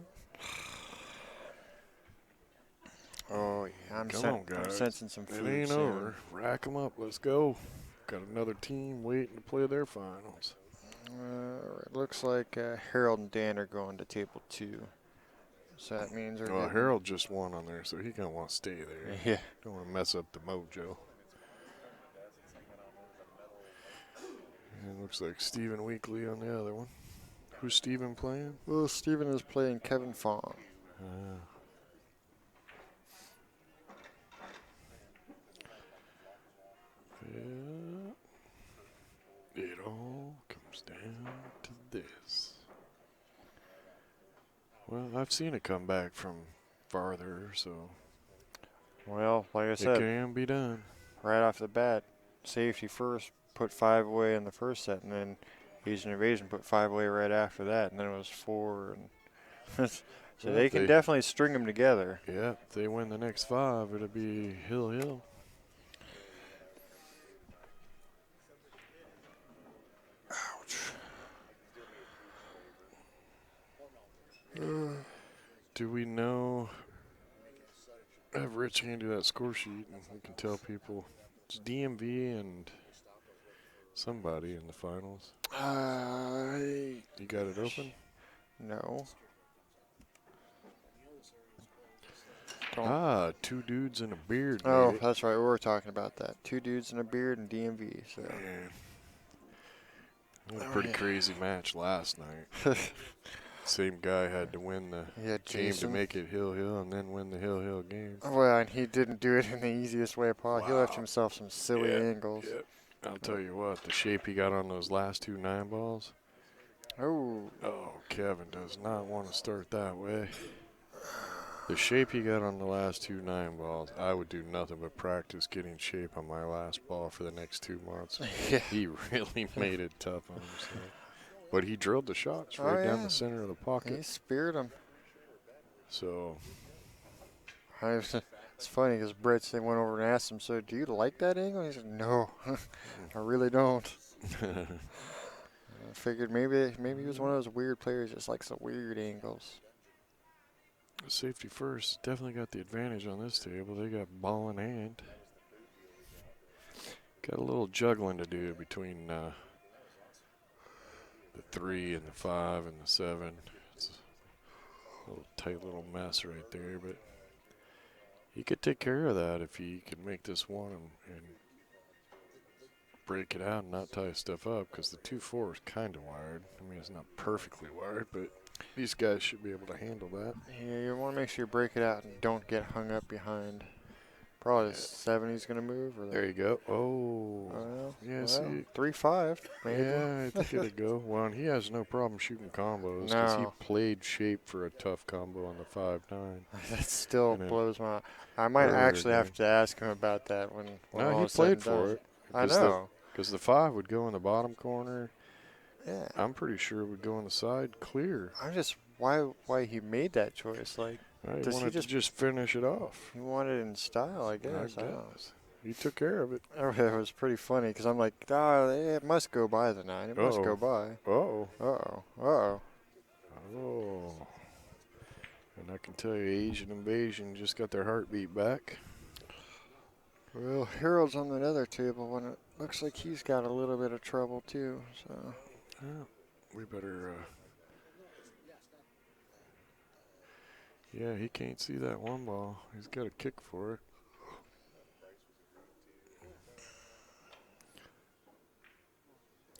Oh, yeah. I'm guys. sensing some food It ain't soon. over. Rack them up. Let's go. Got another team waiting to play their finals. It looks like Harold and Dan are going to table 2. So that means we're Well, getting- Harold just won on there, so he gonna want to stay there. Yeah. Don't want to mess up the mojo. And it looks like Stephen Weekly on the other one. Who's Stephen playing? Well, Steven is playing Kevin Fong. Yeah. It all comes down to this. Well, I've seen it come back from farther, so Well, like I it said, can be done. right off the bat, safety first, put 5 away in the first set, and then Asian Invasion put 5 away right after that, and then it was 4. And so Well, they if can they- definitely string them together. Yeah, if they win the next 5, it'll be hill. Do we know? Have Rich hand you that score sheet and we can tell people it's DMV and somebody in the finals. You got it open? No. 2 dudes and a beard. Oh, mate. that's right. We were talking about that. 2 dudes and a beard and DMV. So Man. It was a pretty crazy match last night. Same guy had to win the yeah, game to Jason. make it hill and then win the hill game. Well, and he didn't do it in the easiest way possible. He left Wow. himself some silly Yeah, angles. Yep. I'll tell you what, the shape he got on those last 2 9 balls. Oh, Kevin does not want to start that way. The shape he got on the last 2 9 balls, I would do nothing but practice getting shape on my last ball for the next 2 months. yeah. He really made it tough on himself. But he drilled the shots Oh, right down yeah. the center of the He pocket. speared him. So, It's funny because Brett they went over and asked him, "So do you like that angle?" He said, "No, I really don't." I figured maybe he was one of those weird players, just likes the weird angles. safety first definitely got the advantage on this table. They got ball in hand. Got a little juggling to do between the 3 and the 5 and the 7. It's a little tight little mess right there, but he could take care of that if he could make this one and break it out and not tie stuff up, because the 2-4 is kind of wired. I mean, it's not perfectly wired, but these guys should be able to handle that. Yeah, you want to make sure you break it out and don't get hung up behind. Probably 70's gonna move. Or There you go. Oh. Yeah, well, see. 3-5 maybe. Yeah, I think it'd go. Well, and he has no problem shooting combos because he No. played shape for a tough combo on the 5-9. That still And then blows my. I might earlier actually have game. to ask him about that when No, all he is said played and done. for it. I know. Because the 5 would go in the bottom corner. Yeah. I'm pretty sure it would go on the side clear. I'm just why he made that choice. Like, He does he wanted to just finish it off. he wanted it in style? I guess. I don't know. He took care of it. Oh, it was pretty funny because I'm like, oh, it must go by the 9. It must go by. Uh-oh. Uh-oh. Uh-oh. Oh. And I can tell you, Asian Invasion just got their heartbeat back. Well, Harold's on that other table, and it looks like he's got a little bit of trouble, too. So. Yeah, we better... Yeah, he can't see that one ball. He's got a kick for it.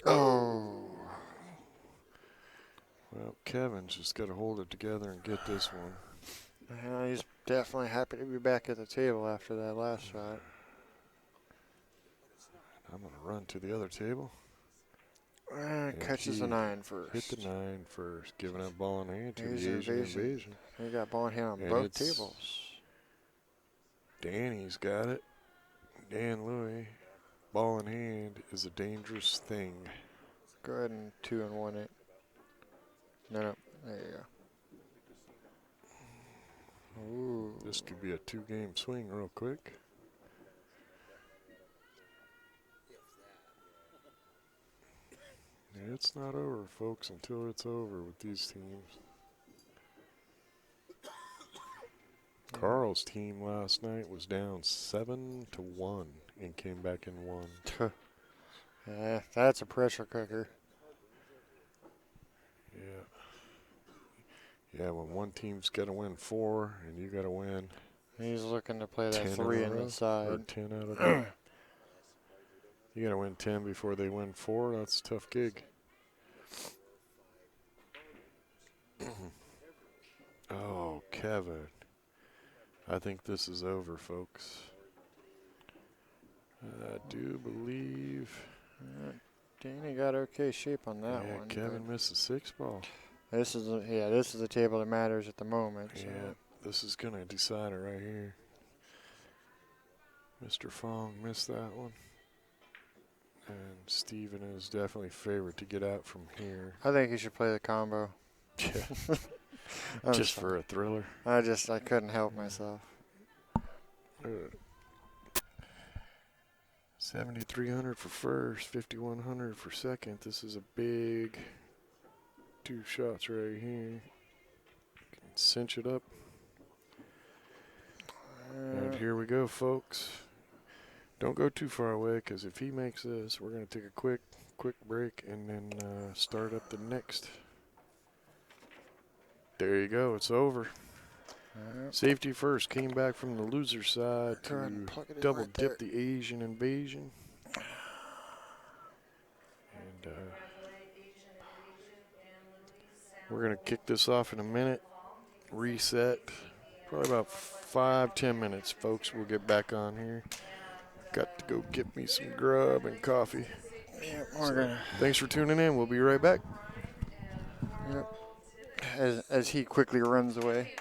Oh. Well, Kevin's just got to hold it together and get this one. Yeah, he's definitely happy to be back at the table after that last shot. I'm going to run to the other table. Catches the 9 first. Hit the 9 first, giving up ball in hand to Here's the Asian Invasion. He got ball in hand on And both it's tables. Danny's got it. Dan Louie, ball in hand is a dangerous thing. Go ahead and 2 and 1 it. No, there you go. Ooh. This could be a 2-game swing real quick. It's not over, folks, until it's over with these teams. Carl's team last night was down 7-1 and came back and won. Yeah, that's a pressure cooker. Yeah. Yeah, when one team's got to win 4 and you got to win He's looking to play that 10 3 in a in row, the side. or 10 out of 10. You got to win 10 before they win 4. That's a tough gig. Oh, Kevin. I think this is over, folks. I do believe. Danny got okay shape on that one. Kevin missed a 6 ball. This is the table that matters at the moment. So. Yeah, this is gonna decide it right here. Mr. Fong missed that one, and Steven is definitely favored to get out from here. I think he should play the combo. Yeah. Just for a thriller. I couldn't help myself. 7,300 for first, 5,100 for second. This is a big 2 shots right here. Can cinch it up. And here we go, folks. Don't go too far away, because if he makes this, we're going to take a quick break and then start up the next. There you go. It's over. Safety first came back from the loser side to double dip the Asian Invasion. And we're going to kick this off in a minute. Reset. Probably about 5-10 minutes, folks. We'll get back on here. Got to go get me some grub and coffee. Yeah, thanks for tuning in. We'll be right back. Yep. As he quickly runs away.